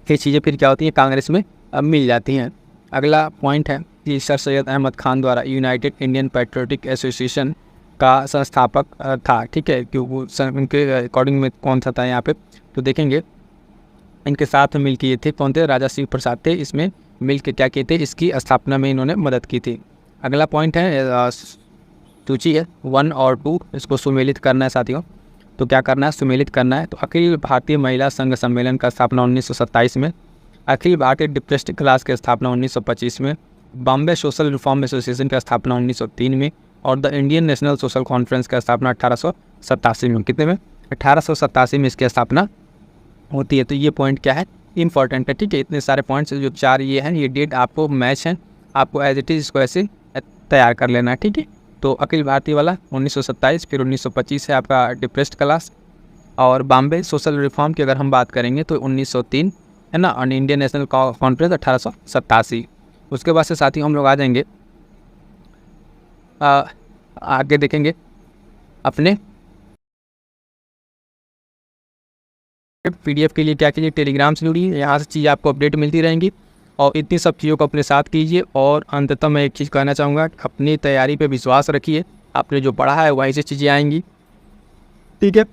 ये चीज़ें फिर क्या होती हैं? कांग्रेस में मिल जाती हैं। अगला पॉइंट है कि सर सैयद अहमद खान द्वारा यूनाइटेड इंडियन पैट्रियोटिक एसोसिएशन का संस्थापक था। ठीक है, क्योंकि उनके अकॉर्डिंग में कौन सा था यहाँ पे? तो देखेंगे इनके साथ मिल के ये थे कौन थे? राजा शिव प्रसाद थे। इसमें मिल के क्या किए थे? इसकी स्थापना में इन्होंने मदद की थी। अगला पॉइंट है सूची है 1 और 2, इसको सुमेलित करना है साथियों। तो क्या करना है? सुमेलित करना है। तो अखिल भारतीय महिला संघ सम्मेलन का स्थापना 1927 में, अखिल भारतीय डिप्रेस्ड क्लास की स्थापना 1925 में, बॉम्बे सोशल रिफॉर्म एसोसिएशन की स्थापना 1903 में, और the Indian national social conference की स्थापना 1887 में। कितने में? 1887 में इसकी स्थापना होती है। तो ये पॉइंट क्या है? इंपॉर्टेंट है। ठीक है, इतने सारे पॉइंट्स जो 4 ये हैं, ये डेट आपको मैच हैं, आपको एज इट इज़ इसको ऐसे तैयार कर लेना है। ठीक है, तो अखिल भारतीय वाला 1927, फिर 1925 है आपका डिप्रेस्ड क्लास, और बॉम्बे सोशल रिफॉर्म की अगर हम बात करेंगे तो 1903 है ना, और इंडियन नेशनल कॉन्फ्रेंस 1887। उसके बाद से साथियों हम लोग आ जाएंगे आगे देखेंगे अपने पीडीएफ के लिए क्या कीजिए? टेलीग्राम से जुड़िए, यहाँ से चीज़ें आपको अपडेट मिलती रहेंगी, और इतनी सब चीज़ों को अपने साथ कीजिए। और अंततः मैं एक चीज़ कहना चाहूँगा, अपनी तैयारी पे विश्वास रखिए, आपने जो पढ़ा है वहीं से चीज़ें आएंगी। ठीक है,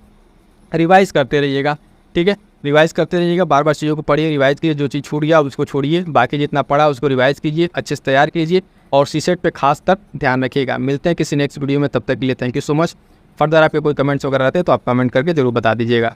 रिवाइज़ करते रहिएगा। ठीक है, रिवाइज़ करते रहिएगा, बार बार चीज़ों को पढ़िए, रिवाइज़ कीजिए, जो चीज़ छूट गया उसको छोड़िए, बाकी जितना पढ़ा उसको रिवाइज़ कीजिए, अच्छे से तैयार कीजिए, और सीसेट पे खास तक ध्यान रखिएगा। मिलते हैं किसी नेक्स्ट वीडियो में, तब तक के लिए thank you so much. Further आपके कोई कमेंट्स वगैरह रहते हैं तो आप कमेंट करके ज़रूर बता दीजिएगा।